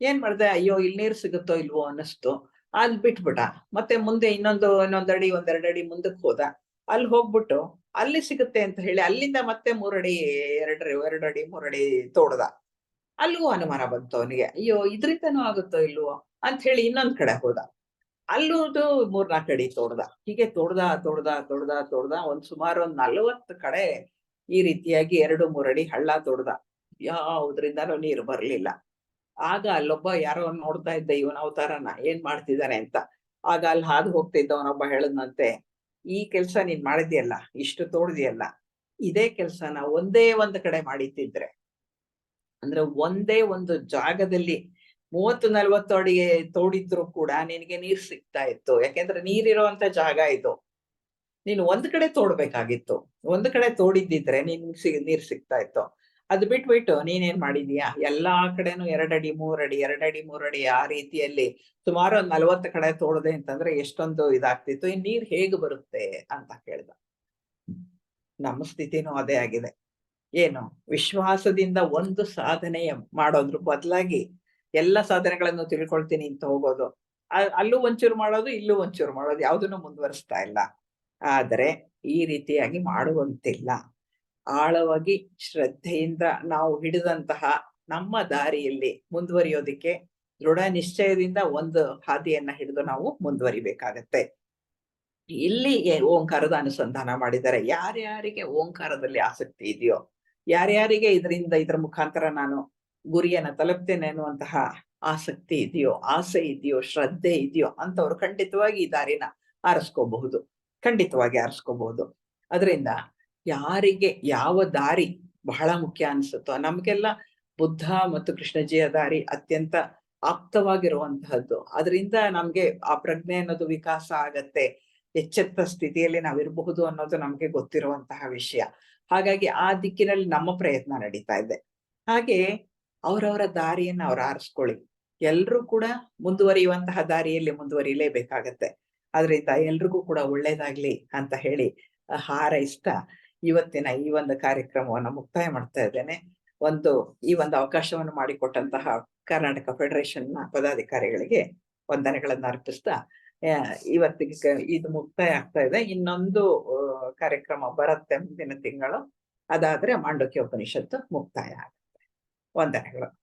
ಏನ್ ಮಾಡ್ದೆ, ಅಯ್ಯೋ ಇಲ್ಲಿ ನೀರು ಸಿಗುತ್ತೋ ಇಲ್ವೋ ಅನ್ನಿಸ್ತು. ಅಲ್ಲಿ ಬಿಟ್ಬಿಟ್ಟ. ಮತ್ತೆ ಮುಂದೆ ಇನ್ನೊಂದ್ ಅಡಿ, 1-2 ಅಡಿ ಮುಂದಕ್ಕೆ ಹೋದ. ಅಲ್ಲಿ ಹೋಗ್ಬಿಟ್ಟು ಅಲ್ಲಿ ಸಿಗುತ್ತೆ ಅಂತ ಹೇಳಿ ಅಲ್ಲಿಂದ ಮತ್ತೆ 3 ಅಡಿ, 2 ಅಡಿ 3 ಅಡಿ ತೋಡ್ದ. ಅಲ್ಲಿಗೂ ಅನುಮಾನ ಬಂತು ಅವನಿಗೆ, ಅಯ್ಯೋ ಇದ್ರಿಂದನೂ ಆಗುತ್ತೋ ಇಲ್ವೋ ಅಂತ ಹೇಳಿ ಇನ್ನೊಂದ್ ಕಡೆ ಹೋದ. ಅಲ್ಲೂದು 3-4 ಅಡಿ ತೋಡ್ದ. ಹೀಗೆ ತೋಡ್ದ ಒಂದ್ ಸುಮಾರು 40 ಕಡೆ ಈ ರೀತಿಯಾಗಿ 2-3 ಅಡಿ ಹಳ್ಳ ತೋಡ್ದ. ಯಾವುದ್ರಿಂದನೂ ನೀರು ಬರ್ಲಿಲ್ಲ. ಆಗ ಅಲ್ಲೊಬ್ಬ ಯಾರೋ ನೋಡ್ತಾ ಇದ್ದ ಇವನ ಅವತಾರನ, ಏನ್ ಮಾಡ್ತಿದ್ದಾನೆ ಅಂತ. ಆಗ ಅಲ್ಲಿ ಹಾದು ಹೋಗ್ತಿದ್ದವನೊಬ್ಬ ಹೇಳದ್ನಂತೆ, ಈ ಕೆಲ್ಸ ನೀನ್ ಮಾಡಿದ್ಯಲ್ಲ, ಇಷ್ಟು ತೋಡ್ದಿಯಲ್ಲ, ಇದೇ ಕೆಲ್ಸನ ಒಂದೇ ಒಂದ್ ಕಡೆ ಮಾಡಿದ್ದಿದ್ರೆ, ಅಂದ್ರೆ ಒಂದೇ ಒಂದು ಜಾಗದಲ್ಲಿ 30-40 ಅಡಿ ತೋಡಿದ್ರು ಕೂಡ ನಿನಗೆ ನೀರ್ ಸಿಗ್ತಾ ಇತ್ತು. ಯಾಕೆಂದ್ರೆ ನೀರಿರುವಂತ ಜಾಗ ಇದು. ನೀನು ಒಂದ್ ಕಡೆ ತೋಡ್ಬೇಕಾಗಿತ್ತು. ಒಂದ್ ಕಡೆ ತೋಡಿದ್ದಿದ್ರೆ ನೀರ್ ಸಿಗ್ತಾ ಇತ್ತು. ಅದ್ ಬಿಟ್ಬಿಟ್ಟು ನೀನೇನ್ ಮಾಡಿದೀಯಾ, ಎಲ್ಲಾ ಕಡೆನೂ 2 ಅಡಿ 3 ಅಡಿ 2 ಅಡಿ 3 ಅಡಿ ಆ ರೀತಿಯಲ್ಲಿ ಸುಮಾರು 40 ಕಡೆ ತೋಡದೆ ಅಂತಂದ್ರೆ ಎಷ್ಟೊಂದು ಇದಾಗ್ತಿತ್ತು. ಇನ್ ನೀರ್ ಹೇಗೆ ಬರುತ್ತೆ ಅಂತ ಕೇಳ್ದ. ನಮ್ಮ ಸ್ಥಿತಿನೂ ಅದೇ ಆಗಿದೆ. ಏನು, ವಿಶ್ವಾಸದಿಂದ ಒಂದು ಸಾಧನೆಯ ಮಾಡೋದ್ರ ಬದಲಾಗಿ ಎಲ್ಲ ಸಾಧನೆಗಳನ್ನು ತಿಳ್ಕೊಳ್ತೀನಿ ಅಂತ ಹೋಗೋದು, ಅಲ್ಲೂ ಒಂಚೂರು ಮಾಡೋದು, ಇಲ್ಲೂ ಒಂಚೂರು ಮಾಡೋದು, ಯಾವುದನ್ನು ಮುಂದುವರಿಸ್ತಾ ಇಲ್ಲ. ಆದರೆ ಈ ರೀತಿಯಾಗಿ ಮಾಡುವಂತಿಲ್ಲ. ಆಳವಾಗಿ ಶ್ರದ್ಧೆಯಿಂದ ನಾವು ಹಿಡಿದಂತಹ ನಮ್ಮ ದಾರಿಯಲ್ಲಿ ಮುಂದುವರಿಯೋದಿಕ್ಕೆ ದೃಢ ನಿಶ್ಚಯದಿಂದ ಒಂದು ಹಾದಿಯನ್ನ ಹಿಡಿದು ನಾವು ಮುಂದುವರಿಬೇಕಾಗತ್ತೆ. ಇಲ್ಲಿ ಓಂಕಾರದ ಅನುಸಂಧಾನ ಮಾಡಿದ್ದಾರೆ. ಯಾರ್ಯಾರಿಗೆ ಓಂಕಾರದಲ್ಲಿ ಆಸಕ್ತಿ ಇದೆಯೋ, ಯಾರ್ಯಾರಿಗೆ ಇದರ ಮುಖಾಂತರ ನಾನು ಗುರಿಯನ್ನ ತಲುಪ್ತೇನೆ ಅನ್ನುವಂತಹ ಆಸಕ್ತಿ ಇದೆಯೋ, ಆಸೆ ಇದೆಯೋ, ಶ್ರದ್ಧೆ ಇದೆಯೋ ಅಂತವ್ರು ಖಂಡಿತವಾಗಿ ಈ ದಾರಿನ ಆರಿಸ್ಕೋಬಹುದು. ಖಂಡಿತವಾಗಿ ಆರಿಸ್ಕೋಬಹುದು. ಅದರಿಂದ ಯಾರಿಗೆ ಯಾವ ದಾರಿ ಬಹಳ ಮುಖ್ಯ ಅನ್ಸುತ್ತೋ, ನಮ್ಗೆಲ್ಲ ಬುದ್ಧ ಮತ್ತು ಕೃಷ್ಣಜಿಯ ದಾರಿ ಅತ್ಯಂತ ಆಪ್ತವಾಗಿರುವಂತಹದ್ದು. ಅದರಿಂದ ನಮ್ಗೆ ಆ ಪ್ರಜ್ಞೆ ಅನ್ನೋದು ವಿಕಾಸ ಆಗತ್ತೆ. ಎಚ್ಚೆತ್ತ ಸ್ಥಿತಿಯಲ್ಲಿ ನಾವಿರಬಹುದು ಅನ್ನೋದು ನಮ್ಗೆ ಗೊತ್ತಿರುವಂತಹ ವಿಷಯ. ಹಾಗಾಗಿ ಆ ದಿಕ್ಕಿನಲ್ಲಿ ನಮ್ಮ ಪ್ರಯತ್ನ ನಡೀತಾ ಇದೆ. ಹಾಗೆ ಅವರವರ ದಾರಿಯನ್ನ ಅವ್ರು ಆರಿಸ್ಕೊಳ್ಳಿ. ಎಲ್ರೂ ಕೂಡ ಮುಂದುವರಿಯುವಂತಹ ದಾರಿಯಲ್ಲಿ ಮುಂದುವರಿಲೇಬೇಕಾಗತ್ತೆ. ಆದ್ರಿಂದ ಎಲ್ರಿಗೂ ಕೂಡ ಒಳ್ಳೇದಾಗ್ಲಿ ಅಂತ ಹೇಳಿ ಹಾರೈಸ್ತಾ ಇವತ್ತಿನ ಈ ಒಂದು ಕಾರ್ಯಕ್ರಮವನ್ನು ಮುಕ್ತಾಯ ಮಾಡ್ತಾ ಇದ್ದೇನೆ. ಈ ಒಂದು ಅವಕಾಶವನ್ನು ಮಾಡಿಕೊಟ್ಟಂತಹ ಕರ್ನಾಟಕ ಫೆಡರೇಷನ್ನ ಪದಾಧಿಕಾರಿಗಳಿಗೆ ವಂದನೆಗಳನ್ನು ಅರ್ಪಿಸ್ತಾ ಇವತ್ತಿಗೆ ಇದು ಮುಕ್ತಾಯ ಆಗ್ತಾ ಇದೆ. ಇನ್ನೊಂದು ಕಾರ್ಯಕ್ರಮ ಬರುತ್ತೆ ಮುಂದಿನ ತಿಂಗಳು. ಅದಾದ್ರೆ ಮಾಂಡೂಕ್ಯ ಉಪನಿಷತ್ತು ಮುಕ್ತಾಯ ಆಗುತ್ತೆ. ವಂದನೆಗಳು.